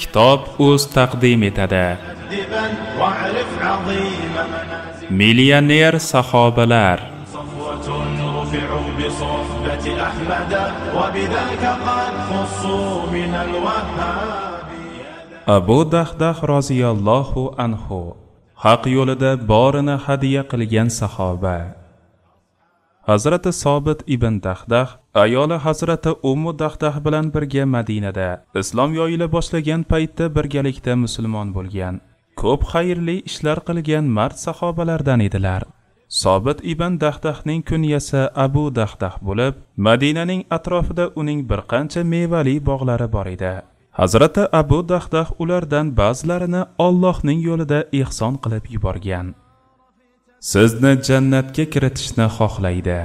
kitob o'z taqdim etadi. Millioner sahobalar. Abu Dahdah roziyallohu anhu haq yo'lida borini hadiya qilgan sahoba. Hazrati Sobit ibn Dahdah ayoli Hazrati Ummu Dahdah bilan birga Madinada islom yoyila boshlagan paytda birgalikda musulmon bo'lgan, ko'p xayrli ishlar qilgan mard sahobalardan edilar. Sobit ibn Dahdahning kunyasi Abu Dahdah bo'lib, Madinaning atrofida uning bir qancha mevali bog'lari bor edi. Hazrati Abu Dahdah ulardan ba'zilarini Allohning yo'lida ihson qilib yuborgan. Sizni jannatga kiritishni xohlaydi.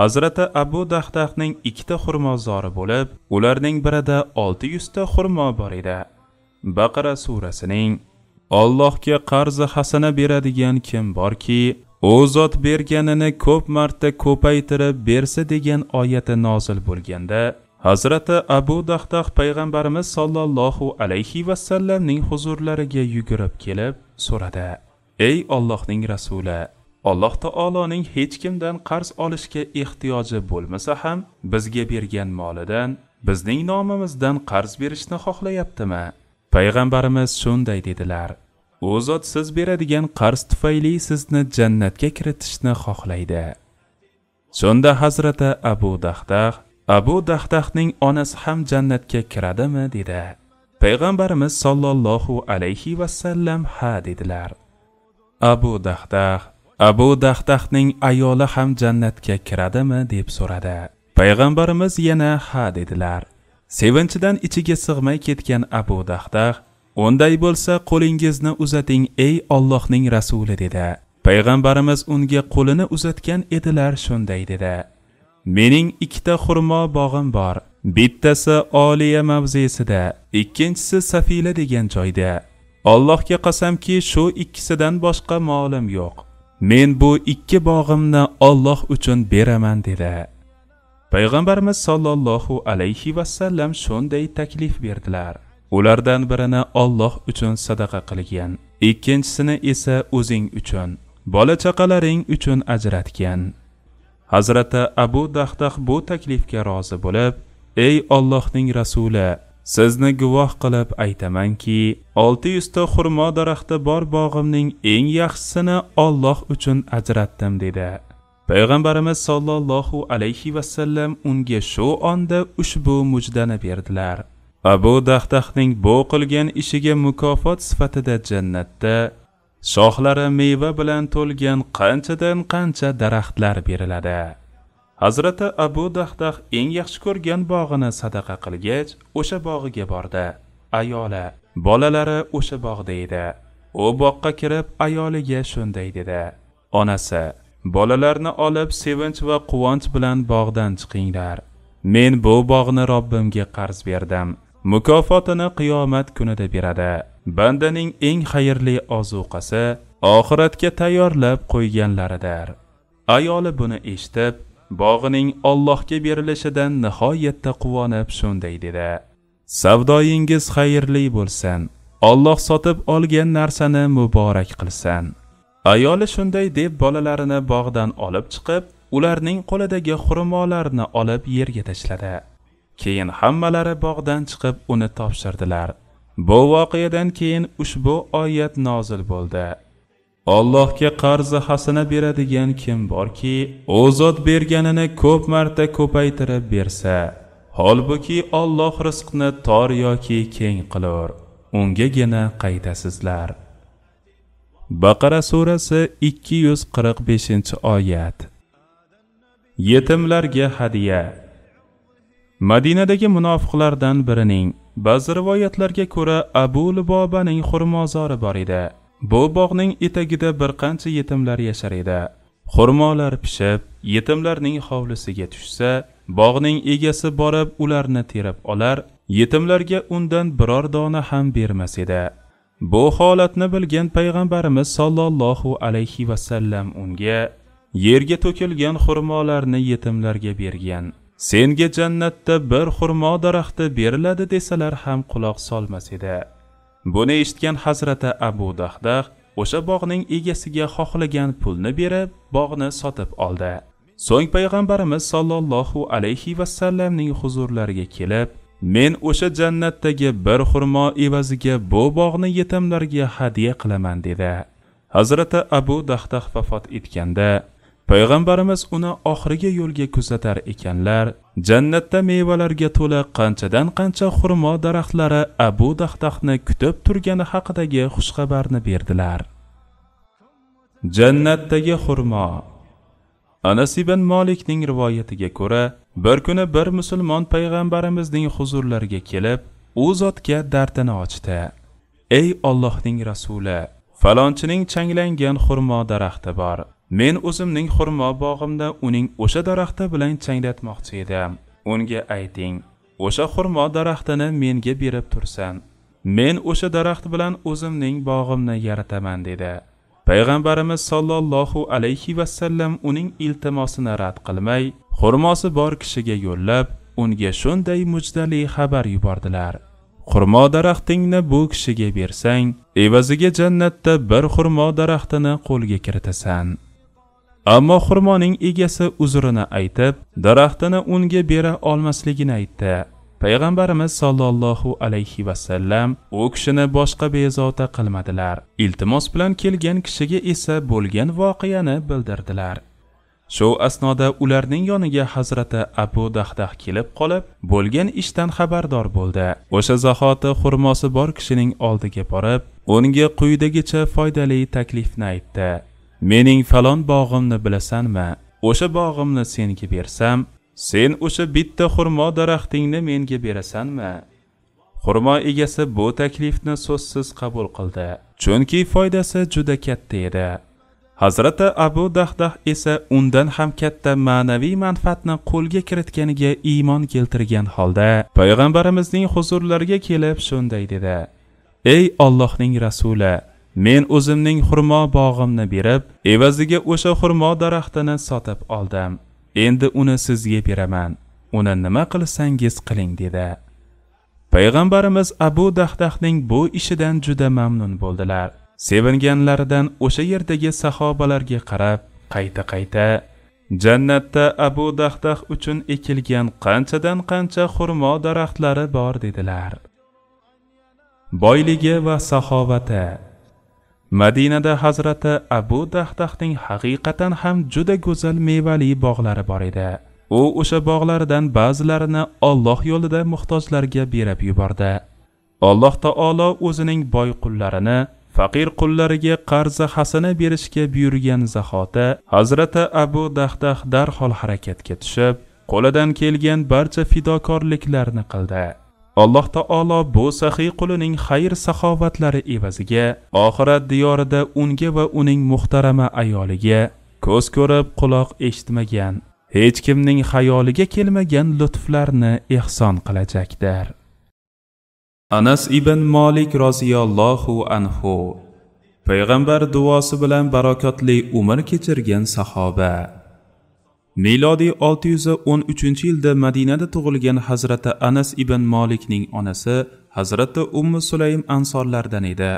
Hazrati Abu Dahdahning ikkita xurmozori bo'lib, ularning birida 600 ta xurmo bor edi. Baqara surasining Allohga qarzi hasana beradigan kim borki, u zot berganini ko'p marta ko'paytirib bersa degan oyati nozil bo'lganda, Hazrati Abu Dahdah payg'ambarimiz sollallohu alayhi va sallamning huzurlariga yugurib kelib so'radi: "Ey Allohning rasuli, Alloh taoloning hech kimdan qarz olishga ehtiyoji bo'lmasa ham bizga bergan molidan bizning nomimizdan qarz berishni xohlayaptimi?" Payg'ambarimiz shunday dedilar: "U zot siz beradigan qarz tufayli sizni jannatga kiritishni xohlaydi." Shunda Hazrati Abu Dahdahning onasi ham jannatga kiradimi dedi. Payg'ambarimiz sollallohu alayhi va sallam ha dedilar. Abu Dahdahning ayoli ham jannatga kiradimi deb so'radi. Payg'ambarimiz yana ha dedilar. Sevinchidan ichiga sig'may ketgan Abu Dahdah, "Unday bo'lsa qo'lingizni uzating ey Allohning rasuli" dedi. Payg'ambarimiz unga qo'lini uzatgan edilar, shunday dedi: "Mening ikkita xurmo bog'im bor. Bittasi Oliya mavzesida, ikkinchisi Safila degan joyda. Allohga qasamki, shu ikkisidan boshqa molim yo'q. Men bu ikki bog'imni Alloh uchun beraman" dedi. Payg'ambarimiz sollallohu alayhi va sallam shunday taklif berdilar. Ulardan birini Alloh uchun sadaqa qilgan, ikkinchisini esa o'zing uchun, bola-chaqalaring uchun ajratgan. Hazrati Abu Dahdah bu taklifga rozi bo'lib, "Ey Allohning rasuli, sizni guvoh qilib aytamanki, 600 ta xurmo daraxti bor bog'imning eng yaxshisini Alloh uchun ajratdim" dedi. Payg'ambarimiz sollallohu alayhi va sallam unga shu onda ushbu mujdani berdilar. Abu Dahdahning bu qilgan ishiga mukofot sifatida jannatda shoxlari meva bilan to'lgan qanchadan qancha daraxtlar beriladi. Hazrati Abu Dahdah eng yaxshi ko'rgan bog'ini sadaqa qilgach, o'sha bog'iga bordi. Ayoli, bolalari o'sha bog'da edi. U boqqa kirib ayoliga shunday dedi: "Onasi, bolalarni olib sevinch va quvonch bilan bog'dan chiqinglar. Men bu bog'ni Robbimga qarz berdim. Mukofotini qiyomat kunida beradi. Bandaning eng xayrli ozuqasi oxiratga tayyorlab qo'yganlaridir." Ayoli buni eshitib, bog'ining Allohga berilishidan nihoyatda quvonib shunday dedi: "Savdoyingiz xayrli bo'lsin. Alloh sotib olgan narsani muborak qilsin." Ayoli shunday deb bolalarini bog'dan olib chiqib, ularning qo'lidagi xurmolarni olib yerga tashladi. Keyin hammalari bog'dan chiqib uni topshirdilar. Bu voqeadan keyin ushbu oyat nozil bo'ldi. Allohga qarzi hasana beradigan kim borki, u zot berganini ko'p marta ko'paytirib bersa, holbuki Alloh rizqni tor yoki keng qilur, ungagina qaytasizlar. Baqara surasi 245-oyat. Yetimlarga hadiya. Madinadagi munofiqlardan birining ba'zi rivoyatlarga ko'ra Abu Lubobaning xurmozori bor edi. Bu bog'ning etagida bir qancha yetimlar yashar edi. Xurmolar pishib, yetimlarning hovlisiga tushsa, bog'ning egasi borib ularni terib olar, yetimlarga undan biror dona ham bermas edi. Bu holatni bilgan payg'ambarimiz sollallohu alayhi va sallam unga yerga to'kilgan xurmolarni yetimlarga bergan senga jannatda bir xurmo daraxti beriladi desalar ham quloq solmas edi. Buni eshitgan Hazrati Abu Dahdah o'sha bog'ning egasiga xohlagan pulni berib, bog'ni sotib oldi. So'ng payg'ambarimiz sollallohu alayhi va sallamning huzurlariga kelib, men o'sha jannatdagi bir xurmo evaziga bu bog'ni yetimlarga hadya qilaman dedi. Hazrati Abu Dahdah vafot etganda payg'ambarimiz uni oxirgi yo'lga kuzatar ekanlar, jannatda mevalarga to'la qanchadan qancha xurmo daraxtlari Abu Dahdahni kutib turgani haqidagi xushxabarni berdilar. Jannatdagi xurmo. Anas ibn Malikning rivoyatiga ko'ra, bir kuni bir musulmon payg'ambarimizning huzurlariga kelib, u zotga dardini ochdi. Ey Allohning rasuli, falonchining changlangan xurmo daraxti bor. Men o'zimning xurmo bog'imda uning o'sha daraxti bilan changlatmoqchi edim. Unga ayting, o'sha xurmo daraxtini menga berib tursan. Men o'sha daraxt bilan o'zimning bog'imni yarataman dedi. Payg'ambarimiz sollallohu alayhi va sallam uning iltimosini rad qilmay, xurmosi bor kishiga yo'llab, unga shunday mujdali xabar yubordilar. Xurmo daraxtingni bu kishiga bersang, evaziga jannatda bir xurmo daraxtini qo'lga kiritasan. Ammo xurmoning egasi uzrini aytib, daraxtini unga bera olmasligini aytdi. Payg'ambarimiz sollallohu alayhi va sallam u kishini boshqa bezovta qilmadilar. Iltimos bilan kelgan kishiga esa bo'lgan voqeani bildirdilar. Shu asnoda ularning yoniga Hazrati Abu Dahdah kelib qolib, bo'lgan ishdan xabardor bo'ldi. O'sha zahoti xurmosi bor kishining oldiga borib, unga quyidagicha foydali taklifni aytdi. Mening falon bog'imni bilasanmi? O'sha bog'imni senga bersam, sen o'sha bitta xurmo daraxtingni menga berasanmi? Xurmo egasi bu taklifni so'zsiz qabul qildi, chunki foydasi juda katta edi. Hazrati Abu Dahdah esa undan ham katta ma'naviy manfaatni qo'lga kiritganiga iymon keltirgan holda payg'ambarimizning huzurlariga kelib shunday dedi: Ey Allohning rasuli, men o'zimning xurmo bog'imni berib, evaziga o'sha xurmo daraxtini sotib oldim. Endi uni sizga beraman. Uni nima qilsangiz qiling dedi. Payg'ambarimiz Abu Dahdahning bu ishidan juda mamnun bo'ldilar. Sevinganlaridan o'sha yerdagi sahobalarga qarab, qayta jannatda Abu Dahdah uchun ekilgan qanchadan qancha xurmo daraxtlari bor dedilar. Boyligi va saxovati. Madinada Hazrati Abu Dahdahning haqiqatan ham juda go'zal mevali bog'lari bor edi. U o'sha bog'lardan ba'zilarini Alloh yo'lida muhtojlarga berib yubordi. Alloh taolo o'zining boy qullarini faqir qullariga qarzi hasana berishga buyurgan zahoti Hazrati Abu Dahdah darhol harakatga tushib, qo'lidan kelgan barcha fidokorliklarni qildi. Alloh taolo bu saxiy qulining xayr saxovatlari evaziga oxirat diyorida unga va uning muhtarama ayoliga ko'z ko'rib, quloq eshitmagan, hech kimning xayoliga kelmagan lutflarni ihson qilajakdir. Anas ibn Malik roziyallohu anhu payg'ambar duosi bilan barokatli umr kechirgan sahoba. Milodiy 613-yilda Madinada tug'ilgan Hazrati Anas ibn Malikning onasi Hazrati Ummu Sulaym ansorlardan edi.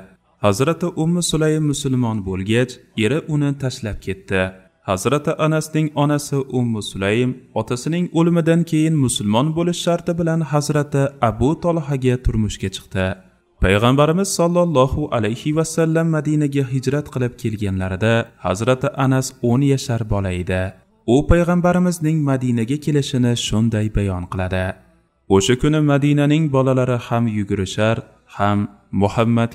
Hazrati Ummu Sulaym musulmon bo'lgach, eri uni tashlab ketdi. Hazrati Anasning onasi Ummu Sulaym otasining o'limidan keyin musulmon bo'lish sharti bilan Hazrati Abu Talhaga turmushga chiqdi. Payg'ambarimiz sollallohu alayhi va sallam Madinaga hijrat qilib kelganlarida Hazrati Anas 10 yashar bola edi. U payg'ambarimizning Madinaga kelishini shunday bayon qiladi: O'sha kuni Madinaning bolalari ham yugurishar, ham Muhammad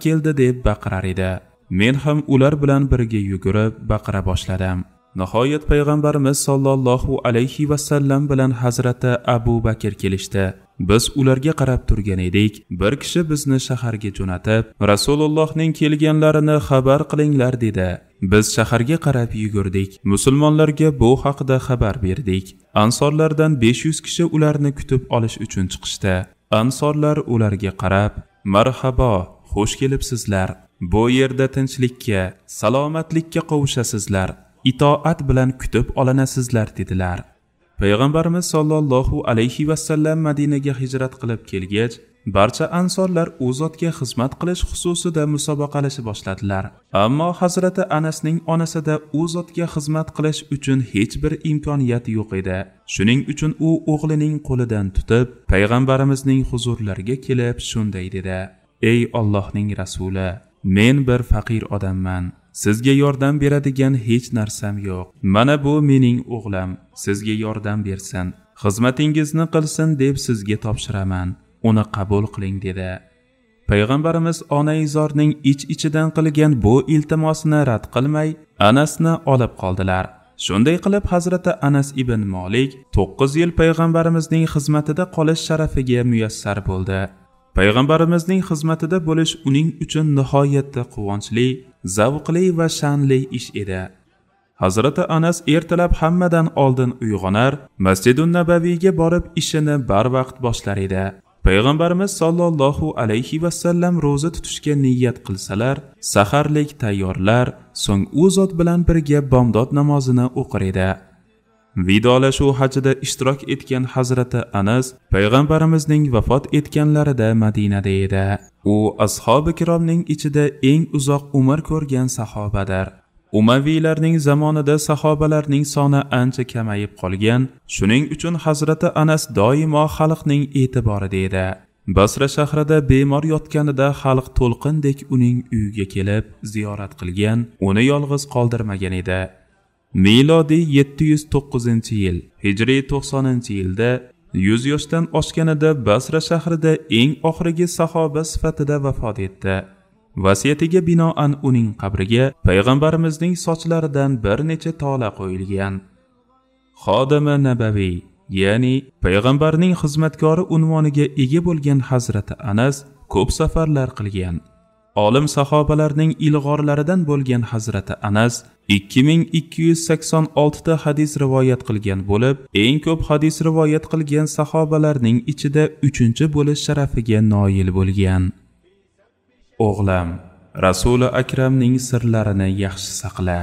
keldi deb baqirar edi. Men ham ular bilan birga yugurib baqira boshladim. Nihoyat payg'ambarimiz sollallohu alayhi va sallam bilan Hazrati Abu Bakr kelishdi. Biz ularga qarab turgan edik. Bir kishi bizni shaharga jo'natib, Rasulullohning kelganlarini xabar qilinglar dedi. Biz shaharga qarab yugurdik. Musulmonlarga bu haqida xabar berdik. Ansorlardan 500 kishi ularni kutib olish uchun chiqishdi. Ansorlar ularga qarab, "Marhabo, xush kelibsizlar. Bu yerda tinchlikka, salomatlikka qovushasizlar. Itoat bilan kutib olinasizlar" dedilar. Payg'ambarimiz sollallohu alayhi vasallam Madinaga hijrat qilib kelgach, barcha ansorlar u zotga xizmat qilish xususida musobaqalashib boshladilar. Ammo Hazrati Anasning onasida u zotga xizmat qilish uchun hech bir imkoniyat yo'q edi. Shuning uchun u o'g'lining qo'lidan tutib, payg'ambarimizning huzurlariga kelib shunday dedi: "Ey Allohning rasuli, men bir faqir odamman. Sizga yordam beradigan hech narsam yo'q. Mana bu mening o'g'lim. Sizga yordam bersin, xizmatingizni qilsin deb sizga topshiraman. Uni qabul qiling" dedi. Payg'ambarimiz onaizorning ich-ichidan qilgan bu iltimosini rad qilmay, Anasni olib qoldilar. Shunday qilib Hazrati Anas ibn Malik 9 yil payg'ambarimizning xizmatida qolish sharafiga muyassar bo'ldi. Payg'ambarimizning xizmatida bo'lish uning uchun nihoyatda quvonchli, zavqli va sha'nli ish edi. Hazrati Anas ertalab hammadan oldin uyg'onar, Masjidun Nabaviyga borib ishini barvaqt boshlar edi. Payg'ambarimiz sollallohu alayhi vasallam roza tutishga niyat qilsalar, saharlik tayyorlar, so'ng u zot bilan birga bomdod namozini o'qir edi. Vidolashuv hajida ishtirok etgan Hazrati Anas payg'ambarimizning vafot etganlarida Madinada edi. U ashabi kiromning ichida eng uzoq umr ko'rgan sahobadir. Umaviylarning zamonida sahobalarning soni ancha kamayib qolgan. Shuning uchun Hazrati Anas doimo xalqning e'tiborida edi. Basra shahrida bemor yotganida xalq to'lqindek uning uyiga kelib ziyorat qilgan, uni yolg'iz qoldirmagan edi. Milodiy 709-yil, hijriy 90-yilda 100 yoshdan oshganida Basra shahrida eng oxirgi sahoba sifatida vafot etdi. Vasiyatiga binoan uning qabriga payg'ambarimizning sochlaridan bir necha tola qo'yilgan. Xodimi Nabaviy, ya'ni payg'ambarning xizmatkori unvoniga ega bo'lgan Hazrati Anas ko'p safarlar qilgan. Olim sahobalarning ilg'orlaridan bo'lgan Hazrati Anas 2286 ta hadis rivoyat qilgan bo'lib, eng ko'p hadis rivoyat qilgan sahobalarning ichida 3-chi bo'lish sharafiga noil bo'lgan. O'g'lim, Rasuli Akramning sirlarini yaxshi saqla.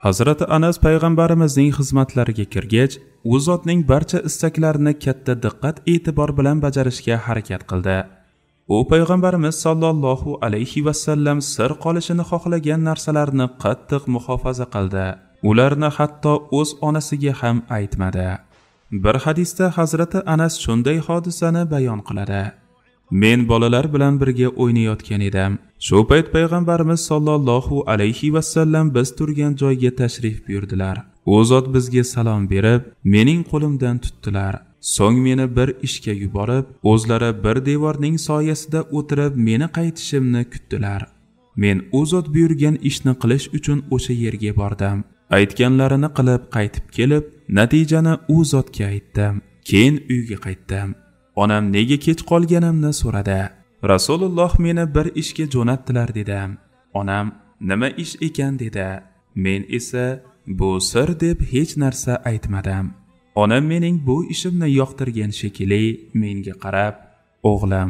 Hazrati Anas payg'ambarimizning xizmatlariga kirgach, u zotning barcha istaklarini katta diqqat e'tibor bilan bajarishga harakat qildi. U payg'ambarimiz sollallohu alayhi vasallam sir qolishini xohlagan narsalarni qattiq muhofaza qildi. Ularni hatto o'z onasiga ham aytmadi. Bir hadisda Hazrati Anas shunday hodisani bayon qiladi: "Men bolalar bilan birga o'ynayotgan edim. Shu payt payg'ambarimiz sollallohu alayhi vasallam biz turgan joyga tashrif buyurdilar. U zot bizga salom berib, mening qo'limdan tutdilar. So'ng meni bir ishga yuborib, o'zlari bir devorning soyasida o'tirib meni qaytishimni kutdilar. Men u zot buyurgan ishni qilish uchun o'sha yerga bordim. Aytganlarini qilib qaytib kelib, natijani u zotga aytdim. Keyin uyga qaytdim. Onam nega kech qolganimni so'radi. Rasululloh meni bir ishga jo'natdilar dedim. Onam nima ish ekan dedi. Men esa bu sir deb hech narsa aytmadim. Onam mening bu ishimni yoqtirgan shekilli menga qarab, "O'g'lim,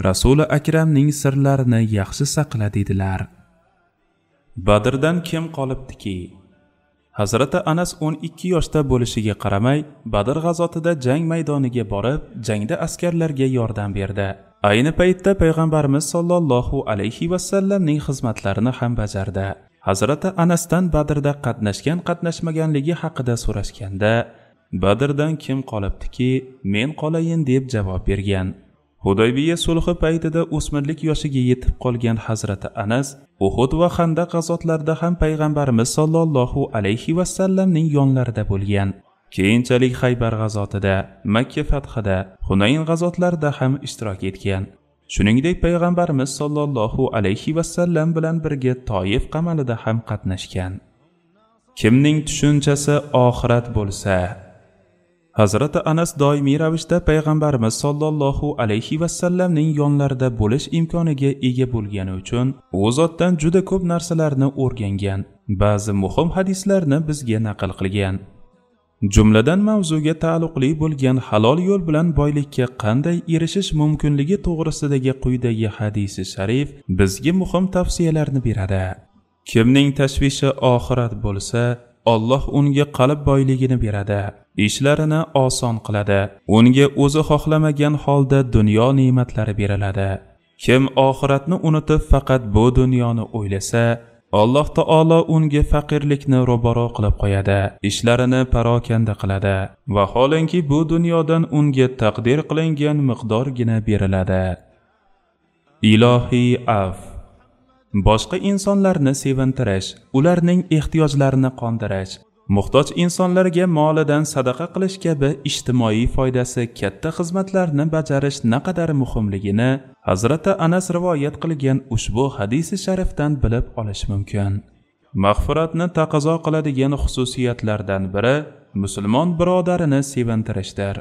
Rasuli Akramning sirlarini yaxshi saqla" dedilar. Badrdan kim qolibdiki? Hazrati Anas 12 yoshda bo'lishiga qaramay, Badr g'azotida jang maydoniga borib, jangda askarlarga yordam berdi. Ayni paytda payg'ambarimiz sollallohu alayhi vasallamning xizmatlarini ham bajardi. Hazrati Anasdan Badrda qatnashmaganligi haqida so'rashganda, Badrdan kim qolibdiki, men qolayin deb javob bergan. Hudaybiya sulhi paytida o'smirlik yoshiga yetib qolgan Hazrati Anas Uhud va Xandaq g'azotlarida ham payg'ambarimiz sollallohu alayhi vasallamning yonlarida bo'lgan. Keyinchalik Xaybar g'azotida, Makka fathida, Hunayn g'azotlarida ham ishtirok etgan. Shuningdek payg'ambarimiz sollallohu alayhi vasallam bilan birga Toyif qamalida ham qatnashgan. Kimning tushunchasi oxirat bo'lsa, Hazrati Anas doimiy ravishda payg'ambarimiz sollallohu alayhi vasallamning yonlarida bo'lish imkoniga ega bo'lgani uchun u zotdan juda ko'p narsalarni o'rgangan, ba'zi muhim hadislarni bizga naql qilgan. Jumladan mavzuga taalluqli bo'lgan halol yo'l bilan boylikka qanday erishish mumkinligi to'g'risidagi quyidagi hadisi sharif bizga muhim tavsiyalarni beradi. Kimning tashvishi oxirat bo'lsa, Alloh unga qalb boyligini beradi, ishlarini oson qiladi, unga o'zi xohlamagan holda dunyo ne'matlari beriladi. Kim oxiratni unutib faqat bu dunyoni o'ylasa, Alloh taolo unga faqirlikni ro'baro qilib qo'yadi, ishlarini parokanda qiladi, vaholanki bu dunyodan unga taqdir qilingan miqdorgina beriladi. Ilohiy afv. Boshqa insonlarni sevintirish, ularning ehtiyojlarini qondirish, muhtoj insonlarga molidan sadaqa qilish kabi ijtimoiy foydasi katta xizmatlarni bajarish naqadar muhimligini Hazrati Anas rivoyat qilgan ushbu hadisi sharifdan bilib olish mumkin. Mag'firatni taqozo qiladigan xususiyatlardan biri musulmon birodarini sevintirishdir.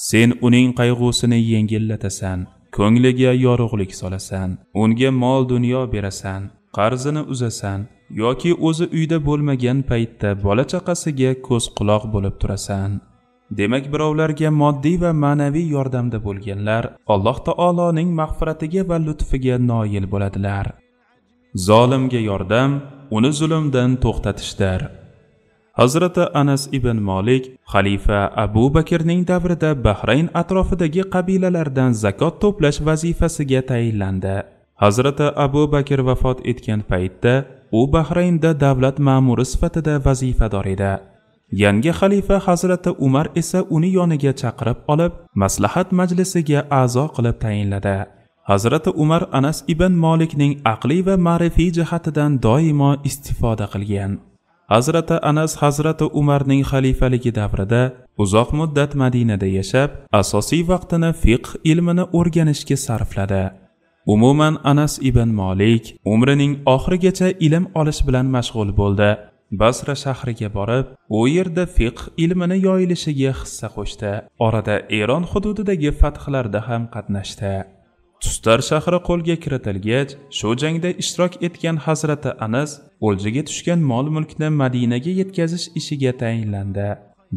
Sen uning qayg'usini yengillatasan, ko'ngliga yorug'lik solasan, unga mol dunyo berasan, qarzini uzasan yoki o'zi uyda bo'lmagan paytda bola chaqasiga ko'z quloq bo'lib turasan. Demak, birovlarga moddiy va ma'naviy yordamda bo'lganlar Alloh taoloning mag'firatiga va lutfiga noil bo'ladilar. Zolimga yordam uni zulmdan to'xtatishdir. Hazrati Anas ibn Malik xalifa Abu Bakrning davrida Bahrayn atrofidagi qabilalardan zakot to'plash vazifasiga tayinlandi. Hazrati Abu Bakr vafot etgan paytda u Bahraynda davlat ma'muri sifatida vazifador edi. Yangi xalifa Hazrati Umar esa uni yoniga chaqirib olib, maslahat majlisiga a'zo qilib tayinladi. Hazrati Umar Anas ibn Malikning aqli va ma'rifiy jihatidan doimo istifoda qilgan. Hazrati Anas Hazrati Umarning xalifaligi davrida uzoq muddat Madinada yashab, asosiy vaqtini fiqh ilmini o'rganishga sarfladi. Umuman Anas ibn Malik umrining oxirigacha ilm olish bilan mashg'ul bo'ldi. Basra shahriga borib, u yerda fiqh ilmini yoyilishiga hissa qo'shdi. Orada Eron hududidagi fathlarda ham qatnashdi. Tustar shahri qo'lga kiritilgach, shu jangda ishtirok etgan Hazrati Anas o'ljaga tushgan mol-mulkni Madinaga yetkazish ishiga tayinlandi.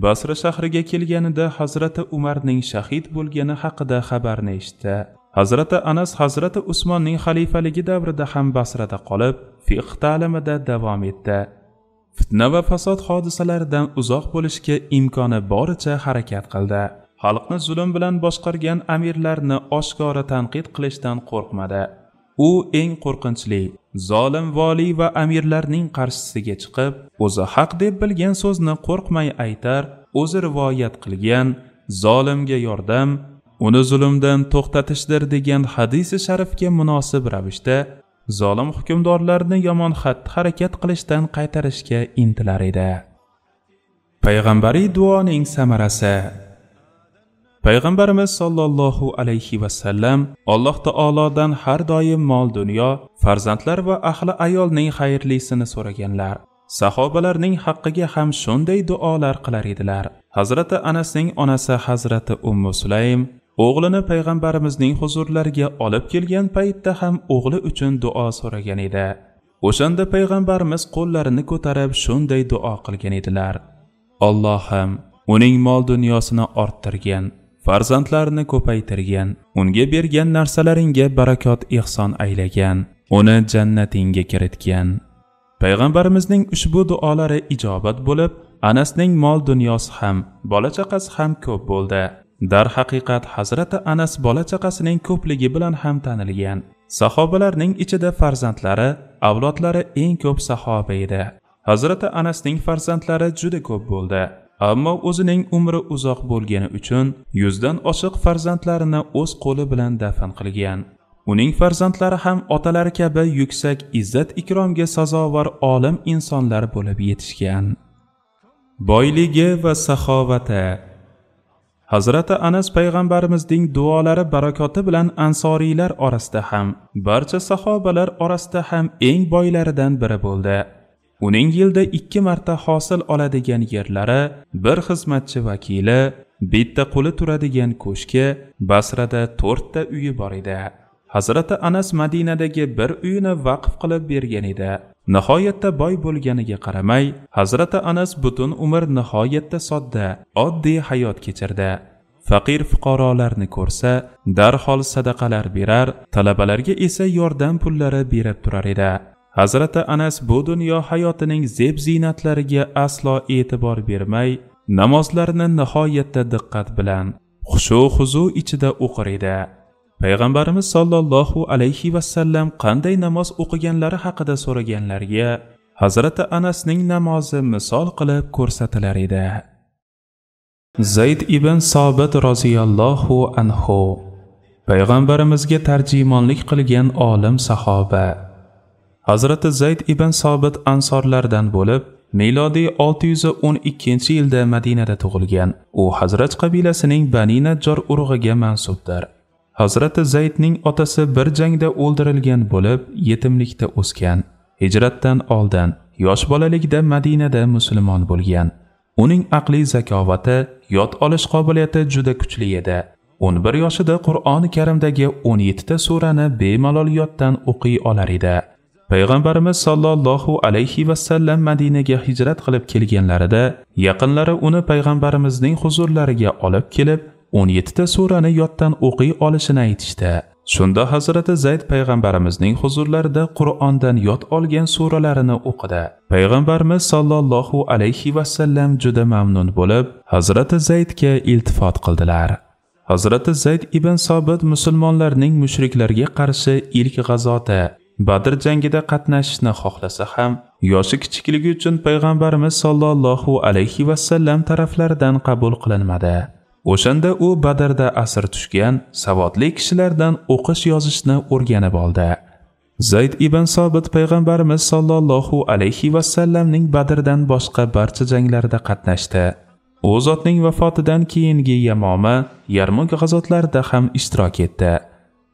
Basra shahriga kelganida Hazrati Umarning shahid bo'lgani haqida xabarni eshitdi. Hazrati Anas Hazrati Usmonning xalifaligi davrida ham Basrada qolib, fiqh ta'limida davom etdi. Fitna va fasod hodisalaridan uzoq bo'lishga imkoni boricha harakat qildi. Xalqni zulm bilan boshqargan amirlarni oshkora tanqid qilishdan qo'rqmadi. U eng qo'rqinchli, zolim vali va amirlarning qarshisiga chiqib, o'zi haq deb bilgan so'zni qo'rqmay aytar, o'zi rivoyat qilgan zolimga yordam uni zulmdan to'xtatishdir degan hadisi sharifga munosib ravishda zolim hukmdorlarni yomon xatti-harakat qilishdan qaytarishga intilar edi. Payg'ambariy duoning samarasi. Payg'ambarimiz sollallohu alayhi va sallam Alloh taolodan har doim mol dunyo, farzandlar va ahli ayolning xayrlisini so'raganlar. Sahobalarning haqqiga ham shunday duolar qilar edilar. Hazrati Anasning onasi Hazrati Ummu Sulaym o'g'lini payg'ambarimizning huzurlariga olib kelgan paytda ham o'g'li uchun duo so'ragan edi. O'shanda payg'ambarimiz qo'llarini ko'tarib shunday duo qilgan edilar: Allohim, uning mol dunyosini orttirgan, farzandlarini ko'paytirgan, unga bergan narsalaringga barakot ihson aylagan, uni jannatingga kiritgan. Payg'ambarimizning ushbu duolari ijobat bo'lib, Anasning mol dunyosi ham, bola chaqasi ham ko'p bo'ldi. Dar haqiqat Hazrati Anas bola chaqasining ko'pligi bilan ham tanilgan. Sahobalarning ichida farzandlari, avlodlari eng ko'p sahoba edi. Hazrati Anasning farzandlari juda ko'p bo'ldi. Ammo o'zining umri uzoq bo'lgani uchun 100 dan oshiq farzandlarini o'z qo'li bilan dafn qilgan. Uning farzandlari ham otalari kabi yuksak izzat ikromga sazovor olim insonlar bo'lib yetishgan. Boyligi va saxovati. Hazrati Anas payg'ambarimizning duolari barakoti bilan ansoriylar orasida ham, barcha sahobalar orasida ham eng boylaridan biri bo'ldi. Uning yilda 2 marta hosil oladigan yerlari, bir xizmatchi vakili, bitta quli turadigan ko'shki, Basrada 4 ta uyi bor edi. Hazrati Anas Madinadagi bir uyini vaqf qilib bergan edi. Nihoyatda boy bo'lganiga qaramay, Hazrati Anas butun umr nihoyatda sodda, oddiy hayot kechirdi. Faqir fuqarolarni ko'rsa, darhol sadaqalar berar, talabalarga esa yordam pullari berib turar edi. Hazrati Anas bu dunyo hayotining zeb-ziynatlariga aslo e'tibor bermay, namozlarni nihoyatda diqqat bilan, xushu-xuzu ichida o'qir edi. Payg'ambarimiz sollallohu alayhi vasallam qanday namoz o'qiganlari haqida so'raganlarga Hazrati Anasning namozi misol qilib ko'rsatilar edi. Zayd ibn Sobit roziyallohu anhu payg'ambarimizga tarjimonlik qilgan olim sahoba. Hazrati Zayd ibn Sobit ansorlardan bo'lib, milodiy 612-yilda Madinada tug'ilgan. U Hazrat qabilasining Bani Najjor urug'iga mansubdir. Hazrati Zaydning otasi bir jangda o'ldirilgan bo'lib, yetimlikda o'sgan. Hijratdan oldin yosh bolalikda Madinada musulmon bo'lgan. Uning aqliy zakovati, yod olish qobiliyati juda kuchli edi. 11 yoshida Qur'oni Karimdagi 17 ta surani bemalol yoddan o'qiy olar edi. Payg'ambarimiz sollallohu alayhi vasallam Madinaga hijrat qilib kelganlarida yaqinlari uni payg'ambarimizning huzurlariga olib kelib 17 ta surani yoddan o'qiy olishini aytishdi. Shunda Hazrati Zayd payg'ambarimizning huzurlarida Qur'ondan yod olgan suralarini o'qidi. Payg'ambarimiz sollallohu alayhi vasallam juda mamnun bo'lib, Hazrati Zaydga iltifot qildilar. Hazrati Zayd ibn Sobit musulmonlarning mushriklarga qarshi ilk g'azoti Badr jangida qatnashishni xohlasa ham, yoshi kichikligi uchun payg'ambarimiz sollallohu alayhi vasallam taraflaridan qabul qilinmadi. O'shanda u Badrda asir tushgan savodli kishilardan o'qish yozishni o'rganib oldi. Zayd ibn Sobit payg'ambarimiz sollallohu alayhi vasallamning Badrdan boshqa barcha janglarda qatnashdi. U zotning vafotidan keyingi Yamoma, Yarmuk g'azotlarida ham ishtirok etdi.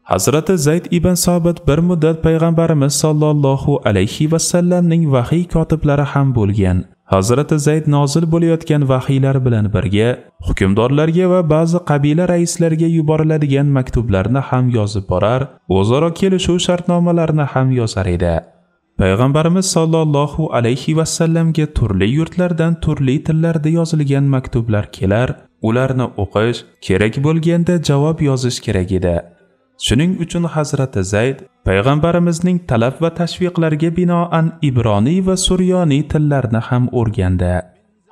Hazrati Zayd ibn Sobit bir muddat payg'ambarimiz sollallohu alayhi vasallamning vahiy kotiblari ham bo'lgan. Hazrati Zayd nozil bo'layotgan vahiylar bilan birga hukmdorlarga va ba'zi qabila raislarga yuboriladigan maktublarni ham yozib borar, o'zaro kelishuv shartnomalarni ham yozar edi. Payg'ambarimiz sollallohu alayhi vasallamga turli yurtlardan turli tillarda yozilgan maktublar kelar, ularni o'qish, kerak bo'lganda javob yozish kerak edi. Shuning uchun Hazrati Zayd payg'ambarimizning talab va tashviqlariga binoan Ibroniy va Suryoniy tillarni ham o'rgandi.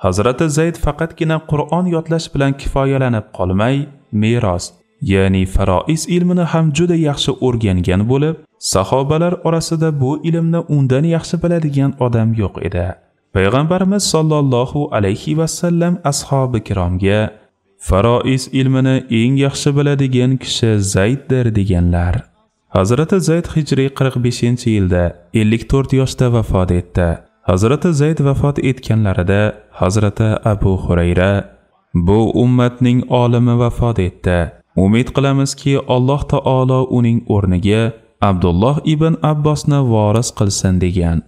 Hazrati Zayd faqatgina Qur'on yodlash bilan kifoyalanib qolmay, meros, ya'ni faroiz ilmini ham juda yaxshi o'rgangan bo'lib, sahobalar orasida bu ilmni undan yaxshi biladigan odam yo'q edi. Payg'ambarimiz sollallohu alayhi vasallam ashabi kiromga faroiz ilmini eng yaxshi biladigan kishi Zayddir deganlar. Hazrati Zayd hijriy 45-yilda 54 yoshda vafot etdi. Hazrati Zayd vafot etganlarida Hazrati Abu Hurayra bu ummatning olimi vafot etdi. Umid qilamizki, Alloh taolo uning o'rniga Abdulloh ibn Abbosni voris qilsin degan.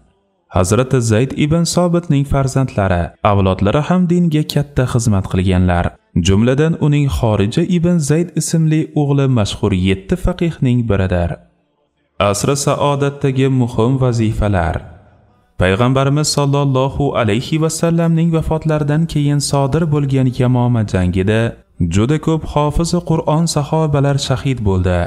Hazrati Zayd ibn Sobitning farzandlari, avlodlari ham dinga katta xizmat qilganlar. Jumladan uning Xorija ibn Zayd ismli o'g'li mashhur 7 faqihning biridir. Asr saodatdagi muhim vazifalar. Payg'ambarimiz sollallohu alayhi vasallamning vafotlaridan keyin sodir bo'lgan Yamoma jangida juda ko'p hofizi Qur'on sahobalar shahid bo'ldi.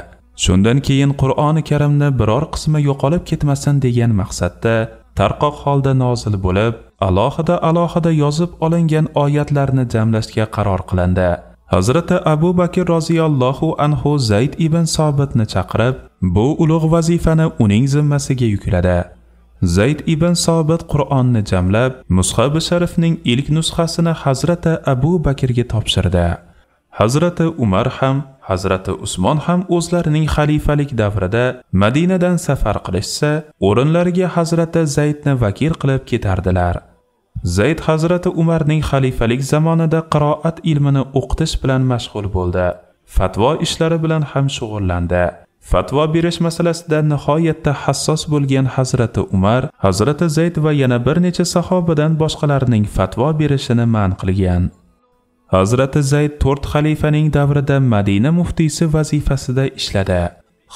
Shundan keyin Qur'oni Karimni biror qismi yo'qolib ketmasin degan maqsadda tarqoq holda nozil bo'lib, alohida yozib olingan oyatlarni jamlashga qaror qilindi. Hazrati Abu Bakr roziyallohu anhu Zayd ibn Sobitni chaqirib, bu ulug' vazifani uning zimmasiga yukladi. Zayd ibn Sobit Qur'onni jamlab, Mushab-i Sharifning ilk nusxasini Hazrati Abu Bakrga topshirdi. Hazrati Umar ham, Hazrati Usmon ham o'zlarining xalifalik davrida Madinadan safar qilishsa, o'rinlariga Hazrati Zaydni vakil qilib ketardilar. Zayd Hazrati Umarning xalifalik zamonida qiroat ilmini o'qitish bilan mashg'ul bo'ldi. Fatvo ishlari bilan ham shug'ullandi. Fatvo berish masalasida nihoyatda hassos bo'lgan Hazrati Umar, Hazrati Zayd va yana bir necha sahobadan boshqalarning fatvo berishini man qilgan. Hazrati Zayd 4 xalifaning davrida Madina muftiysi vazifasida ishladi.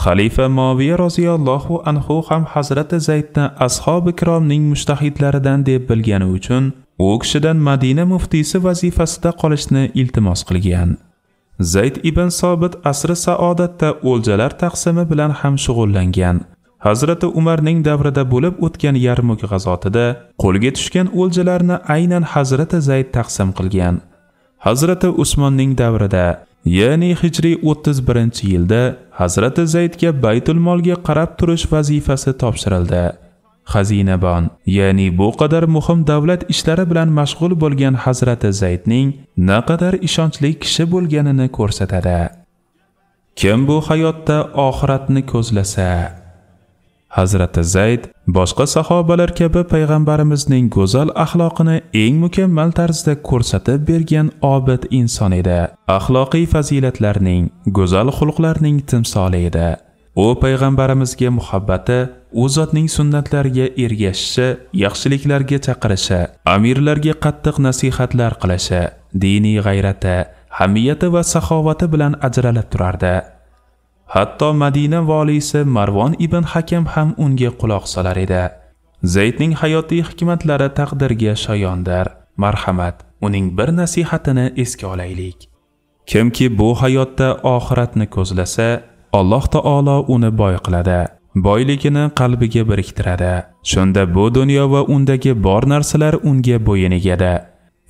Xalifa Moviya roziyallohu anhu ham Hazrati Zaydni ashabi kiromning mushtahidlaridan deb bilgani uchun u kishidan Madina muftiysi vazifasida qolishni iltimos qilgan. Zayd ibn Sobit asri saodatda o'ljalar taqsimi bilan ham shug'ullangan. Hazrati Umarning davrida bo'lib o'tgan Yarmuk g'azotida qo'lga tushgan o'ljalarni aynan Hazrati Zayd taqsim qilgan. Hazrati Usmonning davrida, ya'ni hijriy 31-yilda Hazrati Zaydga Baytul Molga qarab turish vazifasi topshirildi. Xazinabon, ya'ni bu qadar muhim davlat ishlari bilan mashg'ul bo'lgan Hazrati Zaydning naqadar ishonchli kishi bo'lganini ko'rsatadi. Kim bu hayotda oxiratni ko'zlasa, Hazrati Zayd boshqa sahobalar kabi payg'ambarimizning go'zal axloqini eng mukammal tarzda ko'rsatib bergan obid inson edi. Axloqiy fazilatlarning, go'zal xulqlarning timsoli edi. U payg'ambarimizga muhabbati, u zotning sunnatlariga ergashishi, yaxshiliklarga chaqirishi, amirlarga qattiq nasihatlar qilishi, diniy g'ayrati, hamiyati va saxovati bilan ajralib turardi. Hatto Madina valisi Marvon ibn Hakam ham unga quloq solar edi. Zaydning hayotiy hikmatlari taqdirga shoyondir. Marhamat, uning bir nasihatini esga olaylik. Kimki bu hayotda oxiratni ko'zlasa, Alloh taolo uni boy qiladi. Boyligini qalbiga biriktiradi. Shunda bu dunyo va undagi bor narsalar unga bo'yin egadi.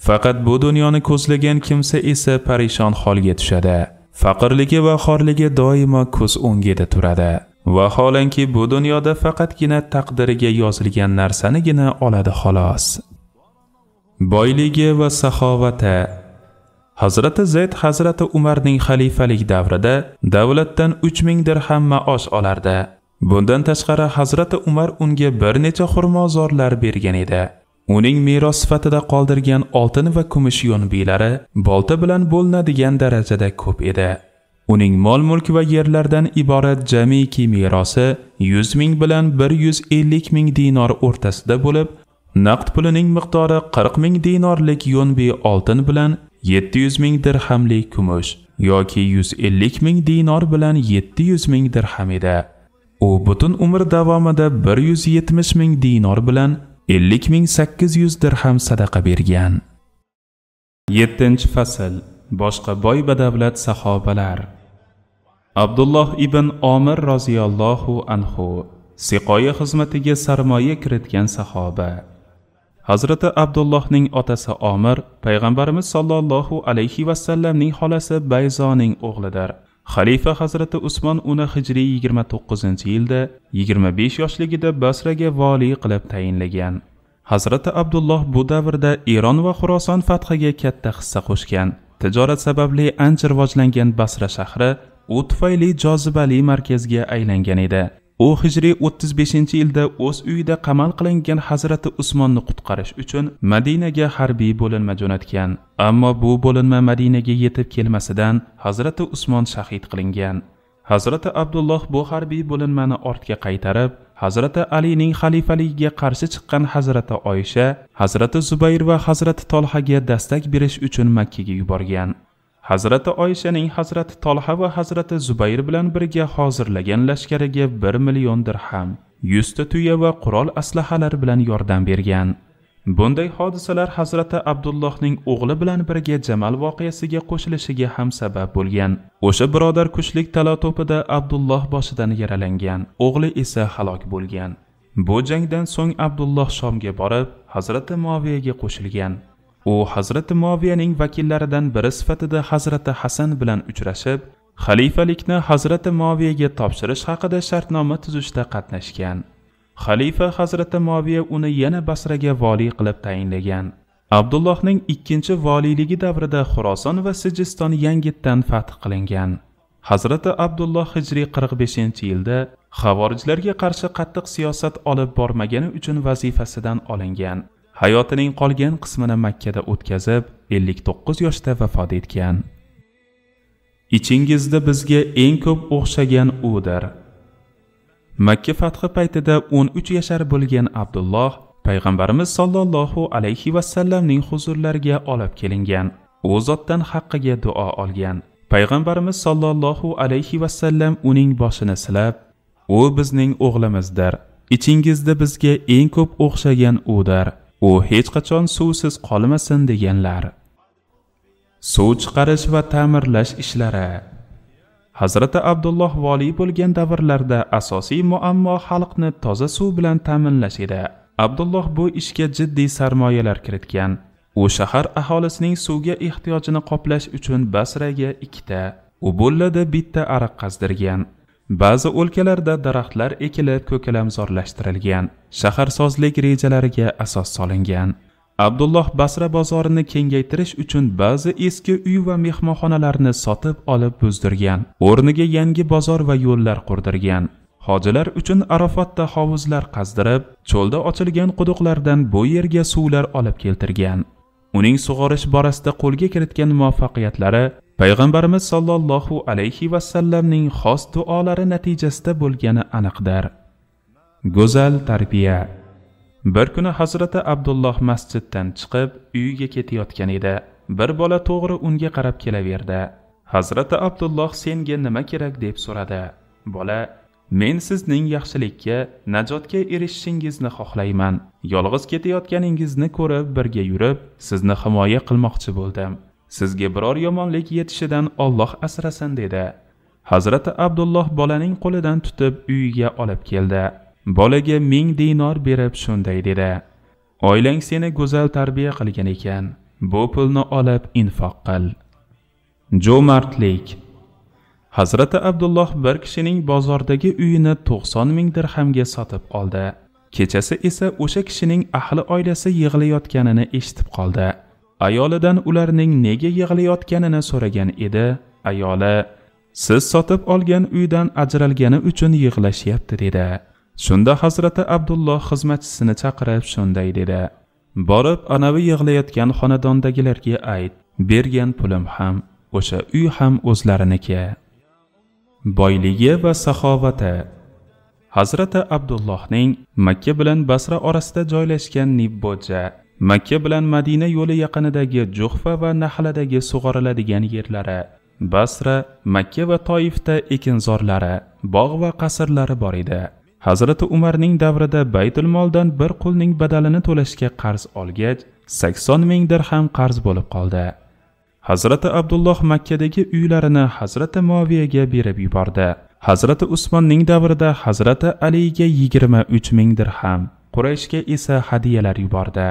Faqat bu dunyoni ko'zlagan kimsa esa parishon holga tushadi. Faqirligi va xorligi doimo ko'z o'ngida turadi. Vaholanki bu dunyoda faqatgina taqdiriga yozilgan narsanigina oladi xolos. Boyligi va saxovati. Hazrati Zayd Hazrati Umarning xalifalik davrida davlatdan 3000 dirham maosh olardi. Bundan tashqari Hazrati Umar unga bir necha xurmozorlar bergan edi. Uning meros sifatida qoldirgan oltin va kumush yonbilari bolta bilan bo'linadigan darajada ko'p edi. Uning mol-mulk va yerlardan iborat jamiki merosi 100 ming bilan 150 ming dinor o'rtasida bo'lib, naqd pulining miqdori 40 ming dinorlik yonbi oltin bilan 700 ming dirhamlik kumush yoki 150 ming dinor bilan 700 ming dirham edi. U butun umr davomida 170 ming dinor bilan 50.800 dirham sadaqa bergan. 7-fasl. Boshqa boy badavlat sahobalar. Abdulloh ibn Omir roziyallohu anhu siqoya xizmatiga sarmoya kiritgan sahoba. Hazrati Abdullohning otasi Omir payg'ambarimiz sollallohu alayhi va sallamning xolasi Bayzoning o'g'lidir. Xalifa Hazrati Usmon uni hijriy 29-yilda 25 yoshligida Basraga vali qilib tayinlagan. Hazrati Abdulloh bu davrda Eron va Xuroson fathiga katta hissa qo'shgan. Tijorat sababli ancha rivojlangan Basra shahri u tufayli jozibali markazga aylangan edi. U hijriy 35-yilda o'z uyida qamal qilingan Hazrati Usmonni qutqarish uchun Madinaga harbiy bo'linma jo'natgan. Ammo bu bo'linma Madinaga yetib kelmasidan Hazrati Usmon shahid qilingan. Hazrati Abdulloh bu harbiy bo'linmani ortga qaytarib, Hazrati Alining xalifaligiga qarshi chiqqan Hazrati Oysha, Hazrati Zubayr va Hazrati Tolhaga dastak berish uchun Makka ga yuborgan. Hazrati Oyshaning Hazrati Tolha va Hazrati Zubayr bilan birga hozirlagan lashkariga 1 million dirham, 100 ta tuya va qurol aslahalar bilan yordam bergan. Bunday hodisalar Hazrati Abdullohning o'g'li bilan birga Jamal voqeasiga qo'shilishiga ham sabab bo'lgan. O'sha birodar kuchlik tala to'pida Abdulloh boshidan yaralangan, o'g'li esa halok bo'lgan. Bu jangdan so'ng Abdulloh Shomga borib, Hazrati Muaviyaga qo'shilgan. U Hazrati Muaviyaning vakillaridan biri sifatida Hazrati Hasan bilan uchrashib, xalifalikni Hazrati Muaviyaga topshirish haqida shartnoma tuzishda qatnashgan. Xalifa Hazrati Muaviya uni yana Basraga vali qilib tayinlagan. Abdullohning ikkinchi valiligi davrida Xuroson va Sijiston yangitdan fath qilingan. Hazrati Abdulloh hijriy 45-yilda xavorijlarga qarshi qattiq siyosat olib bormagani uchun vazifasidan olingan. Hayotining qolgan qismini Makka da o'tkazib, 59 yoshda vafot etgan. Ichingizda bizga eng ko'p o'xshagan udir. Makka fathi paytida 13 yashar bo'lgan Abdulloh payg'ambarimiz sollallohu alayhi va sallamning huzurlariga olib kelingan. U zotdan haqqiga duo olgan. Payg'ambarimiz sollallohu alayhi va sallam uning boshini silab, "U bizning o'g'limizdir. Ichingizda bizga eng ko'p o'xshagan udir. U hech qachon suvsiz qolmasin" deganlar. Suv chiqarish va ta'mirlash ishlari. Hazrati Abdulloh valiy bo'lgan davrlarda asosiy muammo xalqni toza suv bilan ta'minlash edi. Abdulloh bu ishga jiddiy sarmoyalar kiritgan. U shahar aholisining suvga ehtiyojini qoplash uchun Basraga 2 ta, Ubullada 1 ta ariq qazdirgan. Ba'zi o'lkalarda daraxtlar ekilib ko'kalamzorlashtirilgan, shaharsozlik rejalariga asos solingan. Abdulloh Basra bozorini kengaytirish uchun ba'zi eski uy va mehmonxonalarni sotib olib buzdirgan. O'rniga yangi bozor va yo'llar qurdirgan. Hojilar uchun Arafotda hovuzlar qazdirib, cho'lda ochilgan quduqlardan bu yerga suvlar olib keltirgan. Uning sug'orish borasida qo'lga kiritgan muvaffaqiyatlari Payg'ambarimiz sollallohu alayhi va sallamning xos duolari natijasida bo'lgani aniqdir. Go'zal tarbiya. Bir kuni Hazrati Abdulloh masjiddan chiqib, uyiga ketayotgan edi. Bir bola to'g'ri unga qarab kelaverdi. Hazrati Abdulloh senga nima kerak deb so'radi. Bola: men sizning yaxshilikka, najotga erishishingizni xohlayman. Yolg'iz ketayotganingizni ko'rib, birga yurib, sizni himoya qilmoqchi bo'ldim. Sizga biror yomonlik yetishidan Alloh asrasin dedi. Hazrati Abdulloh bolaning qo'lidan tutib uyiga olib keldi. Bolaga 1000 dinor berib shunday dedi: oilang seni go'zal tarbiya qilgan ekan. Bu pulni olib infoq qil. Jo'martlik. Hazrati Abdulloh bir kishining bozordagi uyini 90 ming dirhamga sotib oldi. Kechasi esa o'sha kishining ahli oilasi yig'layotganini eshitib qoldi. Ayolidan ularning nega yig'layotganini so'ragan edi. Ayoli: siz sotib olgan uydan ajralgani uchun yig'lashyapti dedi. Shunda Hazrati Abdulloh xizmatchisini chaqirib shunday dedi: borib anavi yig'layotgan xonadondagilarga ayt, bergan pulim ham, o'sha uy ham o'zlariniki. Boyligi va saxovati. Hazrati Abdullohning Makka bilan Basra orasida joylashgan Nibboja, Makka bilan Madina yo'li yaqinidagi Juhfa va Nahladagi sug'oriladigan yerlari, Basra, Makka va Toifda ekinzorlari, bog' va qasrlari bor edi. Hazrati Umarning davrida Baytul Moldan bir qulning badalini to'lashga qarz olgach, 80 ming dirham qarz bo'lib qoldi. Hazrati Abdulloh Makkadagi uylarini Hazrati Muaviyaga berib yubordi. Hazrati Usmonning davrida Hazrati Aliga 23 ming dirham, Qurayshga esa hadiyalar yubordi.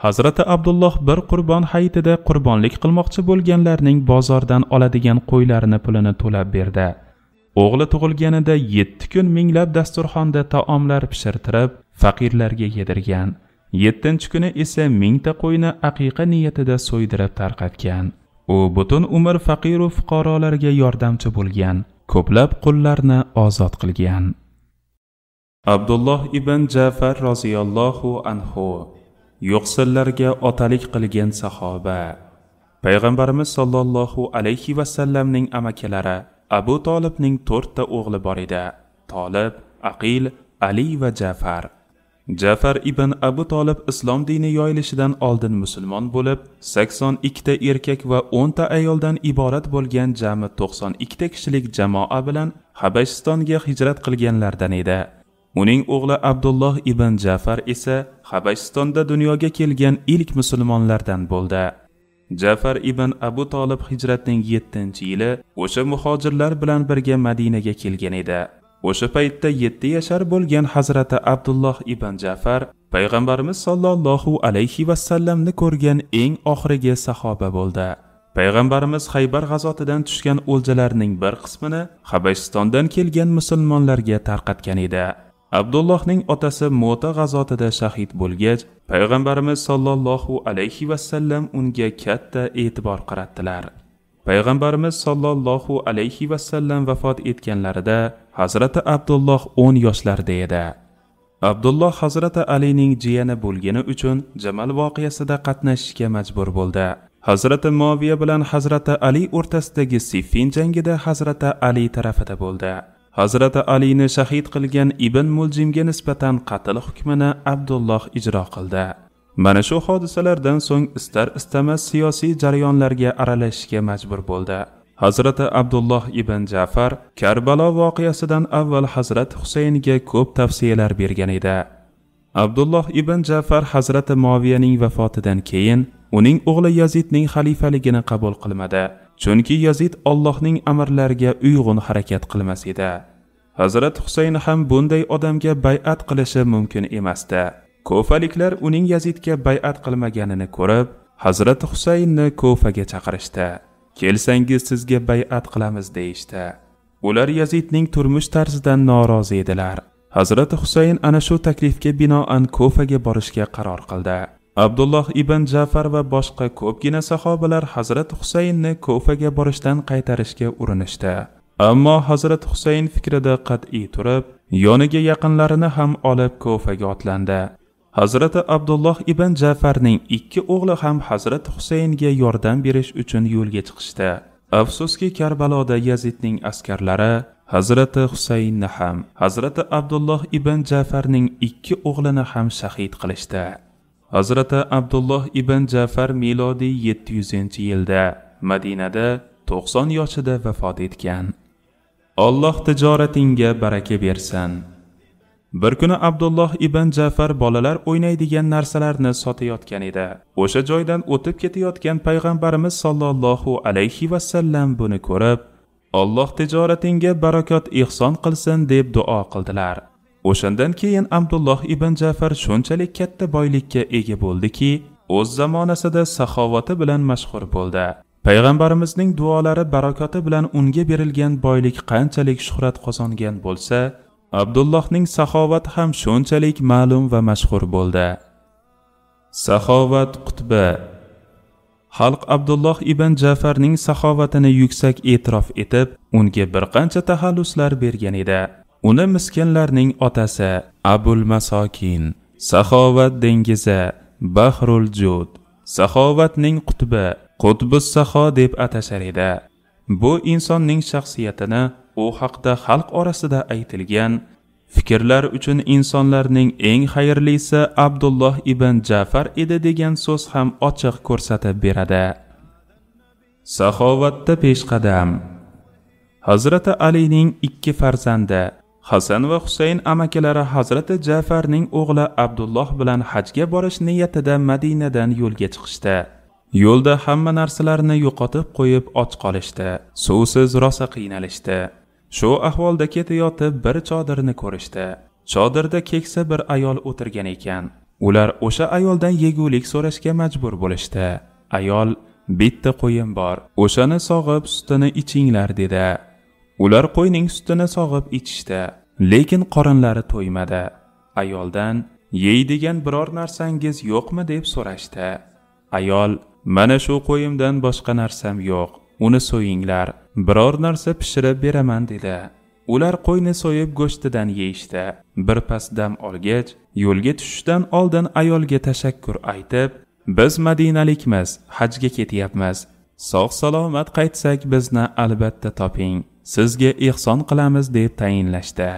Hazrati Abdulloh bir qurbon hayitida qurbonlik qilmoqchi bo'lganlarning bozordan oladigan qo'ylarini pulini to'lab berdi. O'g'li tug'ilganida 7 kun minglab dasturxonda taomlar pishirtirib, faqirlarga yedirgan. 7-kuni esa 1000 ta qo'yni aqiqa niyatida so'ydirib tarqatgan. U butun umr faqir va fuqarolarga yordamchi bo'lgan, ko'plab qullarni ozod qilgan. Abdulloh ibn Ja'far roziyallohu anhu yo'qsillarga otalik qilgan sahoba. Payg'ambarimiz sollallohu alayhi va sallamning amakilari Abu Tolibning 4 ta o'g'li bor edi. Tolib, Aqil, Ali va Ja'far. Ja'far ibn Abu Tolib islom dini yoyilishidan oldin musulmon bo'lib, 82 ta erkak va 10 ta ayoldan iborat bo'lgan jami 92 ta kishilik jamoa bilan Habashistonga hijrat qilganlardan edi. Uning o'g'li Abdulloh ibn Ja'far esa Habashistonda dunyoga kelgan ilk musulmonlardan bo'ldi. Ja'far ibn Abu Tolib hijratning 7-yili o'sha muhojirlar bilan birga Madinaga kelgan edi. O'sha paytda 7 yashar bo'lgan Hazrati Abdulloh ibn Ja'far Payg'ambarimiz sollallohu alayhi va sallamni ko'rgan eng oxirgi sahoba bo'ldi. Payg'ambarimiz Xaybar g'azotidan tushgan o'ljalarning bir qismini Habashistondan kelgan musulmonlarga tarqatgan edi. Abdullohning otasi Mu'ta g'azotida shahid bo'lgach, Payg'ambarimiz sollallohu alayhi va sallam unga katta e'tibor qaratdilar. Payg'ambarimiz sollallohu alayhi va sallam vafot etganlarida Hazrati Abdulloh 10 yoshlarda edi. Abdulloh Hazrati Alining jiyani bo'lgani uchun Jamal voqeasida qatnashishga majbur bo'ldi. Hazrati Muaviya bilan Hazrati Ali o'rtasidagi Siffin jangida Hazrati Ali tarafida bo'ldi. Hazrati Alini shahid qilgan Ibn Muljimga nisbatan qatl hukmini Abdulloh ijro qildi. Mana shu hodisalardan so'ng istar-istamas siyosiy jarayonlarga aralashishga majbur bo'ldi. Hazrati Abdulloh ibn Ja'far Karbalo voqeasidan avval Hazrat Husaynga ko'p tavsiyalar bergan edi. Abdulloh ibn Ja'far Hazrati Muaviyaning vafotidan keyin uning o'g'li Yazidning xalifaligini qabul qilmadi, chunki Yazid Allohning amrlariga uyg'un harakat qilmas edi. Hazrat Husayn ham bunday odamga bay'at qilishi mumkin emasdi. Kufaliklar uning Yazidga bay'at qilmaganini ko'rib, Hazrat Husaynni Kufaga chaqirishdi. Kelsangiz sizga bay'at qilamiz deyishdi. Ular Yazidning turmush tarzidan norozi edilar. Hazrat Husayn ana shu taklifga binoan Kufaga borishga qaror qildi. Abdulloh ibn Ja'far va boshqa ko'pgina sahobalar Hazrat Husaynni Kufaga borishdan qaytarishga urinishdi. Ammo Hazrat Husayn fikrida qat'iy turib, yoniga yaqinlarini ham olib Kufaga otlandi. Hazrat Abdulloh ibn Ja'farning ikki o'g'li ham Hazrat Husaynga yordam berish uchun yo'lga chiqishdi. Afsuski Karbaloda Yazidning askarlari Hazrat Husaynni ham, Hazrat Abdulloh ibn Ja'farning ikki o'g'lini ham shahid qilishdi. Hazrat Abdulloh ibn Ja'far milodiy 700-yilda Madinada 90 yoshida vafot etgan. Alloh tijoratingga baraka bersin. Bir kuni Abdulloh ibn Ja'far bolalar o'ynaydigan narsalarni sotayotgan edi. O'sha joydan o'tib ketayotgan payg'ambarimiz sollallohu alayhi va sallam buni ko'rib, Alloh tijoratingga barakot ihson qilsin deb duo qildilar. O'shandan keyin Abdulloh ibn Ja'far shunchalik katta boylikka ega bo'ldiki, o'z zamonasida saxovati bilan mashhur bo'ldi. Payg'ambarimizning duolari barakoti bilan unga berilgan boylik qanchalik shuhrat qozongan bo'lsa, Abdullohning saxovati ham shunchalik ma'lum va mashhur bo'ldi. Saxovat qutbi. Xalq Abdulloh ibn Ja'farning saxovatini yuksak e'tirof etib, unga bir qancha taxalluslar bergan edi. Uni miskinlarning otasi, Abul Masokin, saxovat dengizi, Bahrul Jud, saxovatning qutbi, Qutbus Saxo deb atashar edi. Bu insonning shaxsiyatini u haqda xalq orasida aytilgan fikrlar uchun insonlarning eng xayrlisi Abdulloh ibn Ja'far edi degan so'z ham ochiq ko'rsatib beradi. Saxovatda peshqadam. Hazrati Alining ikki farzandi Hasan va Husayn amakilari Hazrati Ja'farning o'g'li Abdulloh bilan hajga borish niyatida Madinadan yo'lga chiqishdi. Yo'lda hamma narsalarni yo'qotib qo'yib och qolishdi. Suvsiz rosa qiynalishdi. Shu ahvolda ketayotib bir chodirni ko'rishdi. Chodirda keksa bir ayol o'tirgan ekan. Ular o'sha ayoldan yegulik so'rashga majbur bo'lishdi. Ayol, bitta qo'yim bor, o'shani sog'ib sutini ichinglar dedi. Ular qo'yning sutini sog'ib ichishdi, lekin qorinlari to'ymadi. Ayoldan, yeydigan biror narsangiz yo'qmi deb so'rashdi. Ayol, mana shu qo'yimdan boshqa narsam yo'q, uni so'yinglar, biror narsa pishirib beraman dedi. Ular qo'yni so'yib go'shtidan yeyishdi. Bir pas dam olgach, yo'lga tushishdan oldin ayolga tashakkur aytib, biz Madinalikmiz, hajga ketyapmiz. Sog' salomat qaytsak bizni albatta toping. Sizga ihson qilamiz deb tayinlashdi.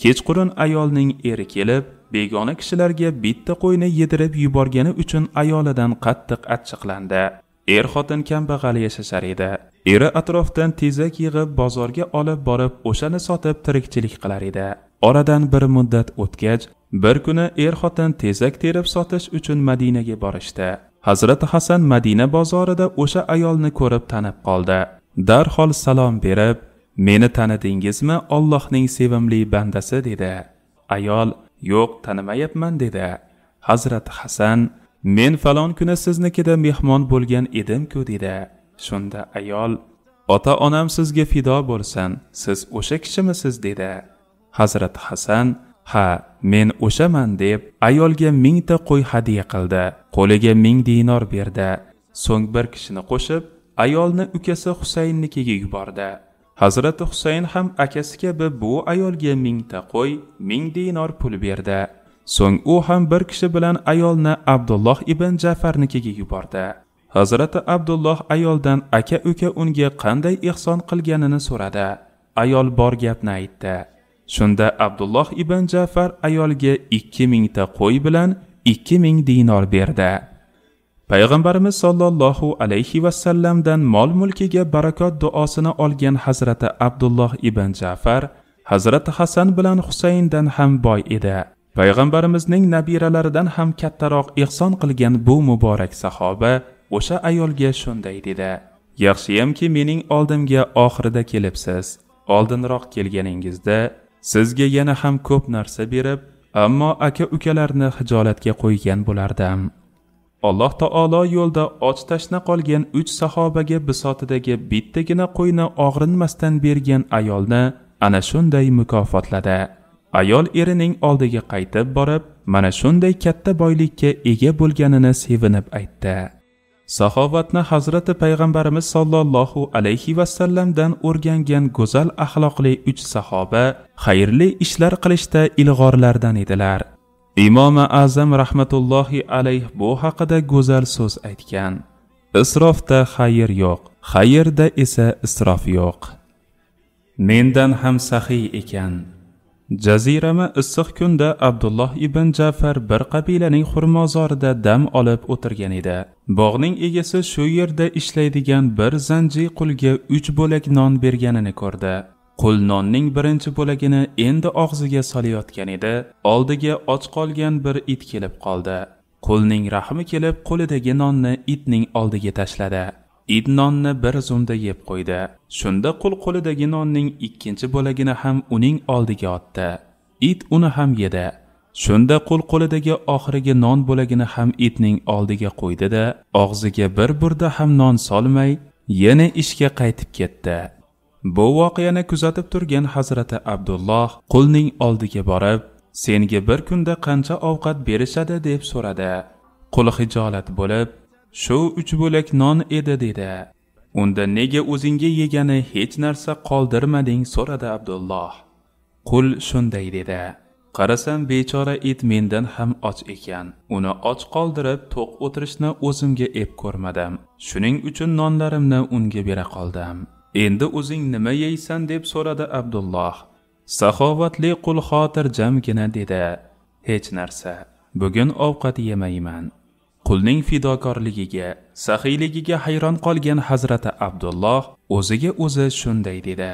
Kechqurun ayolning eri kelib, begona kishilarga bitta qo'yni yedirib yuborgani uchun ayolidan qattiq achchiqlandi. Er-xotin kambag'al yashashar edi. Eri atrofdan tezak yig'ib bozorga olib borib, o'shani sotib tirikchilik qilar edi. Oradan bir muddat o'tgach, bir kuni er-xotin tezak terib sotish uchun Madinaga borishdi. Hazrat Hasan Madina bozorida o'sha ayolni ko'rib tanib qoldi. Darhol salom berib, "Meni tanidingizmi, Allohning sevimli bandasi?" dedi. Ayol, "Yo'q, tanimayapman" dedi. Hazrat Hasan, "Men falon kuni siznikida mehmon bo'lgan edim-ku" dedi. Shunda ayol, "Ota-onam sizga fido bo'lsin, siz o'sha kishimisiz?" dedi. Hazrat Hasan, "Ha, men o'shaman" deb ayolga 1000 ta qo'y hadya qildi. Qo'liga 1000 dinor berdi. So'ng bir kishini qo'shib, ayolni ukasi Husaynnikiga yubordi. Hazrat Husayn ham akasi kabi bu ayolga 1000 ta qo'y, 1000 dinor pul berdi. So'ng u ham bir kishi bilan ayolni Abdulloh ibn Ja'farnikiga yubordi. Hazrat Abdulloh ayoldan aka-uka unga qanday ihson qilganini so'radi. Ayol bor gapni aytdi. Shunda Abdulloh ibn Ja'far ayolga 2000 ta qo'y bilan 2000 dinor berdi. Payg'ambarimiz sollallohu alayhi va sallamdan mol-mulkiga barakot duosini olgan Hazrat Abdulloh ibn Ja'far Hazrat Hasan bilan Husayndan ham boy edi. Payg'ambarimizning nabiralaridan ham kattaroq ihson qilgan bu muborak sahoba o'sha ayolga shunday dedi: yaxshiyamki mening oldimga oxirida kelibsiz. Oldinroq kelganingizda sizga yana ham ko'p narsa berib, ammo aka-ukalarni hijolatga qo'ygan bo'lardim. Alloh taolo yo'lda och tashna qolgan 3 sahobaga bisotidagi bittagina qo'yni og'rinmasdan bergan ayolni ana shunday mukofotladi. Ayol erining oldiga qaytib borib, mana shunday katta boylikka ega bo'lganini sevinib aytdi. Saxovatni Hazrati Payg'ambarimiz sollallohu alayhi va sallamdan o'rgangan go'zal axloqli 3 sahoba xayrli ishlar qilishda ilg'orlardan edilar. Imom Azam rahmatullohi alayh bu haqida go'zal so'z aytgan. Isrofda xayr yo'q, xayrda esa isrof yo'q. Mendan ham saxiy ekan. Jazirama issiq kunda Abdulloh ibn Ja'far bir qabilaning xurmozorida dam olib o'tirgan edi. Bog'ning egasi shu yerda ishlaydigan bir zanji qulga 3 bo'lak non berganini ko'rdi. Qul nonning birinchi bo'lagini endi og'ziga solayotgan edi. Oldiga och qolgan bir it kelib qoldi. Qulning rahmi kelib qo'lidagi nonni itning oldiga tashladi. It nonni bir zumda yeb qo'ydi. Shunda qul qo'lidagi nonning ikkinchi bo'lagini ham uning oldiga otdi. It uni ham yedi. Shunda qul qo'lidagi oxirgi non bo'lagini ham itning oldiga qo'ydi-da, og'ziga bir burda ham non solmay, yana ishga qaytib ketdi. Bu voqeani kuzatib turgan Hazrati Abdulloh qulning oldiga borib, "Senga bir kunda qancha ovqat berishadi?" deb so'radi. Qul hijolat bo'lib, "Shu 3 bo'lak non edi" dedi. "Unda nega o'zingga yegani hech narsa qoldirmading?" so'radi Abdulloh. Qul shunday dedi: "Qarasam bechora it mendan ham och ekan. Uni och qoldirib to'q o'tirishni o'zimga ep ko'rmadim. Shuning uchun nonlarimni unga bera qoldim. Endi o'zing nima yeysan?" deb so'radi Abdulloh. Saxovatli qul xotirjamgina dedi: "Hech narsa. Bugun ovqat yemayman." Qulning fidokorligiga, saxiyligiga hayron qolgan Hazrati Abdulloh o'ziga o'zi shunday dedi: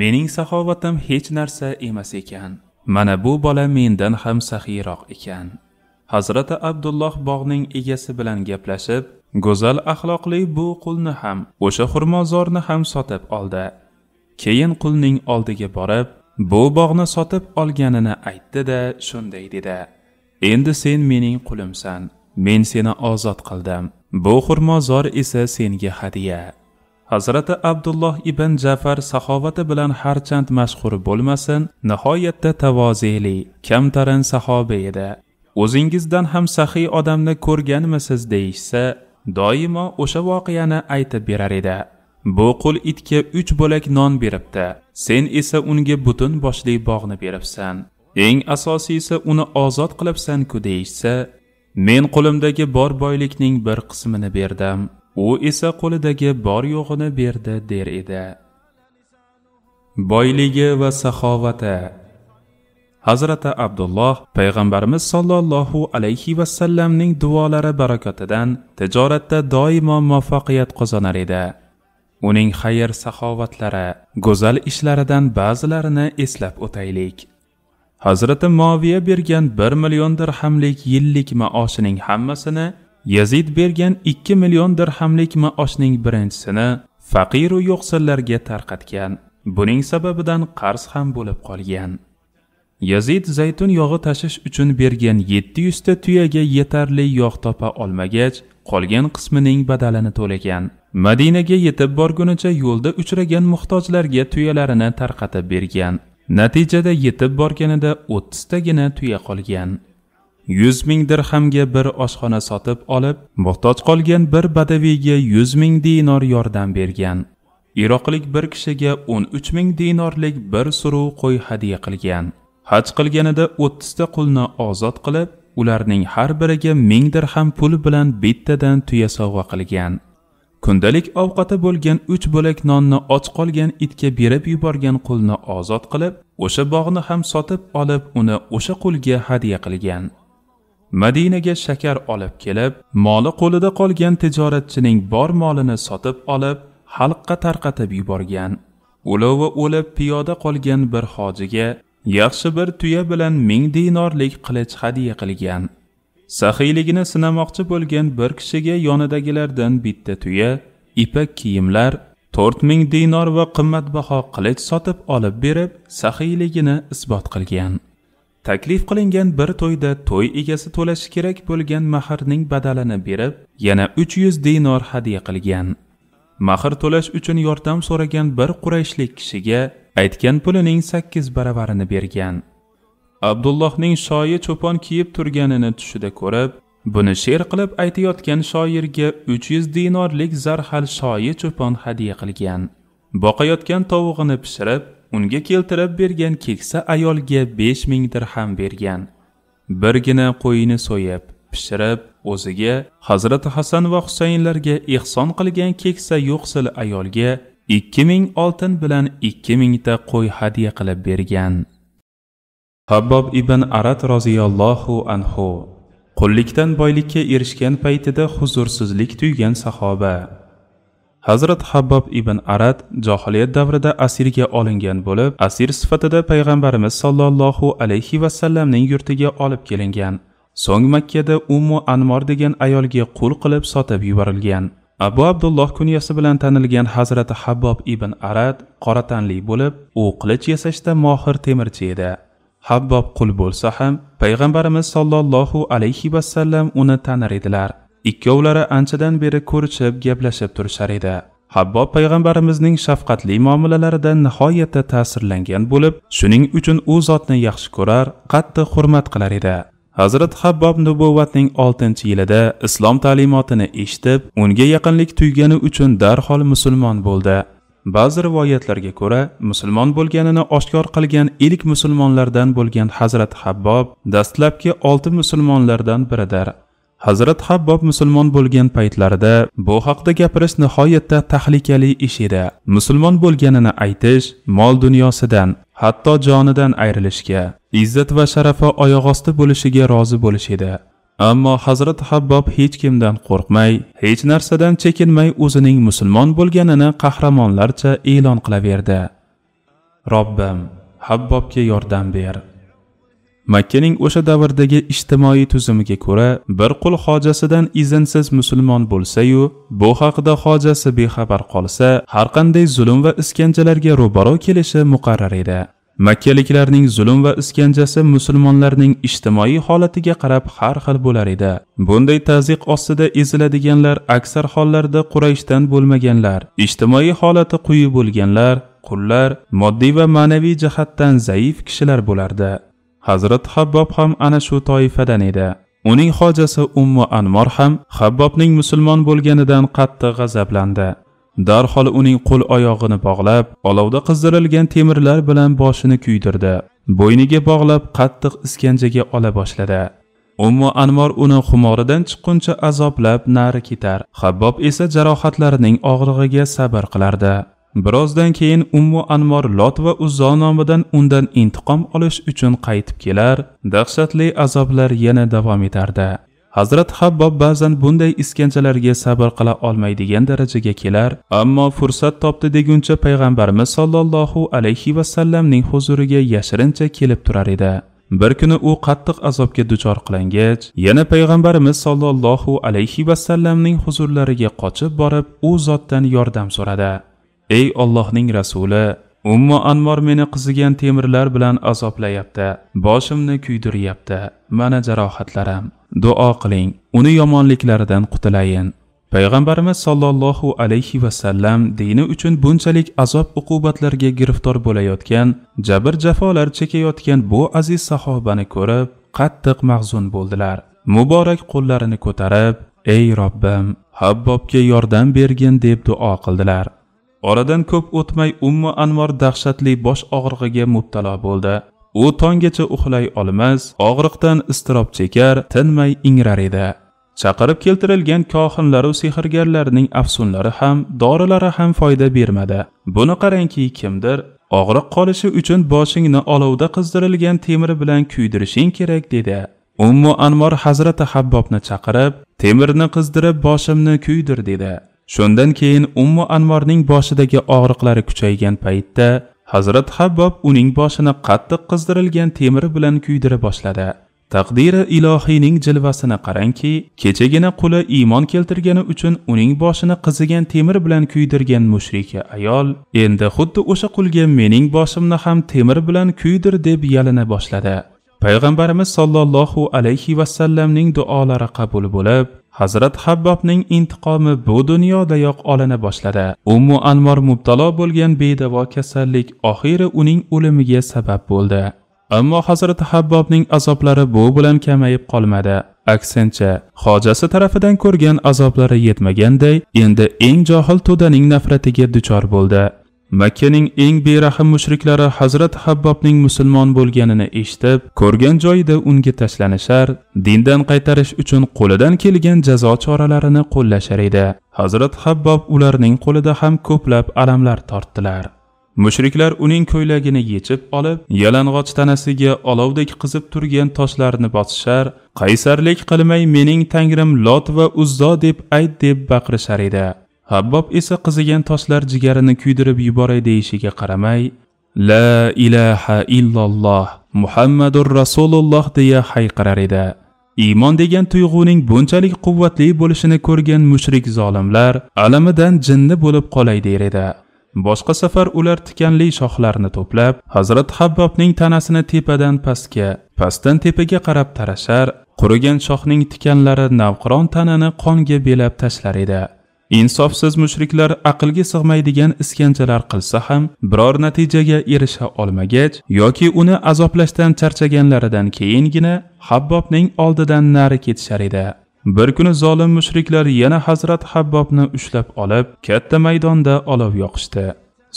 "Mening saxovatim hech narsa emas ekan. Mana bu bola mendan ham saxiyroq ekan." Hazrati Abdulloh bog'ning egasi bilan gaplashib, go'zal axloqli bu qulni ham, o'sha xurmozorni ham sotib oldi. Keyin qulning oldiga borib, bu bog'ni sotib olganini aytdi-da, shunday dedi: "Endi sen mening qulimsan. Men seni ozod qildim. Bu xurmozor esa senga hadiya." Hazrati Abdulloh ibn Ja'far saxovati bilan harchand mashhur bo'lmasin, nihoyatda tavozeli, kamtarin sahoba edi. O'zingizdan ham saxiy odamni ko'rganmisiz deyishsa, doimo o'sha voqeani aytib berar edi. "Bu qul itga 3 bo'lak non beribdi. Sen esa unga butun boshli bog'ni beribsan. Eng asosiysi uni ozod qilibsan-ku" deyishsa, "Men qo'limdagi bor boylikning bir qismini berdim. U esa qo'lidagi bor yo'g'ini berdi" der edi. Boyligi va saxovati. Hazrati Abdulloh Payg'ambarimiz sollallohu alayhi va sallamning duolari barakatidan tijoratda doimo muvaffaqiyat qozonar edi. Uning xayr saxovatlari, go'zal ishlaridan ba'zilarini eslab o'taylik. Hazrati Muaviya bergan 1 million dirhamlik yillik maoshining hammasini, Yazid bergan 2 million dirhamlik maoshning birinchisini faqir va yo'qsillarga tarqatgan. Buning sababidan qarz ham bo'lib qolgan. Yazid zaytun yog'i tashish uchun bergan 700 ta tuyaga yetarli yog' topa olmagach, qolgan qismining badalini to'lagan. Madinaga yetib borgunicha yo'lda uchragan muhtojlarga tuyalarini tarqatib bergan. Natijada yetib borganida 30 tagina tuya qolgan. 100 ming dirhamga bir oshxona sotib olib, muhtoj qolgan bir badaviyga 100 ming dinor yordam bergan. Iroqlik bir kishiga 13 ming dinorlik bir suruv qo'y hadiya qilgan. Haj qilganida 30 ta qulni ozod qilib, ularning har biriga 1000 dirham pul bilan bittadan tuya sovg'a qilgan. Kundalik ovqati bo'lgan 3 bo'lak nonni och qolgan itga berib yuborgan qulni ozod qilib, o'sha bog'ni ham sotib olib, uni o'sha qulga hadiya qilgan. Madinaga shakar olib kelib, moli qo'lida qolgan tijoratchining bor molini sotib olib, xalqqa tarqatib yuborgan. Ulovi o'lib piyoda qolgan bir hojiga yaxshi bir tuya bilan 1000 dinorlik qilich hadiya qilgan. Saxiyligini sinamoqchi bo'lgan bir kishiga yonidagilardan bitta tuya, ipak kiyimlar, 4000 dinor va qimmatbaho qilich sotib olib berib, saxiyligini isbot qilgan. Taklif qilingan bir to'yda to'y egasi to'lashi kerak bo'lgan mahrning badalini berib, yana 300 dinor hadya qilgan. Mahr to'lash uchun yordam so'ragan bir Qurayshlik kishiga aytgan pulining 8 baravarini bergan. Abdullohning shoyi cho'pon kiyib turganini tushida ko'rib, buni she'r qilib aytayotgan shoirga 300 dinorlik zarhal shoyi cho'pon hadya qilgan. Boqayotgan tovug'ini pishirib, unga keltirib bergan keksa ayolga 5000 dirham bergan. Birgina qo'yini so'yib, pishirib, o'ziga, Hazrat Hasan va Husaynlarga ihson qilgan keksa yo'qsil ayolga 2000 oltin bilan 2000 ta qo'y hadya qilib bergan. Habbob ibn Arat roziyallohu anhu qullikdan boylikka erishgan paytida huzursizlik tuygan sahoba. Hazrat Habbob ibn Arat jahiliyat davrida asirga olingan bo'lib, asir sifatida payg'ambarimiz sollallohu alayhi va sallamning yurtiga olib kelingan. So'ng Makkada Ummu Anmor degan ayolga qul qilib sotib yuborilgan. Abu Abdulloh kunyasi bilan tanilgan Hazrat Habbob ibn Arat qora tanli bo'lib, u qilich yasashda mohir temirchi edi. Habbob qul bo'lsa ham payg'ambarimiz sollallohu alayhi va sallam uni tanir edilar. Ikkovlari anchadan beri ko'rishib, gaplashib turishar edi. Habbob payg'ambarimizning shafqatli muomalalaridan nihoyatda ta'sirlangan bo'lib, shuning uchun u zotni yaxshi ko'rar, qattiq hurmat qilar edi. Hazrat Habbob nubuvvatning 6-yilida islom ta'limotini eshitib, unga yaqinlik tuygani uchun darhol musulmon bo'ldi. Ba'zi rivoyatlarga ko'ra, musulmon bo'lganini oshkor qilgan ilk musulmonlardan bo'lgan Hazrat Habbob dastlabki 6 musulmonlardan biridir. Hazrat Habbob musulmon bo'lgan paytlarida bu haqda gapirish nihoyatda tahlikali ish edi. Musulmon bo'lganini aytish, mol dunyosidan, hatto jonidan ayrilishga, izzat va sharafi oyoqosti bo'lishiga rozi bo'lish edi. Ammo Hazrat Habbob hech kimdan qo'rqmay, hech narsadan chekinmay o'zining musulmon bo'lganini qahramonlarcha e'lon qilaverdi. Robbim, Habbobga yordam ber. Makkaning o'sha davrdagi ijtimoiy tuzumiga ko'ra, bir qul hojasidan izinsiz musulmon bo'lsa-yu, bu haqida hojasi bexabar qolsa, har qanday zulm va iskanjalarga ro'baro kelishi muqarrar edi. Makkaliklarning zulm va iskanjasi musulmonlarning ijtimoiy holatiga qarab har xil bo'lar edi. Bunday ta'ziq ostida eziladiganlar aksar hollarda Qurayshdan bo'lmaganlar, ijtimoiy holati quyi bo'lganlar, qullar, moddiy va ma'naviy jihatdan zaif kishilar bo'lardi. Hazrat Habbob ham ana shu toifadan edi. Uning hojasi Ummu Anmor ham Habbobning musulmon bo'lganidan qattiq g'azablandi. Darhol uning qo'l oyog'ini bog'lab, olovda qizdirilgan temirlar bilan boshini kuydirdi. Bo'yniga bog'lab qattiq iskanjaga ola boshladi. Ummu Anmor uni xumoridan chiqquncha azoblab nari ketar. Habbob esa jarohatlarining og'rig'iga sabr qilardi. Birozdan keyin Ummu Anmor Lot va Uzzo nomidan undan intiqom olish uchun qaytib kelar, dahshatli azoblar yana davom etardi. Hazrat Habbob ba'zan bunday iskanjalarga sabr qila olmaydigan darajaga kelar, ammo fursat topdi deguncha payg'ambarimiz sollallohu alayhi va sallamning huzuriga yashirincha kelib turar edi. Bir kuni u qattiq azobga duchor qilingach, yana payg'ambarimiz sollallohu alayhi va sallamning huzurlariga qochib borib, u zotdan yordam so'radi. Ey Allohning rasuli, Ummu Anmor meni qizigan temirlar bilan azoblayapti, boshimni kuydiryapti, mana jarohatlarim. Duo qiling, uni yomonliklaridan qutulayin. Payg'ambarimiz sollallohu alayhi va sallam dini uchun bunchalik azob-uqubatlarga giriftor bo'layotgan, jabr-jafolar chekayotgan bu aziz sahobani ko'rib, qattiq mahzun bo'ldilar. Muborak qo'llarini ko'tarib, "Ey Robbim, Habbobga yordam bergin" deb duo qildilar. Oradan ko'p o'tmay Ummu Anmor dahshatli bosh og'rig'iga mubtalo bo'ldi. U tonggacha uxlay olmas, og'riqdan iztirob chekar, tinmay ingrar edi. Chaqirib keltirilgan kohinlar va sehrgarlarning afsunlari ham, dorilari ham foyda bermadi. Buni qarangki, kimdir og'riq qolishi uchun boshingni olovda qizdirilgan temir bilan kuydirishing kerak dedi. Ummu Anmor Hazrati Habbobni chaqirib, temirni qizdirib boshimni kuydir dedi. Shundan keyin Ummu Anmorning boshidagi og'riqlari kuchaygan paytda Hazrat Habbob uning boshini qattiq qizdirilgan temir bilan kuydira boshladi. Taqdiri ilohiyning jilvasini qarangki, kechagina quli iymon keltirgani uchun uning boshini qizigan temir bilan kuydirgan mushrika ayol endi xuddi o'sha qulga mening boshimni ham temir bilan kuydir deb yalina boshladi. Payg'ambarimiz sollallohu alayhi vasallamning duolari qabul bo'lib, Hazrat Habbobning intiqomi bu dunyodayoq olina boshladi. Ummu Anmor mubtalo bo'lgan bedavo kasallik oxiri uning o'limiga sabab bo'ldi. Ammo Hazrat Habbobning azoblari bu bilan kamayib qolmadi. Aksincha, hojasi tarafidan ko'rgan azoblari yetmaganday, endi eng johil to'daning nafratiga duchor bo'ldi. Makkaning eng berahm mushriklari Hazrat Habbobning musulmon bo'lganini eshitib, ko'rgan joyida unga tashlanishar, dindan qaytarish uchun qo'lidan kelgan jazo choralarini qo'llashar edi. Hazrat Habbob ularning qo'lida ham ko'plab alamlar tortdilar. Mushriklar uning ko'ylagini yechib olib, yalang'och tanasiga olovdek qizib turgan toshlarni bosishar, qaysarlik qilmay mening tangrim Lot va Uzzo deb ayt deb baqirishar edi. Habbob esa qizigan toshlar jigarini kuydirib yuboray deyishiga qaramay, La ilaha illalloh Muhammadur Rasululloh deya hayqirar edi. Iymon degan tuyg'uning bunchalik quvvatli bo'lishini ko'rgan mushrik zolimlar alamidan jinni bo'lib qolay der edi. Boshqa safar ular tikanli shoxlarni to'plab, Hazrat Habbobning tanasini tepadan pastga, pastdan tepaga qarab tarashar, qurigan shoxning tikanlari navqiron tanani qonga belab tashlar edi. Insofsiz mushriklar aqlga sig'maydigan iskanjalar qilsa ham biror natijaga erisha olmagach yoki uni azoblashdan charchaganlaridan keyingina Habbobning oldidan nari ketishar edi. Bir kuni zolim mushriklar yana Hazrat Habbobni ushlab olib, katta maydonda olov yoqishdi.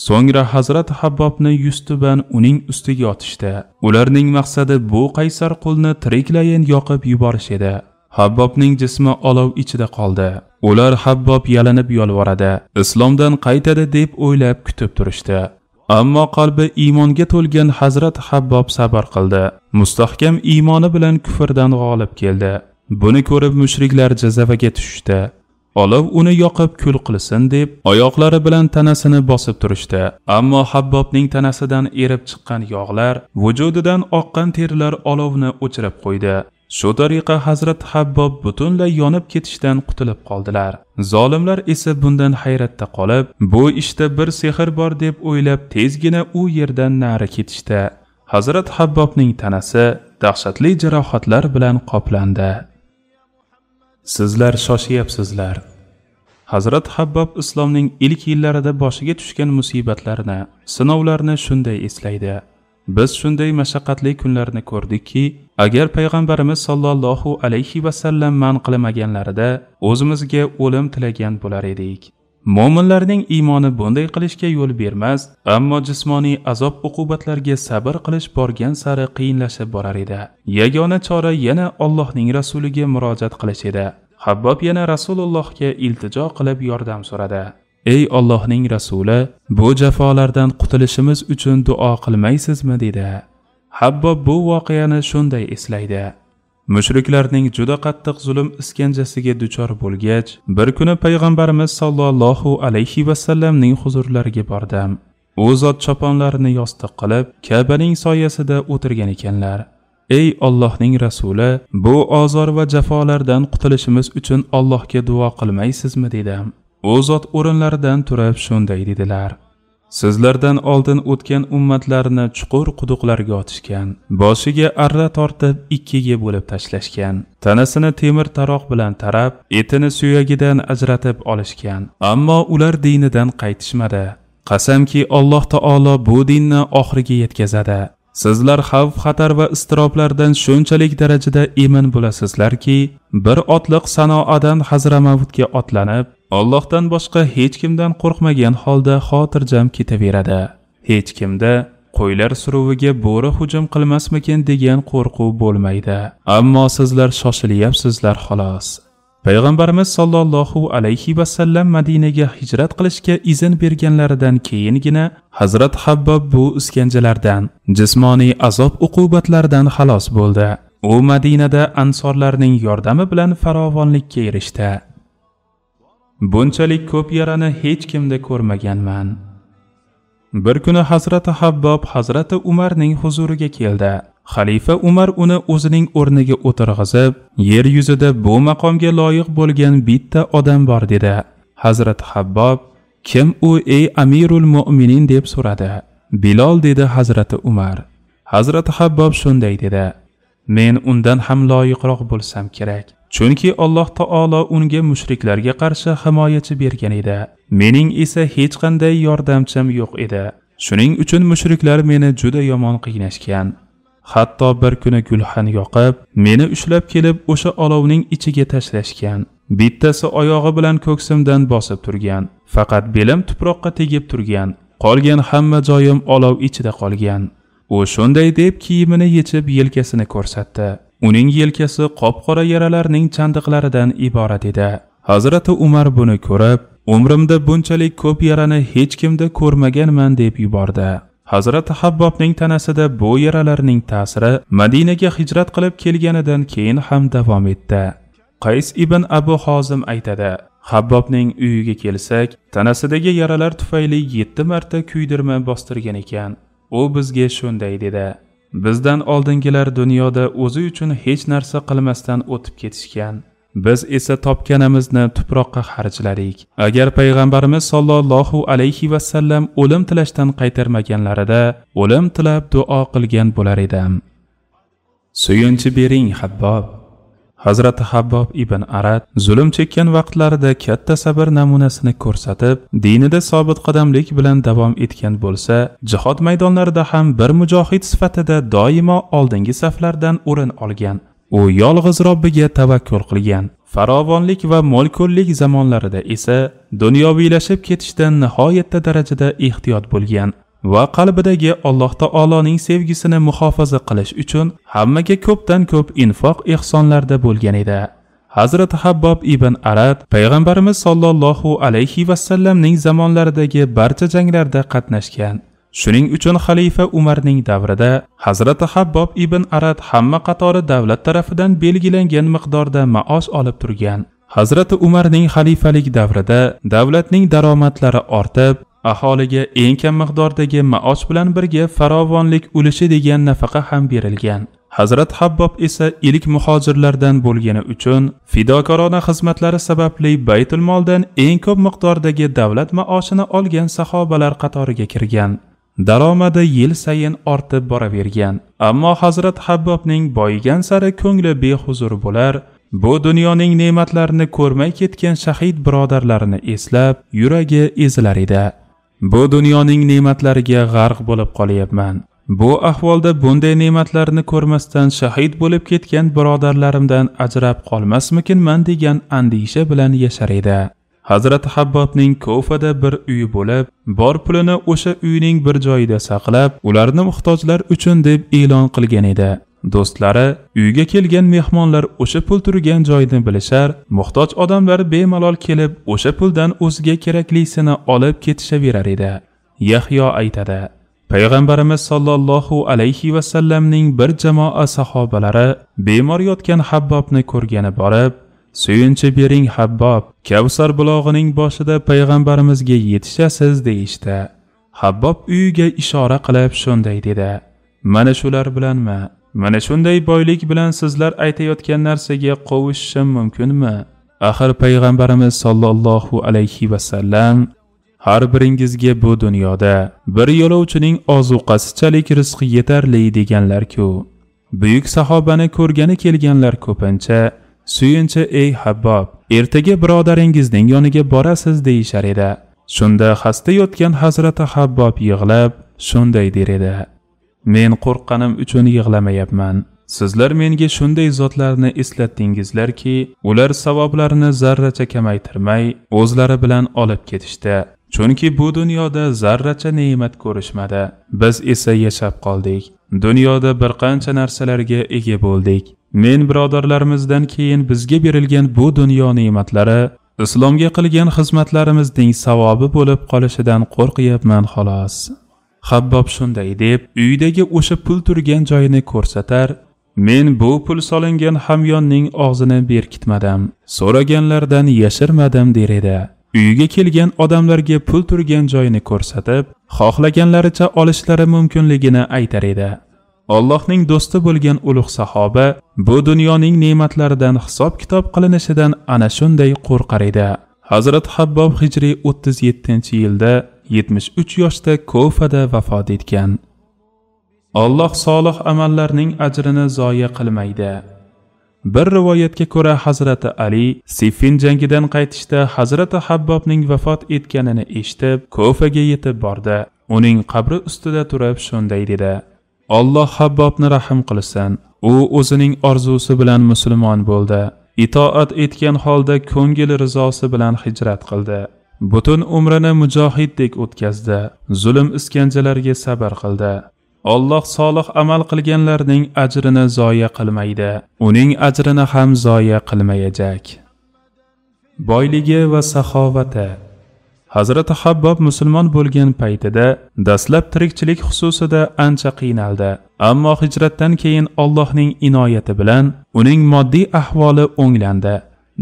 So'ngra Hazrat Habbobni yuztuban uning ustiga otishdi. Ularning maqsadi bu qaysar qulni tiriklayin yoqib yuborish edi. Habbobning jismi olov ichida qoldi. Ular Habbob yalinib yolvoradi, islomdan qaytadi deb o'ylab kutib turishdi. Ammo qalbi iymonga to'lgan Hazrat Habbob sabr qildi. Mustahkam iymoni bilan kufrdan g'olib keldi. Buni ko'rib mushriklar jazavaga tushdi. Olov uni yoqib kul qilsin deb oyoqlari bilan tanasini bosib turishdi. Ammo Habbobning tanasidan erib chiqqan yog'lar, vujudidan oqqan terlar olovni o'chirib qo'ydi. Shu tariqa Hazrat Habbob butunlay yonib ketishdan qutulib qoldilar. Zolimlar esa bundan hayratda qolib, bu ishda bir sehr bor deb o'ylab tezgina u yerdan nari ketishdi. Hazrat Habbobning tanasi dahshatli jarohatlar bilan qoplandi. Sizlar shoshyapsizlar. Hazrat Habbob islomning ilk yillarida boshiga tushgan musibatlarni, sinovlarni shunday eslaydi. Biz shunday mashaqqatli kunlarni ko'rdikki, agar payg'ambarimiz sollallohu alayhi vasallam man qilmaganlarida o'zimizga o'lim tilagan bo'lar edik. Mo'minlarning iymoni bunday qilishga yo'l bermas, ammo jismoniy azob uqubatlarga sabr qilish borgan sari qiyinlashib borar edi. Yagona chora yana Allohning rasuliga murojaat qilish edi. Habbob yana Rasulullohga iltijo qilib yordam so'radi. Ey Allohning rasuli, bu jafolardan qutulishimiz uchun duo qilmaysizmi dedi. Habbob bu voqeani shunday eslaydi. Mushriklarning juda qattiq zulm iskanjasiga duchor bo'lgach, bir kuni payg'ambarimiz sollallohu alayhi vasallamning huzurlariga bordim. U zot choponlarini yostiq qilib, Ka'baning soyasida o'tirgan ekanlar. Ey Allohning rasuli, bu ozor va jafolardan qutulishimiz uchun Allohga duo qilmaysizmi dedim. U zot o'rinlaridan turib shunday dedilar. Sizlardan oldin o'tgan ummatlarni chuqur quduqlarga otishgan, boshiga arra tortib ikkiga bo'lib tashlashgan, tanasini temir taroq bilan tarab, etini suyagidan ajratib olishgan. Ammo ular dinidan qaytishmadi. Qasamki Alloh taolo bu dinni oxiriga yetkazadi. Sizlar xavf-xatar va istiroblardan shunchalik darajada emin bo'lasizlarki, bir otliq Sanoadan Hazramavutga otlanib, Allohdan boshqa hech kimdan qo'rqmagan holda xotirjam ketaveradi. Hech kimda qo'ylar suruviga bo'ri hujum qilmasmikin degan qo'rquv bo'lmaydi. Ammo sizlar shoshilyapsizlar xolos. Payg'ambarimiz sollallohu alayhi vasallam Madinaga hijrat qilishga izn berganlaridan keyingina Hazrat Habbob bu iskanjalardan, jismoniy azob uqubatlardan xalos bo'ldi. U Madinada ansorlarning yordami bilan farovonlikka erishdi. Bunchalik ko'p yarani hech kimda ko'rmaganman. Bir kuni Hazrat Habbob Hazrat Umarning huzuriga keldi. Xalifa Umar uni o'zining o'rniga o'tirg'izib, yer yuzida bu maqomga loyiq bo'lgan bitta odam bor dedi. Hazrat Habbob, kim u ey Amirul Mu'minin deb so'radi. Bilol dedi Hazrat Umar. Hazrat Habbob shunday dedi: Men undan ham loyiqroq bo'lsam kerak. Chunki Alloh taolo unga mushriklarga qarshi himoyachi bergan edi. Mening esa hech qanday yordamchim yo'q edi. Shuning uchun mushriklar meni juda yomon qiynashgan. Hatto bir kuni gulxan yoqib, meni ushlab kelib o'sha olovning ichiga tashlashgan. Bittasi oyog'i bilan ko'ksimdan bosib turgan. Faqat belim tuproqqa tegib turgan. Qolgan hamma joyim olov ichida qolgan. U shunday deb kiyimini yechib yelkasini ko'rsatdi. Uning yelkasi qop-qora yaralarning chandiqlaridan iborat edi. Hazrati Umar buni ko'rib, umrimda bunchalik ko'p yarani hech kimda ko'rmaganman deb yubordi. Hazrati Habbobning tanasida bu yaralarning ta'siri Madinaga hijrat qilib kelganidan keyin ham davom etdi. Qays ibn Abu Hozim aytadi: Habbobning uyiga kelsak, tanasidagi yaralar tufayli 7 marta kuydirma bostirgan ekan. U bizga shunday dedi: Bizdan oldingilar dunyoda o'zi uchun hech narsa qilmasdan o'tib ketishgan. Biz esa topganimizni tuproqqa xarjladik. Agar payg'ambarimiz sollallohu alayhi va sallam o'lim tilashdan qaytarmaganlarida o'lim tilab duo qilgan bo'lar edim. Suyunchi bering Habbob. Hazrati Habbob ibn Arad zulm chekkan vaqtlarida katta sabr namunasini ko'rsatib, dinida sobit qadamlik bilan davom etgan bo'lsa, jihod maydonlarida ham bir mujohid sifatida doimo oldingi saflardan o'rin olgan. U yolg'iz Robbiga tavakkul qilgan. Farovonlik va mo'l-ko'llik zamonlarida esa dunyoviylashib ketishdan nihoyatda darajada ehtiyot bo'lgan va qalbidagi Alloh taoloning sevgisini muhofaza qilish uchun hammaga ko'pdan ko'p infoq ehsonlarda bo'lgan edi. Hazrat Habbob ibn Arad payg'ambarimiz sollallohu alayhi va sallamning zamonlaridagi barcha janglarda qatnashgan. Shuning uchun xalifa Umarning davrida Hazrat Habbob ibn Arad hamma qatori davlat tarafidan belgilangan miqdorda maosh olib turgan. Hazrat Umarning xalifalik davrida davlatning daromadlari ortib, aholiga eng kam miqdordagi maosh bilan birga farovonlik ulushi degan nafaqa ham berilgan. Hazrat Habbob esa ilk muhojirlardan bo'lgani uchun fidokorona xizmatlari sababli Baytul Moldan eng ko'p miqdordagi davlat maoshini olgan sahobalar qatoriga kirgan. Daromadi yil sayin ortib boravergan. Ammo Hazrat Habbobning boyigan sari ko'ngli behuzur bo'lar, bu dunyoning ne'matlarini ko'rmay ketgan shahid birodarlarini eslab, yuragi ezilar edi. Bu dunyoning ne'matlariga g'arq bo'lib qolyapman. Bu ahvolda bunday ne'matlarni ko'rmasdan shahid bo'lib ketgan birodarlarimdan ajrab qolmasmikinman degan andisha bilan yashar edi. Hazrat Habbobning Kufada bir uyi bo'lib, bor pulini o'sha uyning bir joyida saqlab, ularni muhtojlar uchun deb e'lon qilgan edi. Do'stlari, uyga kelgan mehmonlar o'sha pul turgan joyni bilishar, muhtoj odamlar bemalol kelib, o'sha puldan o'ziga keraklisini olib ketishaverar edi. Yahyo aytadi: Payg'ambarimiz sollallohu alayhi va sallamning bir jamoa sahobalari bemor yotgan Habbobni ko'rgani borib, "Suyunchi bering Habbob, Kavsar bulog'ining boshida payg'ambarimizga yetishasiz" deyishdi. Habbob uyiga ishora qilib shunday dedi: "Mana shular bilanmi? Mana shunday boylik bilan sizlar aytayotgan narsaga qovishishim mumkinmi? Axir payg'ambarimiz sollallohu alayhi va sallam har biringizga bu dunyoda bir yo'lovchining ozuqasichalik rizqi yetarli deganlar-ku. Buyuk sahobani ko'rgani kelganlar ko'pincha "Suyunchi ey Habbob, ertaga birodaringizning yoniga borasiz" deyishar edi. Shunda xasta yotgan Hazrati Habbob yig'lab shunday der edi: "Men qo'rqqanim uchun yig'lamayapman. Sizlar menga shunday zotlarni eslatdingizlarki, ular savoblarini zarracha kamaytirmay o'zlari bilan olib ketishdi. Chunki bu dunyoda zarracha ne'mat ko'rishmadi. Biz esa yashab qoldik. Dunyoda bir qancha narsalarga ega bo'ldik. Men birodarlarimizdan keyin bizga berilgan bu dunyo ne'matlari islomga qilgan xizmatlarimizning savobi bo'lib qolishidan qo'rqyapman xolos." Habbob shunday deb uydagi o'sha pul turgan joyini ko'rsatar, "Men bu pul solingan hamyonning og'zini berkitmadim, so'raganlardan yashirmadim" der edi. Uyga kelgan odamlarga pul turgan joyini ko'rsatib, xohlaganlaricha olishlari mumkinligini aytar edi. Allohning do'sti bo'lgan ulug' sahoba bu dunyoning ne'matlaridan hisob-kitob qilinishidan ana shunday qo'rqar edi. Hazrat Habbob hijriy 37-yilda 73 yoshda Kufada vafot etgan. Alloh solih amallarning ajrini zoya qilmaydi. Bir rivoyatga ko'ra Hazrati Ali Siffin jangidan qaytishda Hazrati Habbobning vafot etganini eshitib, Kufaga yetib bordi. Uning qabri ustida turib shunday dedi: Alloh Habbobni rahim qilsin. U o'zining orzusi bilan musulmon bo'ldi. Itoat etgan holda ko'ngil rizosi bilan hijrat qildi. Butun umrini mujohiddek o'tkazdi. Zulm iskanjalarga sabr qildi. Alloh solih amal qilganlarning ajrini zoya qilmaydi. Uning ajrini ham zoya qilmayajak. Boyligi va saxovati. Hazrati Habbob musulmon bo'lgan paytida dastlab tirikchilik xususida ancha qiynaldi. Ammo hijratdan keyin Allohning inoyati bilan uning moddiy ahvoli o'nglandi.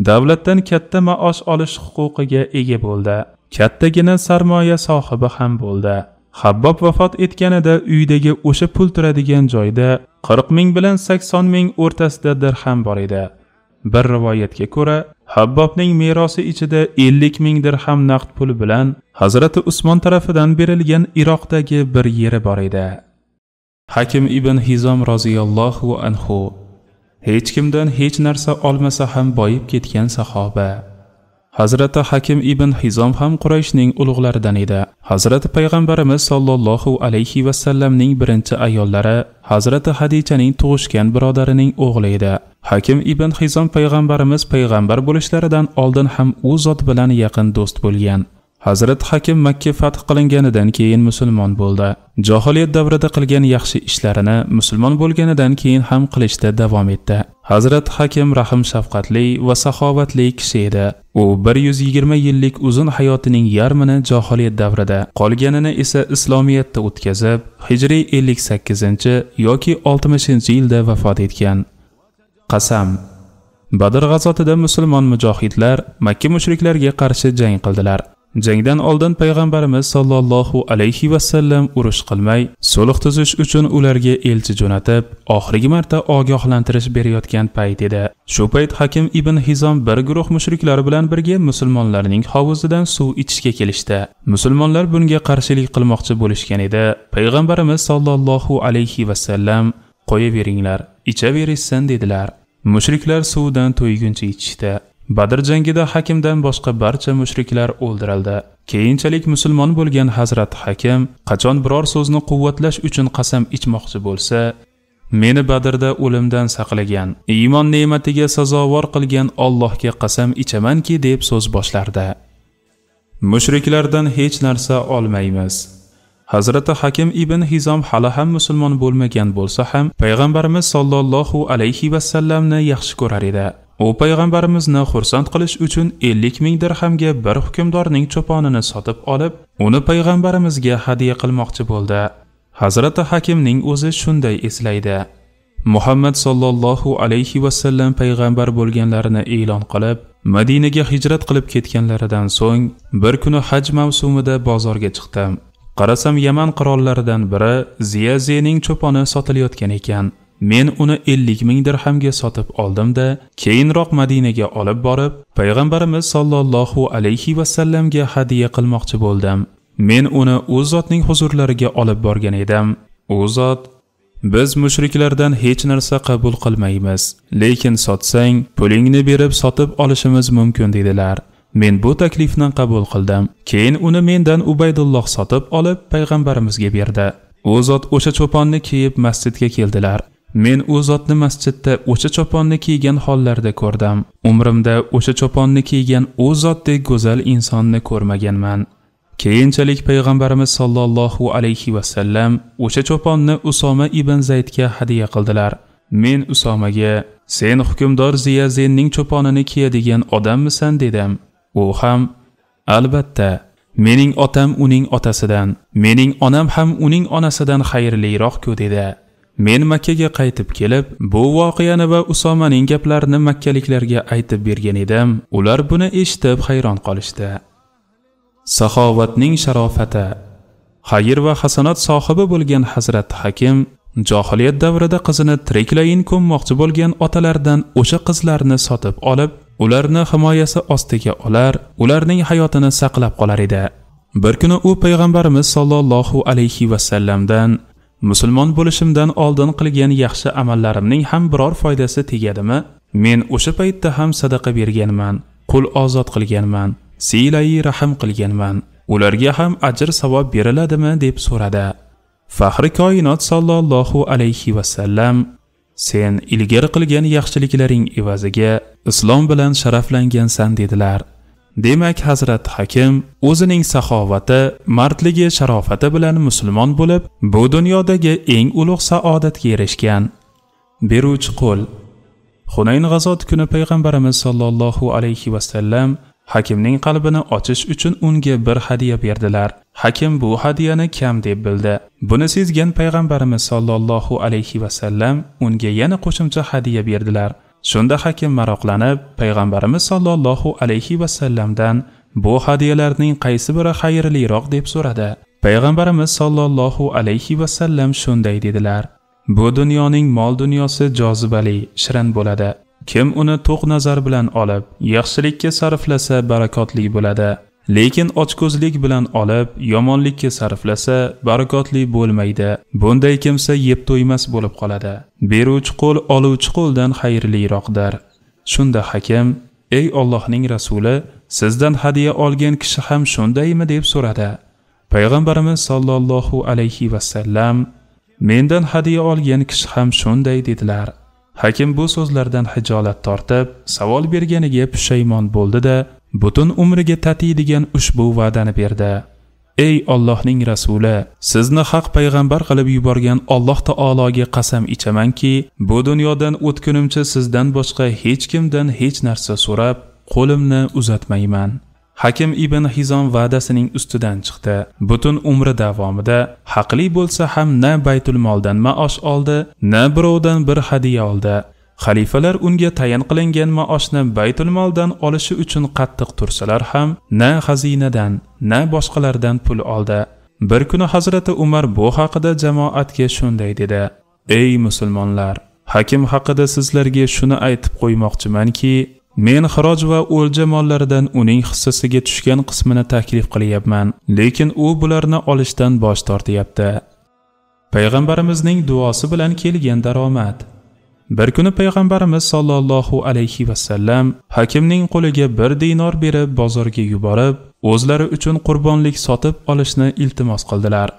Davlatdan katta maosh olish huquqiga ega bo'ldi. Kattagina sarmoya sohibi ham bo'ldi. Habbob vafot etganida uydagi o'sha pul turadigan joyda 40 ming bilan 80 ming o'rtasida dirham bor edi. Bir rivoyatga ko'ra, Habbobning merosi ichida 50 ming dirham naqd pul bilan Hazrati Usmon tarafidan berilgan Iroqdagi bir yeri bor edi. Hakim ibn Hizom roziyallohu anhu hech kimdan hech narsa olmasa ham boyib ketgan sahoba. Hazrati Hakim ibn Hizom ham Qurayshning ulug'laridan edi. Hazrati payg'ambarimiz sollallohu alayhi va sallamning birinchi ayollari Hazrati Hadichaning tug'ishgan birodarining o'g'li edi. Hakim ibn Hizom payg'ambarimiz payg'ambar bo'lishlaridan oldin ham u zot bilan yaqin do'st bo'lgan. Hazrat Hakim Makka fath qilinganidan keyin musulmon bo'ldi. Jahiliyat davrida qilgan yaxshi ishlarini musulmon bo'lganidan keyin ham qilishda davom etdi. Hazrat Hakim rahim shafqatli va saxovatli kishi edi. U 120 yillik uzun hayotining yarmini jahiliyat davrida, qolganini esa islomiyatda o'tkazib, hijriy 58 yoki 60 yilda vafot etgan. Qasam. Badr g'azotida musulmon mujohidlar Makka mushriklarga qarshi jang qildilar. Jangdan oldin payg'ambarimiz sollallohu alayhi va sallam urush qilmay, sulh tuzish uchun ularga elchi jo'natib, oxirgi marta ogohlantirish berayotgan payt edi. Shu payt Hakim ibn Hizom bir guruh mushriklar bilan birga musulmonlarning hovuzidan suv ichishga kelishdi. Musulmonlar bunga qarshilik qilmoqchi bo'lishgan edi. Payg'ambarimiz sollallohu alayhi va sallam qo'yaveringlar, ichaverishsin dedilar. Mushriklar suvdan to'yguncha ichishdi. Badr jangida Hakimdan boshqa barcha mushriklar o'ldirildi. Keyinchalik musulmon bo'lgan Hazrat Hakim qachon biror so'zni quvvatlash uchun qasam ichmoqchi bo'lsa, meni Badrda o'limdan saqlagan, iymon ne'matiga sazovor qilgan Allohga qasam ichamanki deb so'z boshlardi. Mushriklardan hech narsa olmaymiz. Hazrati Hakim ibn Hizom hali ham musulmon bo'lmagan bo'lsa ham payg'ambarimiz sollallohu alayhi va sallamni yaxshi ko'rar edi. U payg'ambarimizni xursand qilish uchun 50 ming dirhamga bir hukmdorning cho'ponini sotib olib, uni payg'ambarimizga hadya qilmoqchi bo'ldi. Hazrati Hakimning o'zi shunday eslaydi. Muhammad sollallohu alayhi va sallam payg'ambar bo'lganlarini e'lon qilib, Madinaga hijrat qilib ketganlaridan so'ng bir kuni haj mavsumida bozorga chiqdim. Qarasam Yaman qirollaridan biri Ziyazening cho'poni sotilayotgan ekan. Men uni 50 ming dirhamga sotib oldim-da, keyinroq Madinaga olib borib, payg'ambarimiz sollallohu alayhi va sallamga hadya qilmoqchi bo'ldim. Men uni u zotning huzurlariga olib borgan edim. U zot: "Biz mushriklardan hech narsa qabul qilmaymiz, lekin sotsang, pulingni berib sotib olishimiz mumkin" dedilar. Men bu taklifni qabul qildim. Keyin uni mendan Ubaydulloh sotib olib payg'ambarimizga berdi. U zot o'sha cho'ponni kiyib masjidga keldilar. Men u zotni masjidda o'sha cho'ponni kiygan hollarda ko'rdim. Umrimda o'sha cho'ponni kiygan u zotdek go'zal insonni ko'rmaganman. Keyinchalik payg'ambarimiz sollallohu alayhi va sallam o'sha cho'ponni Usoma ibn Zaydga hadya qildilar. Men Usomaga: "Sen hukmdor Ziyazenning cho'ponini kiyadigan odammisan?" dedim. U ham: "Albatta, mening otam uning otasidan, mening onam ham uning onasidan xayrliroq-ku" dedi. Men Makkaga qaytib kelib, bu voqeani va Usomaning gaplarini makkaliklarga aytib bergan edim. Ular buni eshitib hayron qolishdi. Saxovatning sharofati. Xayr va hasanat sohibi bo'lgan Hazrat Hakim Johiliyat davrida qizini tiriklayin ko'mmoqchi bo'lgan otalardan o'sha qizlarni sotib olib, ularni himoyasi ostiga olar, ularning hayotini saqlab qolar edi. Bir kuni u payg'ambarimiz sollallohu alayhi va sallamdan musulmon bo'lishimdan oldin qilgan yaxshi amallarimning ham biror foydasi tegadimi? Men o'sha paytda ham sadaqa berganman, qul ozod qilganman, silai rahim qilganman. Ularga ham ajr savob beriladimi deb so'radi. Faxri koinot sollallohu alayhi va sallam: "Sen ilgari qilgan yaxshiliklaring evaziga islom bilan sharaflangansan" dedilar. Demak, Hazrat Hakim o'zining saxovati, mardligi, sharofati bilan musulmon bo'lib, bu dunyodagi eng ulug' saodatga erishgan. Beruvchi qo'l. Hunayn g'azoti kuni payg'ambarimiz sollallohu alayhi va sallam Hakimning qalbini ochish uchun unga bir hadiya berdilar. Hakim bu hadiyani kam deb bildi. Buni sezgan payg'ambarimiz sollallohu alayhi va sallam unga yana qo'shimcha hadiya berdilar. Shunda Hakim maroqlanib, payg'ambarimiz sollallohu alayhi va sallamdan bu hadiyalarning qaysi biri xayrliroq deb so'radi. Payg'ambarimiz sollallohu alayhi va sallam shunday dedilar: "Bu dunyoning mol dunyosi jozibali, shirin bo'ladi. Kim uni to'q nazar bilan olib, yaxshilikka sarflasa barakotli bo'ladi. Lekin ochko'zlik bilan olib, yomonlikka sarflasa barakotli bo'lmaydi. Bunday kimsa yeb to'ymas bo'lib qoladi. Beruvchi qo'l oluvchi qo'ldan xayrliroqdir." Shunda Hakim: "Ey Allohning rasuli, sizdan hadiya olgan kishi ham shundaymi?" deb so'radi. Payg'ambarimiz sollallohu alayhi va sallam: "Mendan hadiya olgan kishi ham shunday" dedilar. Hakim bu so'zlardan hijolat tortib, savol berganiga pushaymon bo'ldi-da, butun umriga tatiydigan ushbu va'dani berdi. "Ey Allohning rasuli, sizni haq payg'ambar qilib yuborgan Alloh taologa qasam ichamanki, bu dunyodan o'tgunimcha sizdan boshqa hech kimdan hech narsa so'rab, qo'limni uzatmayman." Hakim ibn Hizom va'dasining ustidan chiqdi. Butun umri davomida haqli bo'lsa ham na baytul moldan maosh oldi, na birovdan bir hadiya oldi. Xalifalar unga tayin qilingan maoshni baytul moldan olishi uchun qattiq tursalar ham na xazinadan, na boshqalardan pul oldi. Bir kuni Hazrati Umar bu haqida jamoatga shunday dedi: "Ey musulmonlar, Hakim haqida sizlarga shuni aytib qo'ymoqchimanki, men xiroj va o'lja mollaridan uning hissasiga tushgan qismini taklif qilyapman, lekin u bularni olishdan bosh tortyapti." Payg'ambarimizning duosi bilan kelgan daromad. Bir kuni payg'ambarimiz sollallohu alayhi va sallam Hakimning qo'liga 1 dinor berib bozorga yuborib, o'zlari uchun qurbonlik sotib olishni iltimos qildilar.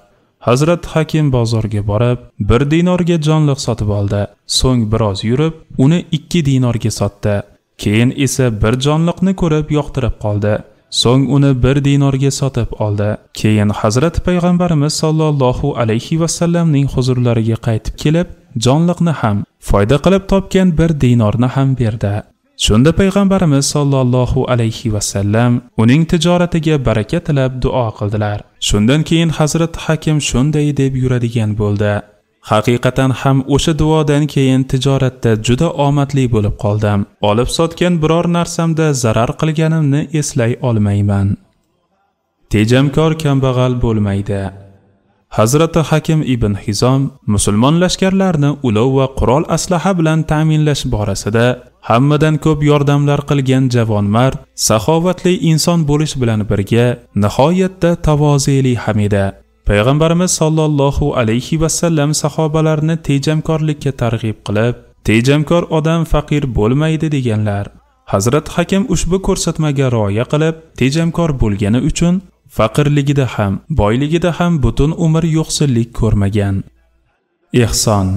Hazrat Hakim bozorga borib 1 dinorga jonliq sotib oldi. So'ng biroz yurib, uni 2 dinorga sotdi. Keyin esa bir jonliqni ko'rib yoqtirib qoldi. So'ng uni 1 dinorga sotib oldi. Keyin Hazrat payg'ambarimiz sollallohu alayhi va sallamning huzurlariga qaytib kelib, jonliqni ham, foyda qilib topgan 1 dinorni ham berdi. Shunda payg'ambarimiz sollallohu alayhi va sallam uning tijoratiga baraka tilab duo qildilar. Shundan keyin Hazrat Hakim shunday deb yuradigan bo'ldi: "Haqiqatan ham o'sha duodan keyin tijoratda juda omadli bo'lib qoldim. Olib sotgan biror narsamda zarar qilganimni eslay olmayman." Tejamkor kambag'al bo'lmaydi. Hazrati Hakim ibn Hizom musulmon lashkarlarni ulov va qurol aslaha bilan ta'minlash borasida hammadan ko'p yordamlar qilgan javonmard, saxovatli inson bo'lish bilan birga nihoyatda tavozeli ham edi. Payg'ambarimiz sollallohu alayhi va sallam sahobalarni tejamkorlikka targ'ib qilib, tejamkor odam faqir bo'lmaydi deganlar. Hazrat Hakim ushbu ko'rsatmaga rioya qilib, tejamkor bo'lgani uchun faqirligida ham, boyligida ham butun umr yo'qsillik ko'rmagan. Ihson.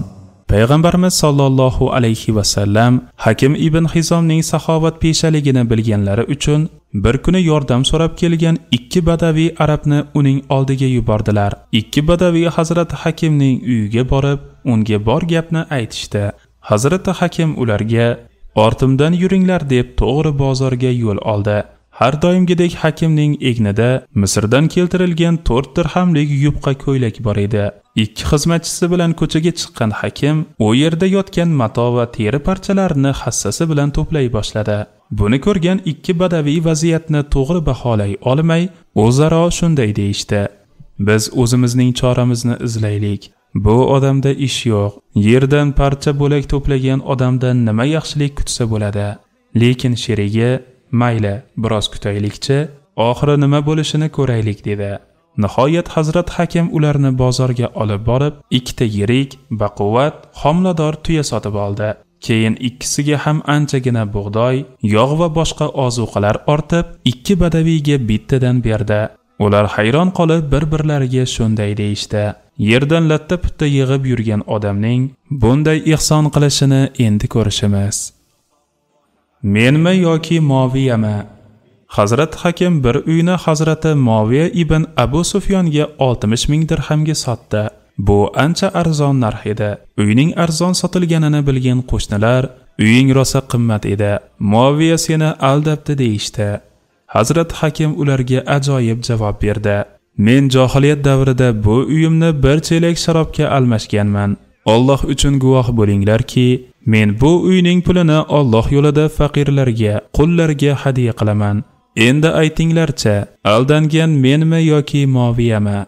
Payg'ambarimiz sollallohu alayhi va sallam Hakim ibn Hizomning saxovat peshaligini bilganlari uchun bir kuni yordam so'rab kelgan 2 badaviy arabni uning oldiga yubordilar. 2 badaviy Hazrat Hakimning uyiga borib, unga bor gapni aytishdi. Hazrat Hakim ularga "Ortimdan yuringlar" deb to'g'ri bozorga yo'l oldi. Har doimgidek Hakimning egnida Misrdan keltirilgan 4 dirhamlik yupqa ko'ylak bor edi. 2 xizmatchisi bilan ko'chaga chiqqan Hakim u yerda yotgan mato va teri parchalarini hassasi bilan to'play boshladi. Buni ko'rgan 2 badaviy vaziyatni to'g'ri baholay olmay, o'zaro shunday deyishdi: "Biz o'zimizning choramizni izlaylik. Bu odamda ish yo'q. Yerdan parcha bo'lak to'plagan odamdan nima yaxshilik kutsa bo'ladi? Lekin sherigi, mayli, biroz kutaylikchi, oxiri nima bo'lishini ko'raylik dedi. Nihoyat Hazrat Hakim ularni bozorga olib borib, ikkita yirik, baquvvat, homilador tuya sotib oldi. Keyin ikkisiga ham anchagina bug'doy, yog' va boshqa ozuqalar ortib, ikki badaviyga bittadan berdi. Ular hayron qolib bir-birlariga shunday deyishdi: yerdan latta-putta yig'ib yurgan odamning bunday ihson qilishini endi ko'rishimiz. Menmi yoki Moviyami? Hazrat Hakim bir uyni Hazrati Moviya ibn Abu Sufyonga 60 ming dirhamga sotdi. Bu ancha arzon narx edi. Uyning arzon sotilganini bilgan qo'shnilar, uying rosa qimmat edi, Moviya seni aldabdi deyishdi. Hazrat Hakim ularga ajoyib javob berdi: Men jahiliyat davrida bu uyimni bir chelak sharobga almashganman. Alloh uchun guvoh bo'linglarki, men bu uyning pulini Alloh yo'lida faqirlarga, qullarga hadiya qilaman. Endi aytinglarcha, aldangan menmi yoki Moviyami?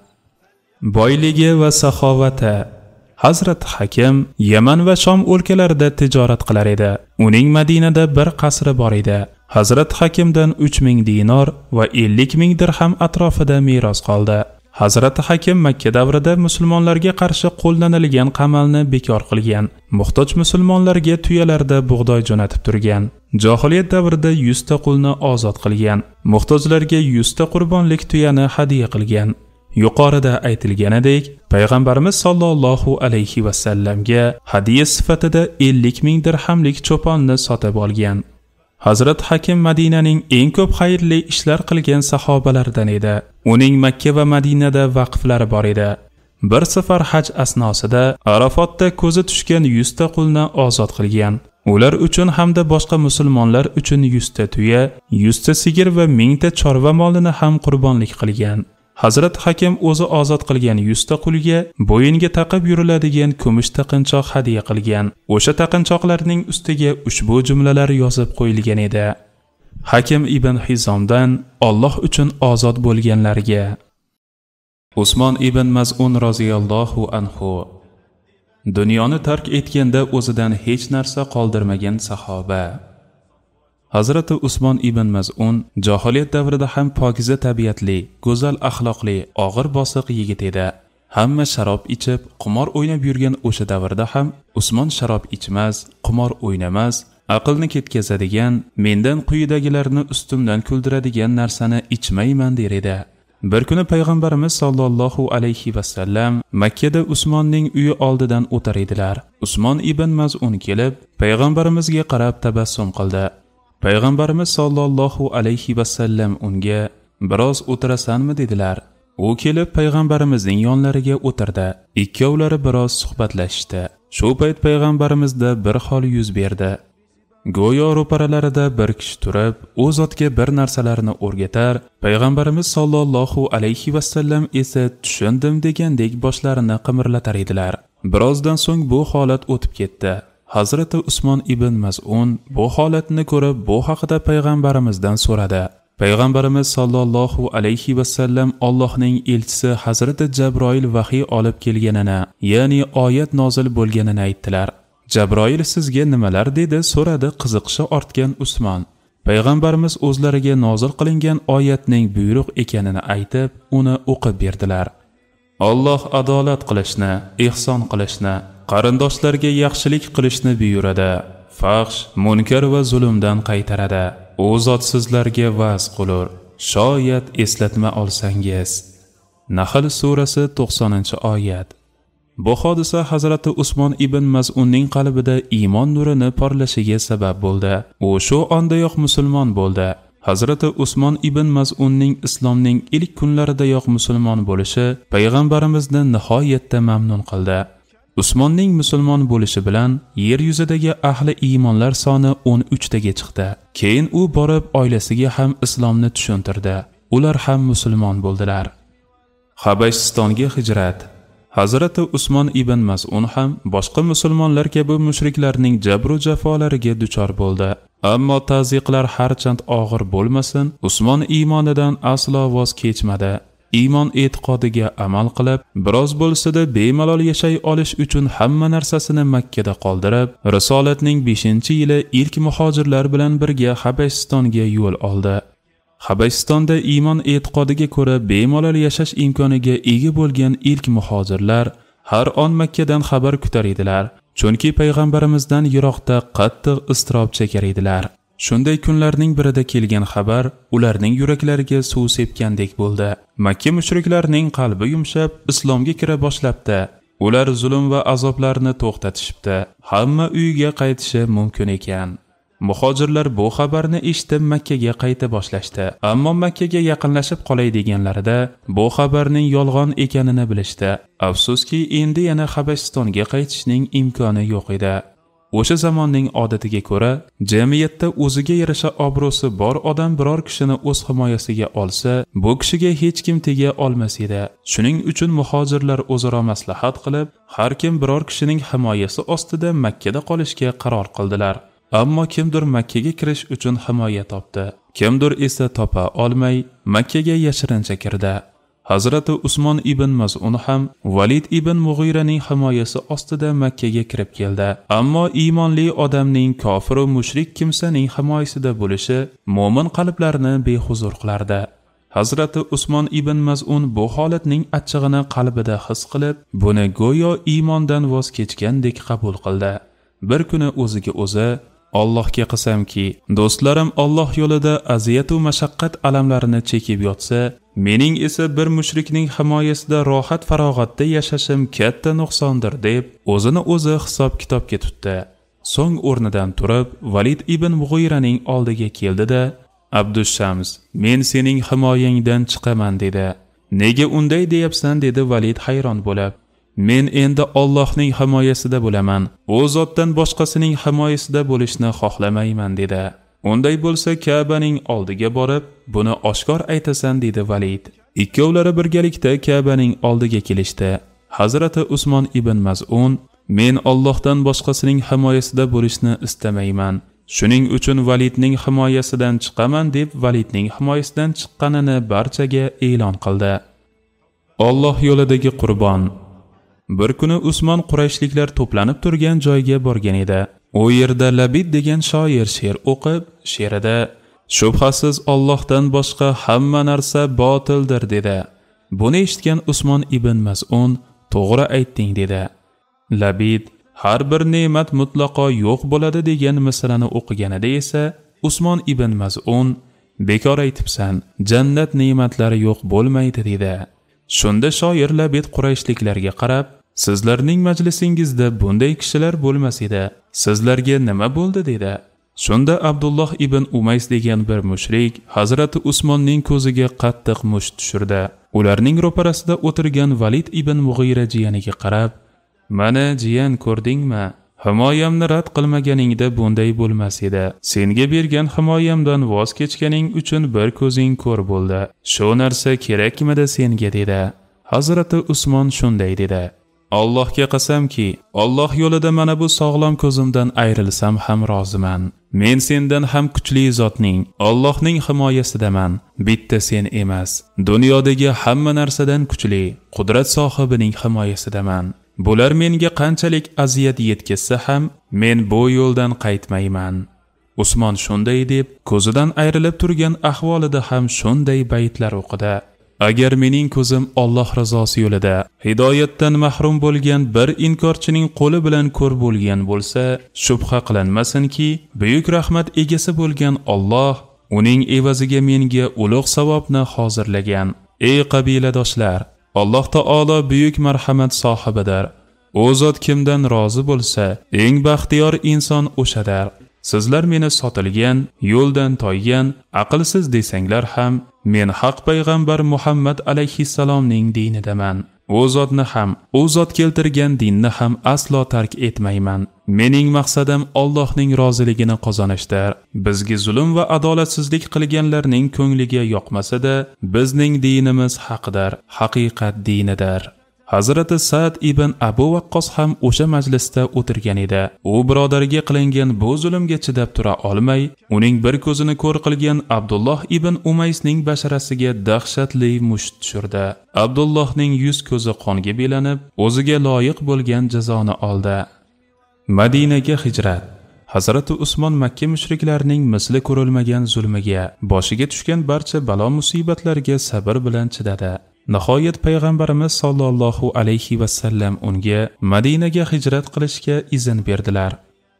Boyligi va saxovati. Hazrat Hakim Yaman va Shom o'lkalarida tijorat qilar edi. Uning Madinada bir qasri bor edi. Hazrat Hakimdan 3000 dinor va 50 ming dirham atrofida meros qoldi. Hazrat Hakim Makka davrida musulmonlarga qarshi qo'llanilgan qamalni bekor qilgan. Muhtoj musulmonlarga tuyalarda bug'doy jo'natib turgan. Jahiliyat davrida 100 ta qulni ozod qilgan. Muhtojlarga 100 ta qurbonlik tuyani hadiya qilgan. Yuqorida aytilganidek, payg'ambarimiz sollallohu alayhi va sallamga hadiya sifatida 50 ming dirhamlik cho'ponni sotib olgan. Hazrat Hakim Madinaning eng ko'p xayrli ishlar qilgan sahobalardan edi. Uning Makka va Madinada vaqflari bor edi. Bir safar haj asnosida Arafotda ko'zi tushgan 100 ta qulni ozod qilgan. Ular uchun hamda boshqa musulmonlar uchun 100 ta tuya, 100 ta sigir va 1000 ta chorva molini ham qurbonlik qilgan. Hazrat Hakim o'zi ozod qilgan 100 ta qulga bo'yinga taqib yuriladigan kumush taqinchoq hadiya qilgan. O'sha taqinchoqlarning ustiga ushbu jumlalar yozib qo'yilgan edi: Hakim ibn Hizomdan Alloh uchun ozod bo'lganlarga. Usmon ibn Maz'un roziyallohu anhu. Dunyoni tark etganda o'zidan hech narsa qoldirmagan sahoba. Hazrati Usmon ibn Maz'un jahiliyat davrida ham pokiza tabiatli, go'zal axloqli, og'ir bosiq yigit edi. Hamma sharob ichib, qimor o'ynab yurgan o'sha davrda ham Usmon sharob ichmas, qimor o'ynamas, aqlni ketkazadigan, mendan quyidagilarni ustimdan kuldiradigan narsani ichmayman der edi. Bir kuni payg'ambarimiz sollallohu alayhi va sallam Makka da Usmonning uyi oldidan o'tar edilar. Usmon ibn Maz'un kelib, payg'ambarimizga qarab tabassum qildi. Payg'ambarimiz sollallohu alayhi va sallam unga biroz o'tirasanmi dedilar. U kelib payg'ambarimizning yonlariga o'tirdi. Ikkovlari biroz suhbatlashdi. Shu payt payg'ambarimizda bir hol yuz berdi. Go'yo ro'paralarida bir kishi turib, u zotga bir narsalarni o'rgatar, payg'ambarimiz sollallohu alayhi va sallam esa tushundim degandek boshlarini qimirlatar edilar. Birozdan so'ng bu holat o'tib ketdi. Hazrati Usmon ibn Maz'un bu holatni ko'rib, bu haqida payg'ambarimizdan so'radi. Payg'ambarimiz sollallohu alayhi va sallam Allohning elchisi Hazrati Jabroil vahiy olib kelganini, ya'ni oyat nozil bo'lganini aytdilar. Jabroil sizga nimalar dedi so'radi qiziqishi ortgan Usmon. Payg'ambarimiz o'zlariga nozil qilingan oyatning buyruq ekanini aytib, uni o'qib berdilar. Alloh adolat qilishni, ihson qilishni, qarindoshlarga yaxshilik qilishni buyuradi. Fahsh, munkar va zulmdan qaytaradi. U zot sizlarga va'z qilur, shoyat eslatma olsangiz. Nahl surasi 90-oyat. Bu hodisa Hazrati Usmon ibn Maz'unning qalbida iymon nurini porlashiga sabab bo'ldi. U shu ondayoq musulmon bo'ldi. Hazrati Usmon ibn Maz'unning islomning ilk kunlaridayoq musulmon bo'lishi payg'ambarimizni nihoyatda mamnun qildi. Usmonning musulmon bo'lishi bilan yer yuzidagi ahli iymonlar soni 13 taga chiqdi. Keyin u borib oilasiga ham islomni tushuntirdi. Ular ham musulmon bo'ldilar. Habashistonga hijrat. Hazrati Usmon ibn Maz'un ham boshqa musulmonlar kabi mushriklarning jabru jafolariga duchor bo'ldi. Ammo tazyiqlar harchand og'ir bo'lmasin, Usmon iymonidan aslo voz kechmadi. iymon e'tiqodiga amal qilib, biroz bo'lsa-da bemalol yashay olish uchun hamma narsasini Makka da qoldirib, risolatning 5-yili ilk muhojirlar bilan birga Habasistonga yo'l oldi. Habasistonda iymon e'tiqodiga ko'ra bemalol yashash imkoniga ega bo'lgan ilk muhojirlar har on Makkadan xabar kutar edilar, chunki payg'ambarimizdan yiroqda qattiq iztirob chekar edilar. Shunday kunlarning birida kelgan xabar ularning yuraklariga suv sepgandek bo'ldi. Makka mushriklarining qalbi yumshab, islomga kira boshlabdi. Ular zulm va azoblarni to'xtatishibdi. Hamma uyiga qaytishi mumkin ekan. Muhojirlar bu xabarni eshitib Makkaga qayta boshlashdi. Ammo Makkaga yaqinlashib qolay deganlarida bu xabarning yolg'on ekanini bilishdi. Afsuski, endi yana Habasistonga qaytishning imkoni yo'q edi. O'sha zamonning odatiga ko'ra, jamiyatda o'ziga yarasha obro'si bor odam biror kishini o'z himoyasiga olsa, bu kishiga hech kim tega olmas edi. Shuning uchun muhojirlar o'zaro maslahat qilib, har kim biror kishining himoyasi ostida Makkada qolishga qaror qildilar. Ammo kimdir Makkaga kirish uchun himoya topdi. Kimdir esa topa olmay Makkaga yashirincha kirdi. Hazrati Usmon ibn Maz'un ham Valid ibn Mughiraning himoyasi ostida Makkaga kirib keldi. Ammo iymonli odamning kofir va mushrik kimsaning himoyasida bo'lishi mo'min qalblarni behuzur qilardi. Hazrati Usmon ibn Maz'un bu holatning achchig'ini qalbida his qilib, buni go'yo iymondan voz kechgandek qabul qildi. Bir kuni o'ziga o'zi: Allohga qasamki, do'stlarim Alloh yo'lida aziyat va mashaqqat alamlarini chekib yotsa, mening esa bir mushrikning himoyasida rohat farog'atda yashashim katta nuqsondir deb o'zini o'zi hisob-kitobga tutdi. So'ng o'rnidan turib, Valid ibn Mughiraning oldiga keldi-da: "Abdushams, men sening himoyangdan chiqaman" dedi. "Nega unday deyapsan?" dedi Valid hayron bo'lib. "Men endi Allohning himoyasida bo'laman. U zotdan boshqasining himoyasida bo'lishni xohlamayman" dedi. "Unday bo'lsa Ka'baning oldiga borib, buni oshkor aytasan" dedi Valid. Ikkovlari birgalikda Ka'baning oldiga kelishdi. Hazrati Usmon ibn Maz'un: "Men Allohdan boshqasining himoyasida bo'lishni istamayman. Shuning uchun Validning himoyasidan chiqaman" deb Validning himoyasidan chiqqanini barchaga e'lon qildi. Alloh yo'lidagi qurbon. Bir kuni Usmon Qurayshliklar to'planib turgan joyga borgan edi. U yerda Labid degan shoir she'r o'qib, she'rida "Shubhasiz Allohdan boshqa hamma narsa botildir" dedi. Buni eshitgan Usmon ibn Maz'un: "To'g'ri aytding" dedi. Labid har bir ne'mat mutlaqo yo'q bo'ladi degan masalani o'qiganida esa Usmon ibn Maz'un: "Bekor aytibsan, jannat ne'matlari yo'q bo'lmaydi" dedi. Shunda shoir Labid Qurayshliklarga qarab: "Sizlarning majlisingizda bunday kishilar bo'lmas edi. Sizlarga nima bo'ldi?" dedi. Shunda Abdulloh ibn Umays degan bir mushrik Hazrati Usmonning ko'ziga qattiq musht tushirdi. Ularning ro'parasida o'tirgan Valid ibn Mughira jiyaniga qarab: "Mana jiyan, ko'rdingmi? Himoyamni rad qilmaganingda bunday bo'lmas edi. Senga bergan himoyamdan voz kechganing uchun bir ko'zing ko'r bo'ldi. Shu narsa kerakmidi senga?" dedi. Hazrati Usmon shunday dedi: "Allohga qasamki, Alloh yo'lida mana bu sog'lom ko'zimdan ayrilsam ham roziman. Men sendan ham kuchli zotning, Allohning himoyasidaman. Bitta sen emas, dunyodagi hamma narsadan kuchli, qudrat sohibining himoyasidaman. Bular menga qanchalik aziyat yetkazsa ham, men bu yo'ldan qaytmayman." Usmon shunday deb, ko'zidan ayrilib turgan ahvolida ham shunday baytlar o'qidi: "Agar mening ko'zim Alloh rizosi yo'lida hidoyatdan mahrum bo'lgan bir inkorchining qo'li bilan ko'r bo'lgan bo'lsa, shubha qilinmasinki, buyuk rahmat egasi bo'lgan Alloh uning evaziga menga ulug' savobni hozirlagan. Ey qabiladoshlar, Alloh taolo buyuk marhamat sohibidir. U zot kimdan rozi bo'lsa, eng baxtiyor inson o'shadir. Sizlar meni sotilgan, yo'ldan toygan, aqlsiz desanglar ham, men haq payg'ambar Muhammad alayhissalomning dinidaman. U zotni ham, u zot keltirgan dinni ham aslo tark etmayman. Mening maqsadim Allohning roziligini qozonishdir. Bizga zulm va adolatsizlik qilganlarning ko'ngliga yoqmasa-da, bizning dinimiz haqdir, haqiqat dinidir." Hazrati Sa'd ibn Abu Waqqos ham o'sha majlisda o'tirgan edi. U birodariga qilingan bu zulmga chidab tura olmay, uning bir ko'zini ko'r qilgan Abdulloh ibn Umaysning basharasiga dahshatli musht tushirdi. Abdullohning yuz ko'zi qonga belanib, o'ziga loyiq bo'lgan jazoni oldi. Madinaga hijrat. Hazrati Usmon Makka mushriklarining misli ko'rilmagan zulmiga, boshiga tushgan barcha balo musibatlarga sabr bilan chidadi. Nihoyat payg'ambarimiz sollallohu alayhi va sallam unga Madinaga hijrat qilishga izn berdilar.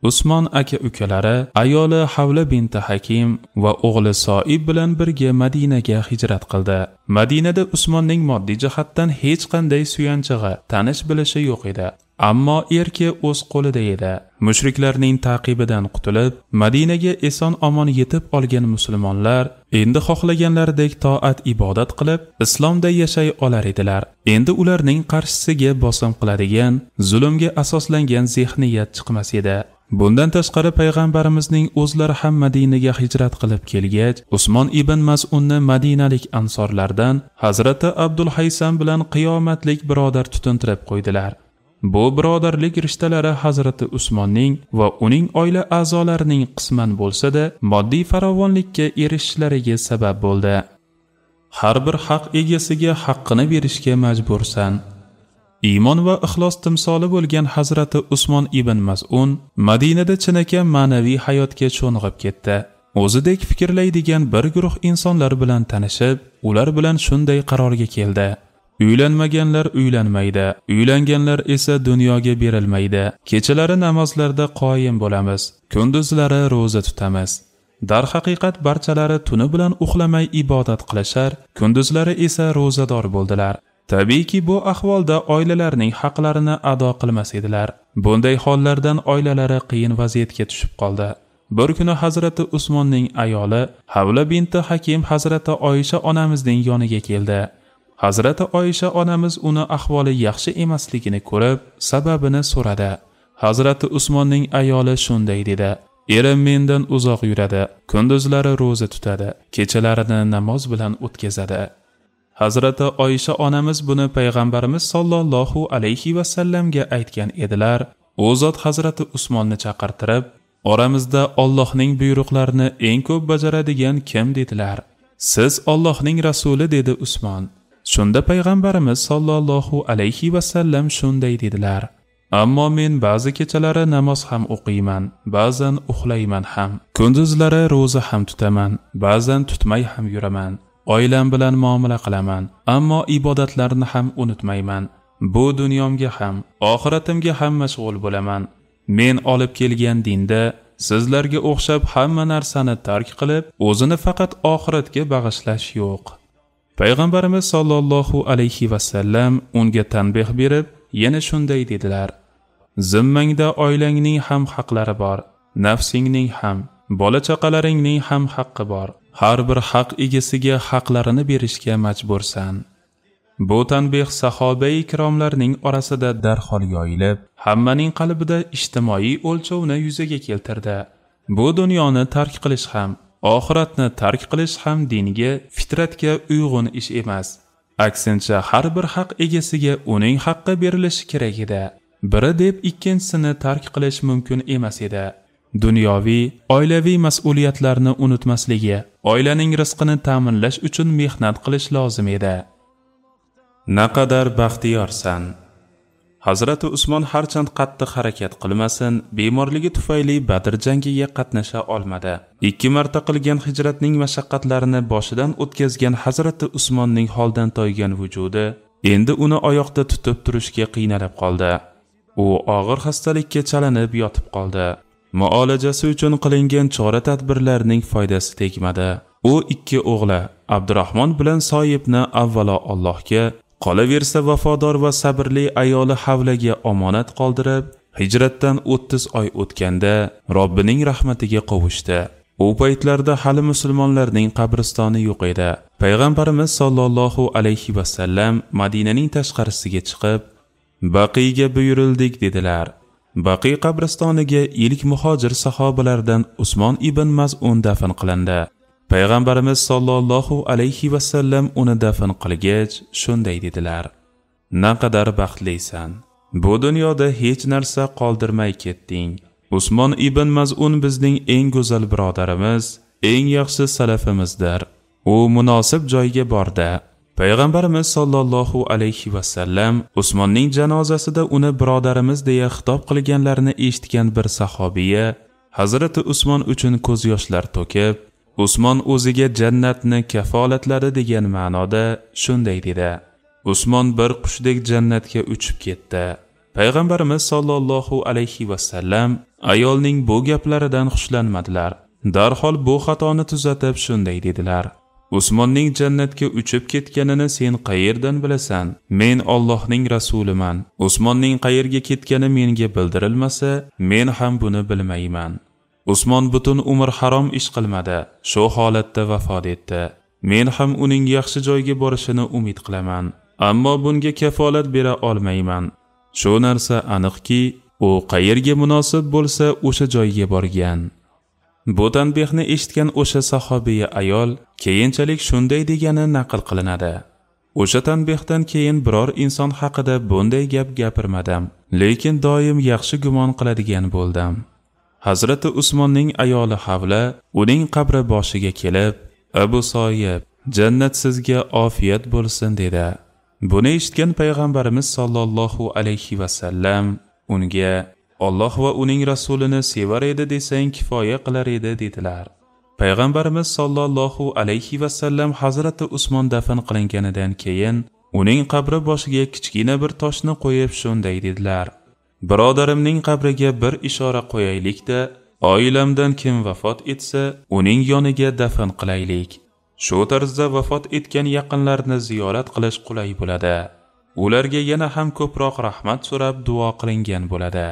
Usmon aka-ukalari, ayoli Havla binti Hakim va o'g'li Soib bilan birga Madinaga hijrat qildi. Madinada Usmonning moddiy jihatdan hech qanday suyanchig'i, tanish bilishi yo'q edi. Ammo erki o'z qo'lida edi. Mushriklarning taqibidan qutulib, Madinaga eson-omon yetib olgan musulmonlar endi xohlaganlaridek toat ibodat qilib, islomda yashay olar edilar. Endi ularning qarshisiga bosim qiladigan, zulmga asoslangan zehniyat chiqmas edi. Bundan tashqari payg'ambarimizning o'zlari ham Madinaga hijrat qilib kelgach, Usmon ibn Mas'unni madinalik ansorlardan Hazrati Abdul Haysam bilan qiyomatlik birodar tutuntirib qo'ydilar. Bu birodarlik rishtalari Hazrati Usmonning va uning oila a'zolarining qisman bo'lsa-da, moddiy farovonlikka erishishlariga sabab bo'ldi. Har bir haq egasiga haqqini berishga majbursan. Iymon va ixlos timsoli bo'lgan Hazrati Usmon ibn Mas'un Madinada chinakam ma'naviy hayotga cho'ng'ib ketdi. O'zidek fikrlaydigan bir guruh insonlar bilan tanishib, ular bilan shunday qarorga keldi. Uylanmaganlar uylanmaydi, uylanganlar esa dunyoga berilmaydi. Kechalari namozlarda qoyim bo'lamiz, kunduzlari roza tutamiz. Darhaqiqat barchalari tuni bilan uxlamay ibodat qilishar, kunduzlari esa rozador bo'ldilar. Tabiiyki bu ahvolda oilalarining haqlarini ado qilmas edilar. Bunday hollardan oilalari qiyin vaziyatga tushib qoldi. Bir kuni Hazrati Usmonning ayoli Havla binti Hakim Hazrati Oyisha onamizning yoniga keldi. Hazrati Oyisha onamiz uni ahvoli yaxshi emasligini ko'rib, sababini so'radi. Hazrati Usmonning ayoli shunday dedi: "Erim mendan uzoq yuradi, kunduzlari roza tutadi, kechalarini namoz bilan o'tkazadi." Hazrati Oyisha onamiz buni payg'ambarimiz sollallohu alayhi va sallamga aytgan edilar. U zot Hazrati Usmonni chaqirtirib, "Oramizda Allohning buyruqlarini eng ko'p bajaradigan kim?" dedilar. "Siz Allohning rasuli", dedi Usmon. Shunda payg'ambarimiz sollallohu alayhi va sallam shunday dedilar: "Ammo men ba'zi kechalari namoz ham o'qiyman, ba'zan uxlayman ham, kunduzlari roza ham tutaman, ba'zan tutmay ham yuraman. Oilam bilan muomala qilaman, ammo ibodatlarni ham unutmayman. Bu dunyomga ham, oxiratimga ham mashg'ul bo'laman. Men olib kelgan dinda sizlarga o'xshab hamma narsani tark qilib, o'zini faqat oxiratga bag'ishlash yo'q." Payg'ambarimiz sollallohu alayhi va sallam unga tanbeh berib, yana shunday dedilar: "Zimmangda oilangning ham haqlari bor, nafsingning ham, bola-chaqalaringning ham haqqi bor. Har bir haq egasiga haqlarini berishga majbursan." Bu tanbeh sahoba-i ikromlarning orasida darhol yoyilib, hammaning qalbida ijtimoiy o'lchovni yuzaga keltirdi. Bu dunyoni tark qilish ham, oxiratni tark qilish ham dinga, fitratga uyg'un ish emas. Aksincha har bir haq egasiga uning haqqi berilishi kerak edi. Biri deb ikkinchisini tark qilish mumkin emas edi. Dunyoviy, oilaviy mas'uliyatlarni unutmasligi, oilaning rizqini ta'minlash uchun mehnat qilish lozim edi. Naqadar baxtiyorsan. Hazrati Usmon harchand qattiq harakat qilmasin, bemorligi tufayli Badr jangiga qatnasha olmadi. 2 marta qilgan hijratning mashaqqatlarini boshidan o'tkazgan Hazrati Usmonning holdan toygan vujudi endi uni oyoqda tutib turishga qiynalib qoldi. U og'ir xastalikka chalinib yotib qoldi. Muolajasi uchun qilingan chora-tadbirlarning foydasi tegmadi. U 2 o'g'li Abdurahmon bilan Soyibni avvalo Allohga, qolaversa vafodor va sabrli ayoli Havlaga omonat qoldirib, hijratdan 30 oy o'tganda Robbining rahmatiga qovushdi. U paytlarda hali musulmonlarning qabristoni yo'q edi. Payg'ambarimiz sollallohu alayhi va sallam Madinaning tashqarisiga chiqib, Baqiyga buyurildik dedilar. Baqi qabristoniga ilk muhojir sahobalardan Usmon ibn Mas'un dafn qilindi. Payg'ambarimiz sollallohu alayhi va sallam uni dafn qilgach shunday dedilar: Naqadar baxtlisan. Bu dunyoda hech narsa qoldirmay ketding. Usmon ibn Maz'un bizning eng go'zal birodarimiz, eng yaxshi salafimizdir. U munosib joyga bordi. Payg'ambarimiz sollallohu alayhi va sallam Usmonning janozasida uni birodarimiz deya xitob qilganlarini eshitgan bir sahobiya Hazrati Usmon uchun ko'z yoshlar to'kib, Usmon o'ziga jannatni kafolatladi degan ma'noda shunday dedi. Usmon bir qushdek jannatga uchib ketdi. Payg'ambarimiz sollallohu alayhi va sallam ayolning bu gaplaridan xushlanmadilar. Darhol bu xatoni tuzatib shunday dedilar: Usmonning jannatga uchib ketganini sen qayerdan bilasan? Men Allohning rasuliman. Usmonning qayerga ketgani menga bildirilmasa, men ham buni bilmayman. Usmon butun umr harom ish qilmadi, shu holatda vafot etdi. Men ham uning yaxshi joyga borishini umid qilaman, ammo bunga kafolat bera olmayman. Shu narsa aniqki, u qayerga munosib bo'lsa, o'sha joyga borgan. Bu tanbehni eshitgan o'sha sahobiya ayol keyinchalik shunday degani naql qilinadi: O'sha tanbehdan keyin biror inson haqida bunday gap gapirmadim, lekin doim yaxshi gumon qiladigan bo'ldim. Hazrati Usmonning ayoli Havla uning qabri boshiga kelib, Abu Soyib, jannat sizga ofiyat bo'lsin dedi. Buni eshitgan payg'ambarimiz sollallohu alayhi va sallam unga Alloh va uning rasulini sevar edi desang kifoya qilar edi dedilar. Payg'ambarimiz sollallohu alayhi va sallam Hazrati Usmon dafn qilinganidan keyin uning qabri boshiga kichkina bir toshni qo'yib shunday dedilar: Birodarimning qabriga bir ishora qo'yaylik-da, oilamdan kim vafot etsa, uning yoniga dafn qilaylik. Shu tarzda vafot etgan yaqinlarni ziyorat qilish qulay bo'ladi. Ularga yana ham ko'proq rahmat so'rab duo qilingan bo'ladi.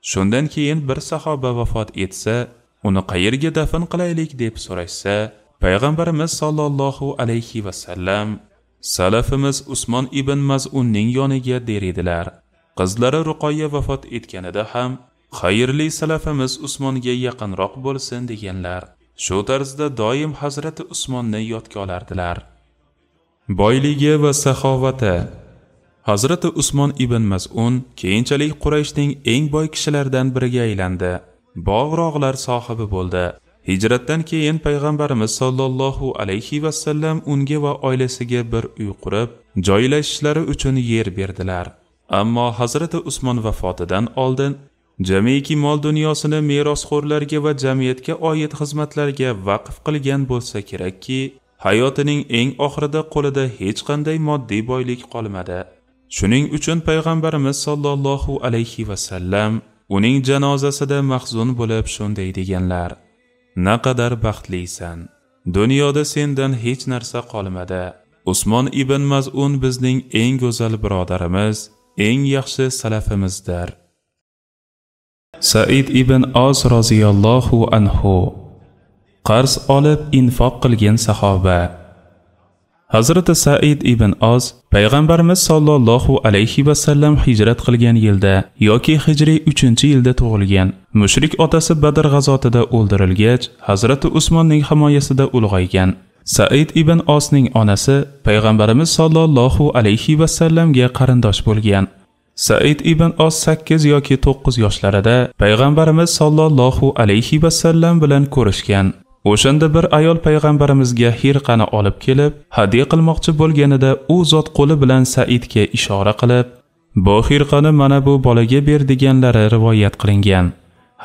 Shundan keyin bir sahoba vafot etsa, uni qayerga dafn qilaylik deb so'rashsa, payg'ambarimiz sollallohu alayhi va sallam salafimiz Usmon ibn Maz'unning yoniga der edilar. Qizlari Ruqoya vafot etganida ham xayrli salafimiz Usmonga yaqinroq bo'lsin deganlar. Shu tarzda doim Hazrati Usmonni yodga olardilar. Boyligi va saxovati. Hazrati Usmon ibn Maz'un keyinchalik Qurayshning eng boy kishilaridan biriga aylandi. Bog'-rog'lar sohibi bo'ldi. Hijratdan keyin payg'ambarimiz sollallohu alayhi va sallam unga va oilasiga bir uy qurib, joylashishlari uchun yer berdilar. Ammo Hazrati Usmon vafotidan oldin jamiki mol dunyosini merosxo'rlarga va jamiyatga oid xizmatlarga vaqf qilgan bo'lsa kerakki, hayotining eng oxirida qo'lida hech qanday moddiy boylik qolmadi. Shuning uchun payg'ambarimiz sollallohu alayhi va sallam uning janozasida mahzun bo'lib shunday deganlar: Naqadar baxtlisan. Dunyoda sendan hech narsa qolmadi. Usmon ibn Maz'un bizning eng go'zal birodarimiz, eng yaxshi salafimizdir. Said ibn Oz roziyallohu anhu qarz olib infoq qilgan sahoba. Hazrati Said ibn Oz payg'ambarimiz sollallohu alayhi va sallam hijrat qilgan yilda yoki hijriy 3-yilda tug'ilgan. Mushrik otasi Badr g'azotida o'ldirilgach, Hazrati Usmonning himoyasida ulg'aygan. Said ibn Ozning onasi payg'ambarimiz sollallohu alayhi va sallamga qarindosh bo'lgan. Said ibn Oz 8 yoki 9 yoshlarida payg'ambarimiz sollallohu alayhi va sallam bilan ko'rishgan. O'shanda bir ayol payg'ambarimizga hirqani olib kelib, hadya qilmoqchi bo'lganida u zot qo'li bilan Saidga ishora qilib, "Bu hirqani mana bu bolaga ber" deganlari rivoyat qilingan.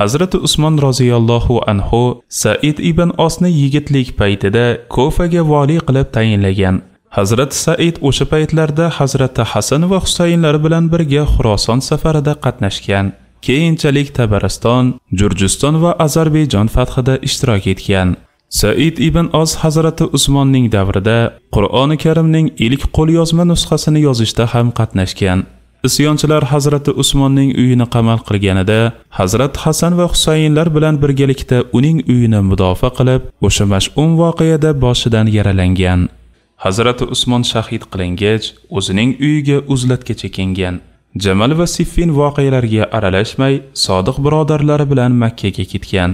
Hazrati Usmon roziyallohu anhu Said ibn Osni yigitlik paytida Kufaga vali qilib tayinlagan. Hazrat Said o'sha paytlarda Hazrati Hasan va Husaynlar bilan birga Xuroson safarida qatnashgan. Keyinchalik Tabariston, Jurjiston va Ozarbayjon fathida ishtirok etgan. Said ibn Oz Hazrati Usmonning davrida Qur'oni Karimning ilk qo'lyozma nusxasini yozishda ham qatnashgan. Isyonchilar Hazrati Usmonning uyini qamal qilganida Hazrat Hasan va Husaynlar bilan birgalikda uning uyini mudofaa qilib, o'sha mash'um voqeada boshidan yaralangan. Hazrati Usmon shahid qilingach, o'zining uyiga uzlatga chekingan. Jamal va Siffin voqealariga aralashmay, sodiq birodarlari bilan Makka ga ketgan.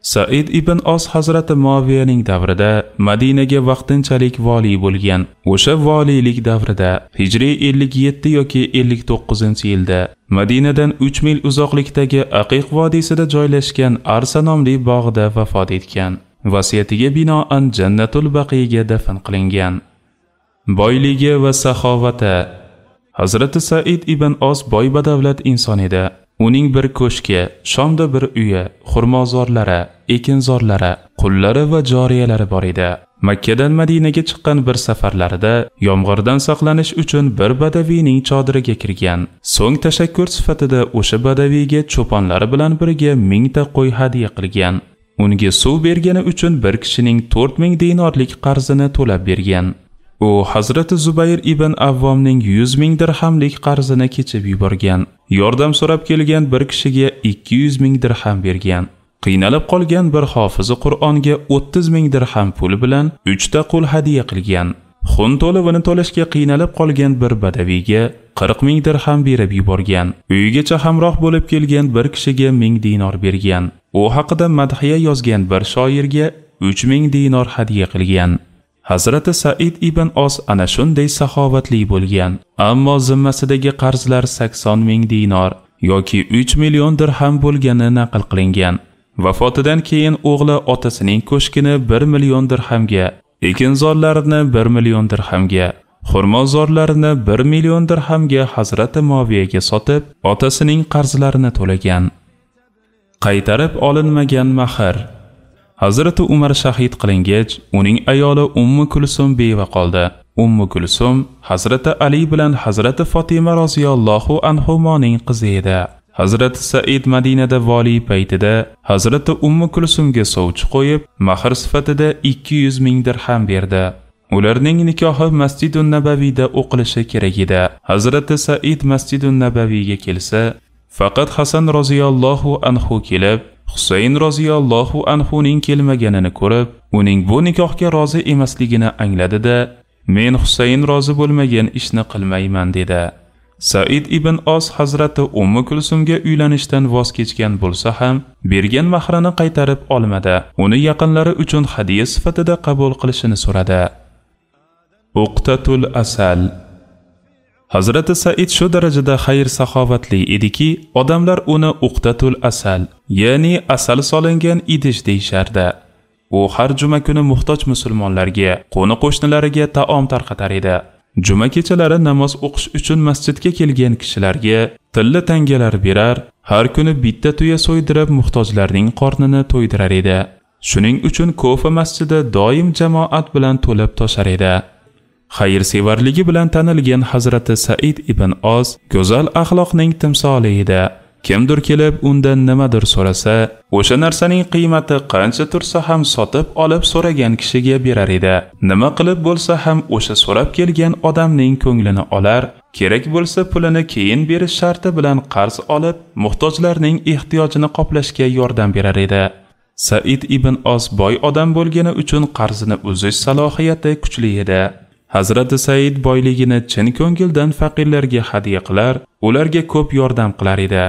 Said ibn Os Hazrati Muaviyaning davrida Madinaga vaqtinchalik vali bo'lgan. O'sha valiylik davrida Hijriy 57 yoki 59-yilda Madinadan 3 mil uzoqlikdagi Aqiq vodiysida joylashgan Arsa nomli bog'da vafot etgan. Vasiyatiga binoan Jannatul Baqiyga dafn qilingan. Boyligi va saxovati. Hazrati Said ibn Os boy badavlat inson edi. Uning bir ko'shki, Shomda bir uyi, xurmozorlari, ekinzorlari, qullari va joriyalari bor edi. Makkadan Madinaga chiqqan bir safarlarida yomg'irdan saqlanish uchun bir badaviyning chodiriga kirgan. So'ng tashakkur sifatida o'sha badaviyga cho'ponlari bilan birga 1000 ta qo'y hadya qilgan. Unga suv bergani uchun bir kishining 4000 dinorlik qarzini to'lab bergan. U Hazrati Zubayr ibn Avvomning 100.000 dirhamlik qarzini kechib yuborgan. Yordam so'rab kelgan bir kishiga 200.000 dirham bergan. Qiynalib qolgan bir hofizi Qur'onga 30.000 dirham pul bilan 3 ta qul hadya qilgan. Xun to'lovini to'lashga qiynalib qolgan bir badaviyga 40.000 dirham berib yuborgan. Uyigacha hamroh bo'lib kelgan bir kishiga 1000 dinor bergan. U haqida madhiya yozgan bir shoirga 3000 dinor hadya qilgan. Hazrati Said ibn Os ana shunday saxovatli bo'lgan. Ammo zimmasidagi qarzlar 80.000 dinor yoki 3 million dirham bo'lgani naql qilingan. Vafotidan keyin o'g'li otasining ko'shkini 1 million dirhamga, ekinzorlarini 1 million dirhamga, xurmozorlarini 1 million dirhamga Hazrati Muaviyaga sotib, otasining qarzlarini to'lagan. Qaytarib olinmagan mahr. Hazrati Umar shahid qilingach, uning ayoli Ummu Kulsum beva qoldi. Ummu Kulsum Hazrati Ali bilan Hazrati Fatima roziyallohu anhumoning qizi edi. Hazrati Said Madinada vali paytida Hazrati Ummu Kulsumga sovchi qo'yib, mahr sifatida 200.000 dirham berdi. Ularning nikohi Masjidun Nabaviyda o'qilishi kerak edi. Hazrati Said Masjidun Nabaviyga kelsa, faqat Hasan roziyallohu anhu kelib, Husayn roziyallohu anhuning kelmaganini ko'rib, uning bu nikohga rozi emasligini angladi-da, "Men Husayn rozi bo'lmagan ishni qilmayman" dedi. Said ibn Os Hazrati Ummu Kulsumga uylanishdan voz kechgan bo'lsa ham, bergan mahrini qaytarib olmadi. Uni yaqinlari uchun hadiya sifatida qabul qilishini so'radi. Uqtatul asal. Hazrati Said shu darajada xayr saxovatli ediki, odamlar uni Uqtatul asal, ya'ni asal solingan idish deyishardi. U har juma kuni muhtoj musulmonlarga, qo'ni-qo'shnilariga taom tarqatar edi. Juma kechalari namoz o'qish uchun masjidga kelgan kishilarga tilla tangalar berar, har kuni bitta tuya so'ydirib muhtojlarning qornini to'ydirar edi. Shuning uchun Kufa masjidi doim jamoat bilan to'lib toshar edi. Xayrsevarligi bilan tanilgan Hazrati Said ibn Os go'zal axloqning timsoli edi. Kimdir kelib undan nimadir so'rasa, o'sha narsaning qiymati qancha tursa ham sotib olib so'ragan kishiga berar edi. Nima qilib bo'lsa ham o'sha so'rab kelgan odamning ko'nglini olar, kerak bo'lsa pulini keyin berish sharti bilan qarz olib, muhtojlarning ehtiyojini qoplashga yordam berar edi. Said ibn Os boy odam bo'lgani uchun qarzini uzish salohiyati kuchli edi. Hazrati Said boyligini chin ko'ngildan faqirlarga hadya qilar, ularga ko'p yordam qilar edi.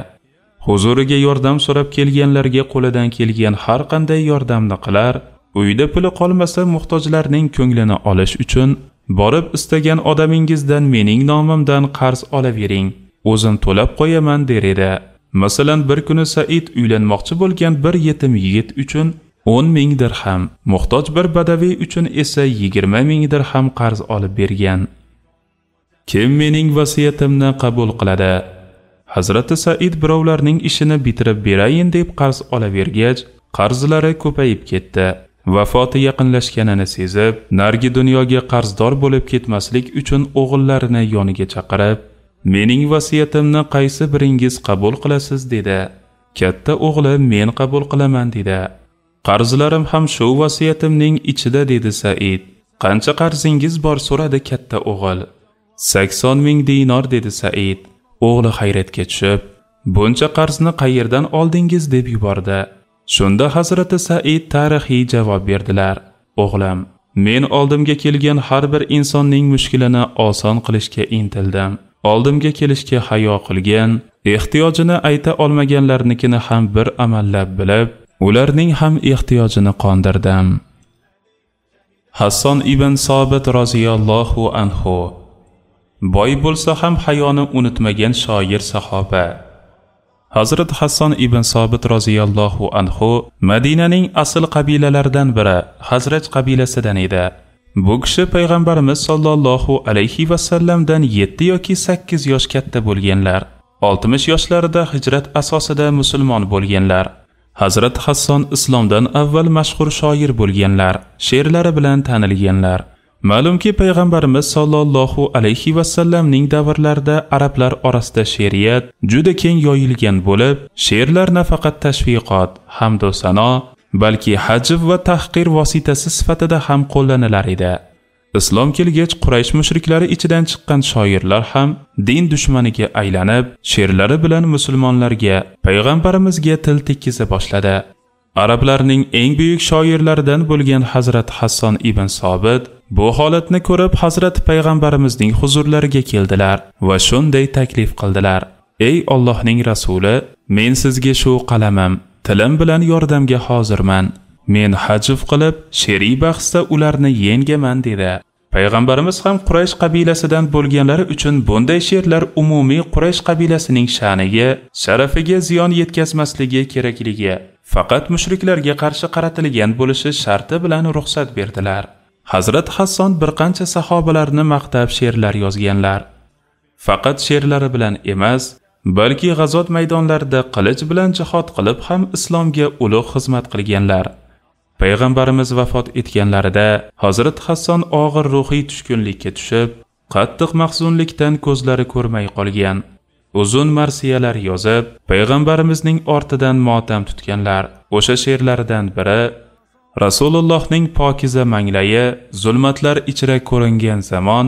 Huzuriga yordam so'rab kelganlarga qo'lidan kelgan har qanday yordamni qilar, uyda puli qolmasa muhtojlarning ko'nglini olish uchun borib istagan odamingizdan mening nomimdan qarz olavering, o'zim to'lab qo'yaman der edi. Masalan, bir kuni Said uylanmoqchi bo'lgan bir yetim yigit uchun 10.000 dirham, muhtoj bir badaviy uchun esa 20.000 dirham qarz olib bergan. Kim mening vasiyatimni qabul qiladi? Hazrati Said birovlarning ishini bitirib berayin deb qarz olavergach, qarzlari ko'payib ketdi. Vafoti yaqinlashganini sezib, nargi dunyoga qarzdor bo'lib ketmaslik uchun o'g'illarini yoniga chaqirib, "Mening vasiyatimni qaysi biringiz qabul qilasiz?" dedi. Katta o'g'li "Men qabul qilaman" dedi. "Qarzlarim ham shu vasiyatimning ichida" dedi Said. "Qancha qarzingiz bor?" so'radi katta o'g'il. 80.000 dinor dedi Said. O'g'li hayratga tushib, "Buncha qarzni qayerdan oldingiz?" deb yubordi. Shunda Hazrati Said tarixiy javob berdilar. "O'g'lim, men oldimga kelgan har bir insonning mushkulini oson qilishga intildim. Oldimga kelishga hayo qilgan, ehtiyojini ayta olmaganlarnikini ham bir amallab bilib, ularning ham ehtiyojini qondirdim. Hasson ibn Sobit roziyallohu anhu boy bo'lsa ham hayoni unutmagan shoir sahoba. Hazrat Hasson ibn Sobit roziyallohu anhu Madinaning asl qabilalaridan biri Hazraj qabilasidan edi. Bu kishi payg'ambarimiz sollallohu alayhi va sallamdan 7 yoki 8 yosh katta bo'lganlar. 60 yoshlarida hijrat asosida musulmon bo'lganlar. Hazrat Hasson islomdan avval mashhur shoir bo'lganlar, she'rlari bilan tanilganlar. Ma'lumki payg'ambarimiz sollallohu alayhi va sallamning davrlarida arablar orasida she'riyat juda keng yoyilgan bo'lib, she'rlar nafaqat tashviqot, hamd va sano, balki hajv va tahqir vositasi sifatida ham qo'llanilar edi. Islom kelgach Quraysh mushriklari ichidan chiqqan shoirlar ham din dushmaniga aylanib, she'rlari bilan musulmonlarga, payg'ambarimizga til tekkiza boshladi. Arablarning eng buyuk shoirlaridan bo'lgan Hazrat Hasson ibn Sobit bu holatni ko'rib Hazrat payg'ambarimizning huzurlariga keldilar va shunday taklif qildilar: "Ey Allohning rasuli, men sizga shu qalamim, tilim bilan yordamga hozirman. Men hajv qilib, she'riy bahsda ularni yengaman" dedi. Payg'ambarimiz ham Quraysh qabilasidan bo'lganlari uchun bunday she'rlar umumiy Quraysh qabilasining sha'niga, sharafiga ziyon yetkazmasligi kerakligi, faqat mushriklarga qarshi qaratilgan bo'lishi sharti bilan ruxsat berdilar. Hazrat Hasson bir qancha sahobalarni maqtab she'rlar yozganlar. Faqat she'rlari bilan emas, balki g'azot maydonlarida qilich bilan jihad qilib ham islomga ulug' xizmat qilganlar. Payg'ambarimiz vafot etganlarida Hazrat Hasson og'ir ruhiy tushkunlikka tushib, qattiq mahzunlikdan ko'zlari ko'rmay qolgan. Uzun marsiyalar yozib, payg'ambarimizning ortidan motam tutganlar. O'sha she'rlaridan biri: Rasulullohning pokiza manglayi zulmatlar ichra ko'ringan zamon,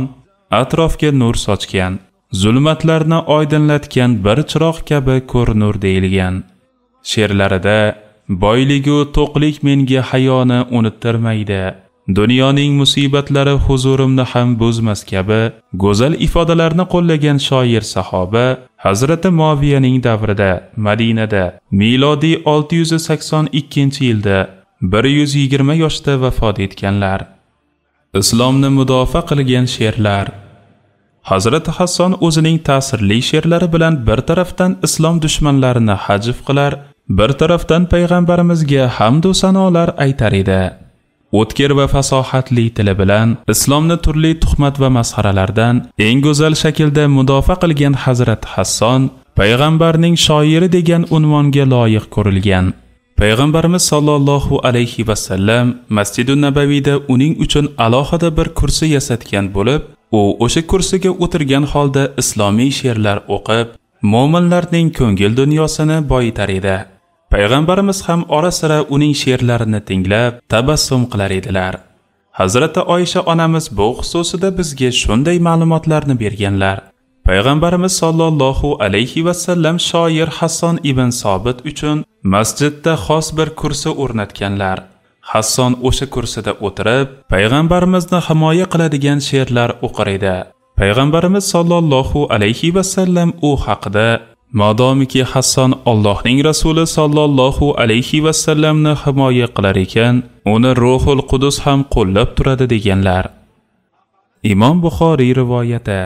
atrofga nur sochgan, zulmatlarni oydinlatgan bir chiroq kabi ko'rinur deyilgan. She'rlarida boyligu to'qlik menga hayoni unuttirmaydi, dunyoning musibatlari huzurimni ham buzmas kabi go'zal ifodalarni qo'llagan shoir sahoba Hazrati Muaviyaning davrida Madinada milodiy 682-yilda 120 yoshda vafot etganlar. Islomni mudofaa qilgan she'rlar. Hazrat Hasson o'zining ta'sirli she'rlari bilan bir tarafdan islom dushmanlarini hajv qilar, bir tarafdan payg'ambarimizga hamd va sanolar aytar edi. O'tkir va fasohatli tili bilan islomni turli tuhmat va masxaralardan eng go'zal shaklda mudofaa qilgan Hazrat Hasson payg'ambarning shoiri degan unvonga loyiq ko'rilgan. Payg'ambarimiz sollallohu alayhi va sallam Masjidun Nabaviyda uning uchun alohida bir kursi yasatgan bo'lib, u o'sha kursiga o'tirgan holda islomiy she'rlar o'qib, mu'minlarning ko'ngil dunyosini boyitar edi. Payg'ambarimiz ham ora-sira uning she'rlarini tinglab, tabassum qilar edilar. Hazrati Oysha onamiz bu xususida bizga shunday ma'lumotlarni berganlar. Payg'ambarimiz sollallohu alayhi va sallam shoir Hasson ibn Sobit uchun masjidda xos bir kursi o'rnatganlar. Hasson o'sha kursida o'tirib, payg'ambarimizni himoya qiladigan she'rlar o'qir edi. Payg'ambarimiz sollallohu alayhi va sallam u haqida: "Modomiki Hasson Allohning rasuli sollallohu alayhi va sallamni himoya qilar ekan, uni Ruhul Qudus ham qo'llab turadi" deganlar. Imom Buxoriy rivoyati.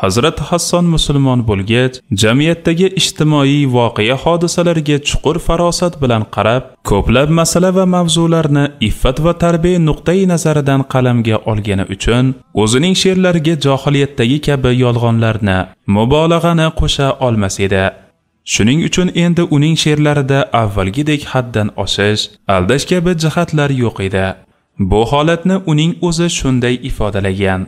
Hazrat Hasson musulmon bo'lgach, jamiyatdagi ijtimoiy voqea hodisalarga chuqur farosat bilan qarab, ko'plab masala va mavzularni iffat va tarbiya nuqtai nazaridan qalamga olgani uchun o'zining she'rlariga johiliyatdagi kabi yolg'onlarni, mubolag'ani qo'sha olmas edi. Shuning uchun endi uning she'rlarida avvalgidek haddan oshish, aldash kabi jihatlar yo'q edi. Bu holatni uning o'zi shunday ifodalagan: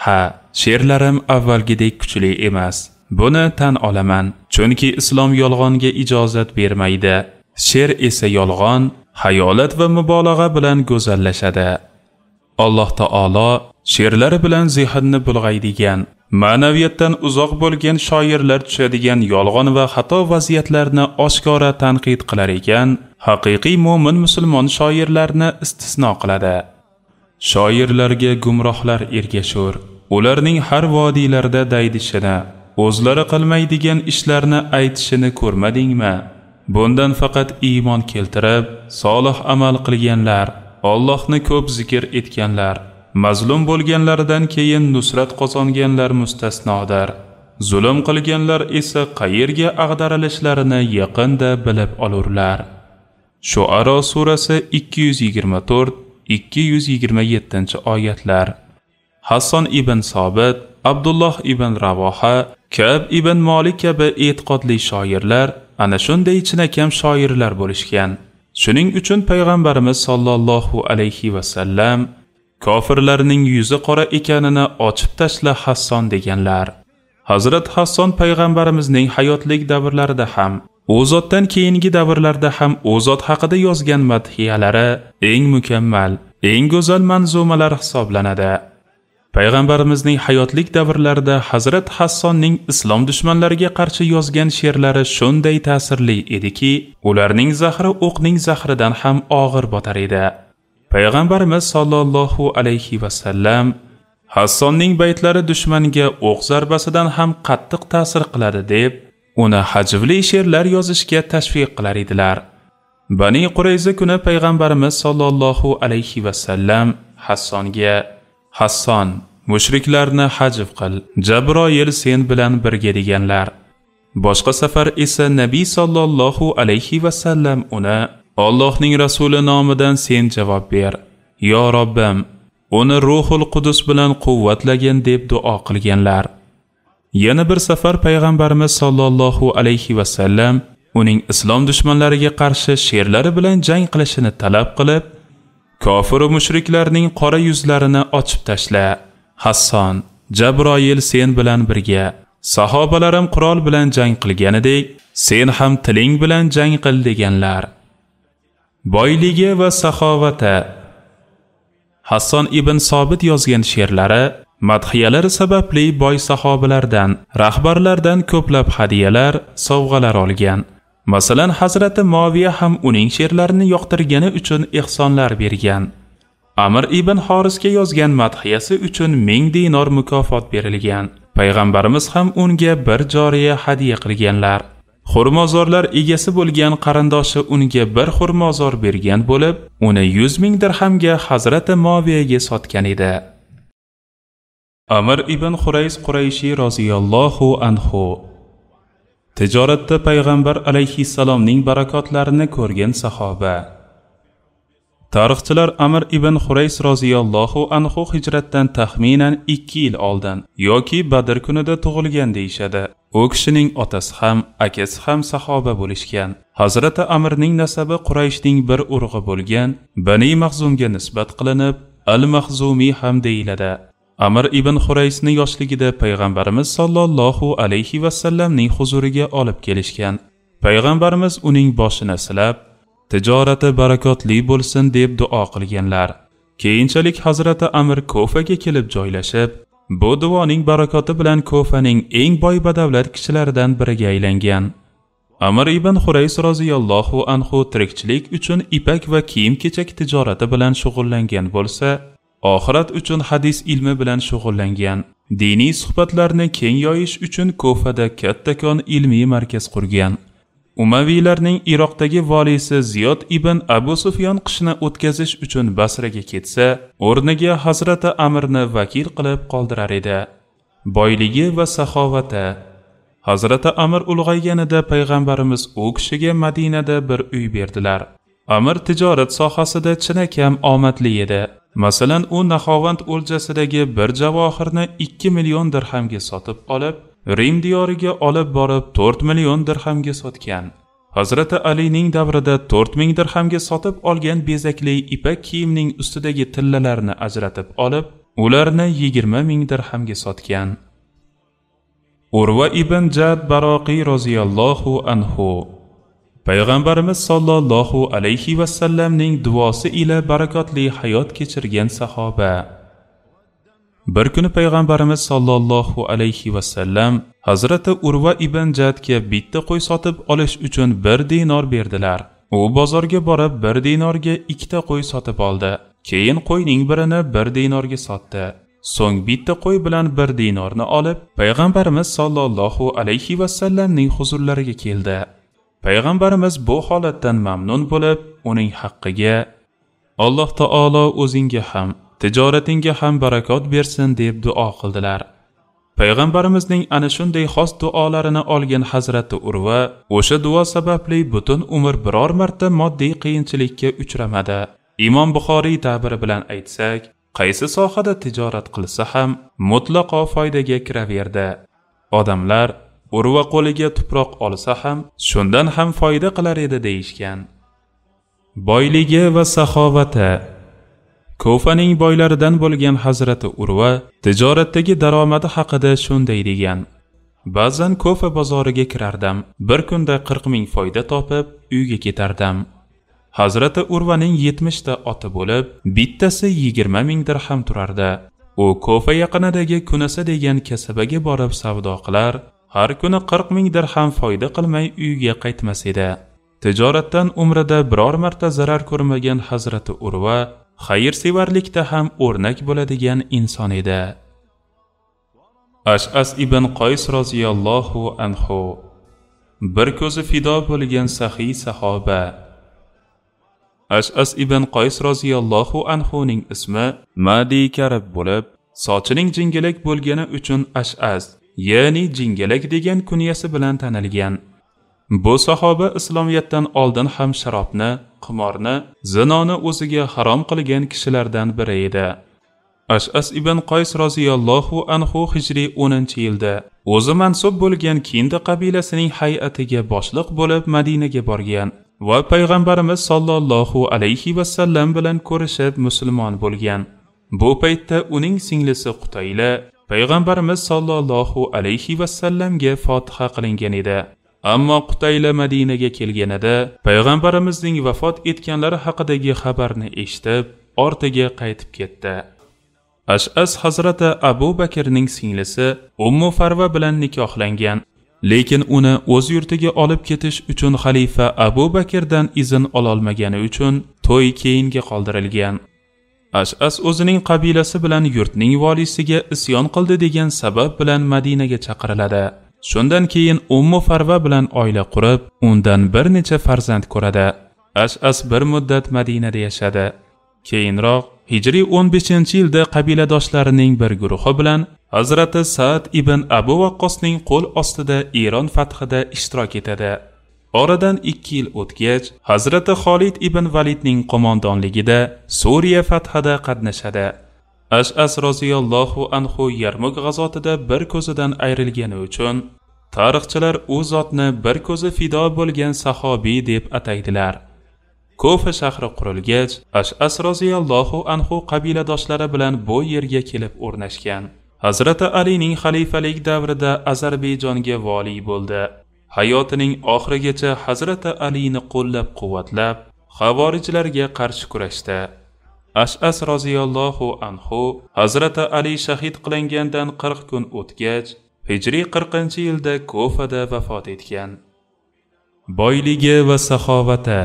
"Ha, she'rlarim avvalgidek kuchli emas. Buni tan olaman, chunki islom yolg'onga ijozat bermaydi. She'r esa yolg'on, hayolat va mubolag'a bilan go'zallashadi. Alloh taolo she'rlari bilan zehnni bulg'aydigan, ma'naviyatdan uzoq bo'lgan shoirlar tushadigan yolg'on va xato vaziyatlarni oshkora tanqid qilar ekan, haqiqiy mo'min musulmon shoirlarni istisno qiladi. Shoirlarga gumrohlar ergashur, ularning har vodiylarda daydishini, o'zlari qilmaydigan ishlarni aytishini ko'rmadingmi? Bundan faqat iymon keltirib, solih amal qilganlar, Allohni ko'p zikr etganlar, mazlum bo'lganlaridan keyin nusrat qozonganlar mustasnodir. Zulm qilganlar esa qayerga ag'darilishlarini yaqinda bilib olurlar. Shuara surasi 224-227 oyatlar. Hasson ibn Sobit, Abdulloh ibn Ravoha, Ka'b ibn Malik kabi e'tiqodli shoirlar ana shunday chinakam shoirlar bo'lishgan. Shuning uchun payg'ambarimiz sollallohu alayhi va sallam kofirlarning yuzi qora ekanini ochib tashla Hasson deganlar. Hazrat Hasson payg'ambarimizning hayotlik davrlarida ham, u zotdan keyingi davrlarda ham u zot haqida yozgan madhiyalari eng mukammal, eng go'zal manzumalar hisoblanadi. Payg'ambarimizning hayotlik davrlarida Hazrat Hassonning islom dushmanlariga qarshi yozgan she'rlari shunday ta'sirli ediki, ularning zahri o'qning zahridan ham og'ir botar edi. Payg'ambarimiz sollallohu alayhi va sallam Hassonning baytlari dushmanga o'q zarbasidan ham qattiq ta'sir qiladi deb, uni hajvli she'rlar yozishga tashviq qilar edilar. Bani Qurayza kuni payg'ambarimiz sollallohu alayhi va sallam Hassonga: Hasson, mushriklarni hajv qil, Jabroil sen bilan birga deganlar. Boshqa safar esa Nabiy sollallohu alayhi va sallam uni Allohning rasuli nomidan sen javob ber. Yo Robbim, uni Ruhul Qudus bilan quvvatlagin deb duo qilganlar. Yana bir safar payg'ambarimiz sollallohu alayhi va sallam uning islom dushmanlariga qarshi she'rlari bilan jang qilishini talab qilib, kofir va mushriklarning qora yuzlarini ochib tashla. Hasson, Jabroil sen bilan birga, sahobalarim qurol bilan jang qilganidek, sen ham tiling bilan jang qil deganlar. Boyligi va saxovati. Hasson ibn Sobit yozgan she'rlari, madhiyalari sababli boy sahobalardan, rahbarlardan ko'plab hadiyalar, sovg'alar olgan. Masalan, Hazrati Muaviya ham uning she'rlarini yoqtirgani uchun ehsonlar bergan. Amr ibn Horisga yozgan madhiyasi uchun 1000 dinor mukofot berilgan. Payg'ambarimiz ham unga bir joriya hadiya qilganlar. Xurmozorlar egasi bo'lgan qarindoshi unga bir xurmozor bergan bo'lib, uni 100 ming dirhamga Hazrati Muaviyaga sotgan edi. Amr ibn Xurays Qurayshi roziyallohu anhu tijoratda payg'ambar alayhissalomning barakotlarini ko'rgan sahoba. Tarixchilar Amr ibn Xurays roziyallohu anhu hijratdan taxminan 2 yil oldin yoki Badr kunida tug'ilgan deyshadi. U kishining otasi ham, akasi ham sahoba bo'lishgan. Hazrati Amrning nasabi Qurayshning bir urug'i bo'lgan Bani Maxzumga nisbat qilinib, Al-Maxzumi ham deyiladi. Amr ibn Xuraysni yoshligida payg'ambarimiz sollallohu alayhi va sallamning huzuriga olib kelishgan. Payg'ambarimiz uning boshini silab, tijorati barakotli bo'lsin deb duo qilganlar. Keyinchalik Hazrati Amr Kufaga kelib joylashib, bu duoning barakoti bilan Kufaning eng boy badavlat kishilaridan biriga aylangan. Amr ibn Xurays roziyallohu anhu tirikchilik uchun ipak va kiyim-kechak tijorati bilan shug'ullangan bo'lsa, oxirat uchun hadis ilmi bilan shug'ullangan. Diniy suhbatlarni keng yoyish uchun Kufada kattakon ilmiy markaz qurgan. Umaviylarning Iroqdagi valisi Ziyod ibn Abu Sufyon qishni o'tkazish uchun Basraga ketsa, o'rniga Hazrati Amrni vakil qilib qoldirar edi. Boyligi va saxovati. Hazrati Amr ulg'ayganida payg'ambarimiz u kishiga Madinada bir uy berdilar. Amr tijorat sohasida chinakam omadli edi. Masalan, u Naxovand o'ljasidagi bir javohirni 2 million dirhamga sotib olib, Rim diyoriga olib borib 4 million dirhamga sotgan. Hazrati Alining davrida 4000 dirhamga sotib olgan bezakli ipak kiyimning ustidagi tillalarni ajratib olib, ularni 20 ming dirhamga sotgan. Urva ibn Jad Baroqi roziyallohu anhu payg'ambarimiz sollallohu alayhi va sallamning duosi ila barakotli hayot kechirgan sahoba. Bir kuni payg'ambarimiz sollallohu alayhi va sallam Hazrati Urva ibn Jadga bitta qo'y sotib olish uchun 1 dinor berdilar. U bozorga borib 1 dinorga 2 ta qo'y sotib oldi. Keyin qo'yning birini 1 dinorga sotdi. So'ng bitta qo'y bilan 1 dinorni olib, payg'ambarimiz sollallohu alayhi va sallamning huzurlariga keldi. Payg'ambarimiz bu holatdan mamnun bo'lib, uning haqqiga Alloh taolo o'zingga ham, tijoratingga ham barakot bersin deb duo qildilar. Payg'ambarimizning ana shunday xos duolarini olgan Hazrati Urva o'sha duo sababli butun umr biror marta moddiy qiyinchilikka uchramadi. Imom Buxoriy ta'biri bilan aytsak, qaysi sohada tijorat qilsa ham mutlaqo foydaga kiraverdi. Odamlar Urva qo'liga tuproq olsa ham shundan ham foyda qilar edi deyishgan. Boyligi va saxovati. Kofaning boylaridan bo'lgan Hazrati Urva tijoratdagi daromadi haqida shunday degan: Ba'zan Kofa bozoriga kirardim, bir kunda 40 ming foyda topib, uyga ketardim. Hazrati Urvaning 70 ta oti bo'lib, bittasi 20 ming dirham turardi. U Kofa yaqinidagi Kunasa degan kasabaga borib savdo qilar, har kuni 40 ming dirham foyda qilmay uyga qaytmas edi. Tijoratdan umrida biror marta zarar ko'rmagan Hazrati Urva xayrsevarlikda ham o'rnak bo'ladigan inson edi. Ash'as ibn Qays roziyallohu anhu bir ko'zi fido bo'lgan saxiy sahoba. Ash'as ibn Qays roziyallohu anhu ning ismi Madi Karib bo'lib, sochining jingalak bo'lgani uchun Ash'as, ya'ni jingalak degan kunyasi bilan tanilgan. Bu sahoba islomiyatdan oldin ham sharobni, qimorni, zinoni o'ziga harom qilgan kishilardan biri edi. Ash'as ibn Qays roziyallohu anhu hijriy 10-yilda o'zi mansub bo'lgan Kinda qabilasining hay'atiga boshliq bo'lib Madinaga borgan va payg'ambarimiz sollallohu alayhi va sallam bilan ko'rishib musulmon bo'lgan. Bu paytda uning singlisi Qutayla payg'ambarimiz sollallohu alayhi va sallamga fotiha qilingan edi. Ammo Qutayla Madinaga kelganida payg'ambarimizning vafot etganlari haqidagi xabarni eshitib, ortiga qaytib ketdi. Ash'as Hazrati Abu Bakrning singlisi Ummu Farva bilan nikohlangan, lekin uni o'z yurtiga olib ketish uchun xalifa Abu Bakrdan izn ololmagani uchun to'y keyinga qoldirilgan. Ash'as o'zining qabilasi bilan yurtning valisiga isyon qildi degan sabab bilan Madinaga chaqiriladi. Shundan keyin Ummu Farva bilan oila qurib, undan bir necha farzand ko'radi. Ash'as bir muddat Madinada yashadi. Keyinroq Hijriy 15-yilda qabiladoshlarining bir guruhi bilan Hazrati Sa'd ibn Abu Waqqosning qo'l ostida Eron fathida ishtirok etadi. Oradan 2 yil o'tgach, Hazrati Xolid ibn Validning qo'mondonligida Suriya fathida qatnashadi. Ash'as roziyallohu anhu Yarmuk g'azotida bir ko'zidan ayrilgani uchun tarixchilar u zotni bir ko'zi fido bo'lgan sahobiy deb ataydilar. Kofa shahri qurilgach, Ash'as roziyallohu anhu qabiladoshlari bilan bu yerga kelib o'rnashgan. Hazrati Alining xalifalik davrida Ozarbayjonga vali bo'ldi. Hayotining oxirigacha Hazrati Alini qo'llab-quvvatlab, xavorijlarga qarshi kurashdi. Ash'as roziyallohu anhu Hazrati Ali shahid qilingandan 40 kun o'tgach, Hijriy 40-yilda Kofada vafot etgan. Boyligi va saxovati.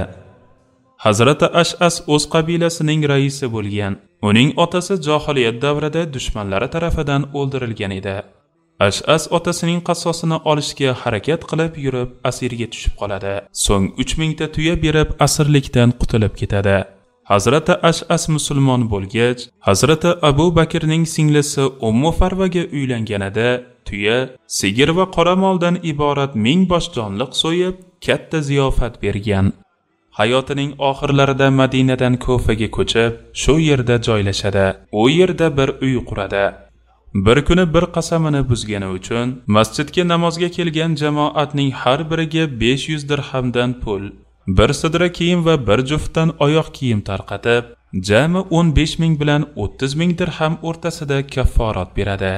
Hazrati Ash'as o'z qabilasining raisi bo'lgan. Uning otasi jahiliyat davrida dushmanlari tarafidan o'ldirilgan edi. Ash'as otasining qassosini olishga harakat qilib yurib, asirga tushib qoladi. So'ng 3000 ta tuya berib, asirlikdan qutulib ketadi. Hazrati Ash'as musulmon bo'lgach, Hazrati Abu Bakrning singlisi Ummu Farvaga uylanganida tuya, sigir va qoramoldan iborat 1000 bosh jonliq so'yib, katta ziyofat bergan. Hayotining oxirlarida Madinadan Kofaga ko'chib, shu yerda joylashadi. U yerda bir uy quradi. Bir kuni bir qasamini buzgani uchun masjidga namozga kelgan jamoatning har biriga 500 dirhamdan pul, bir sidra kiyim va bir juftdan oyoq kiyim tarqatib, jami 15 ming bilan 30 ming dirham o'rtasida kafforat beradi.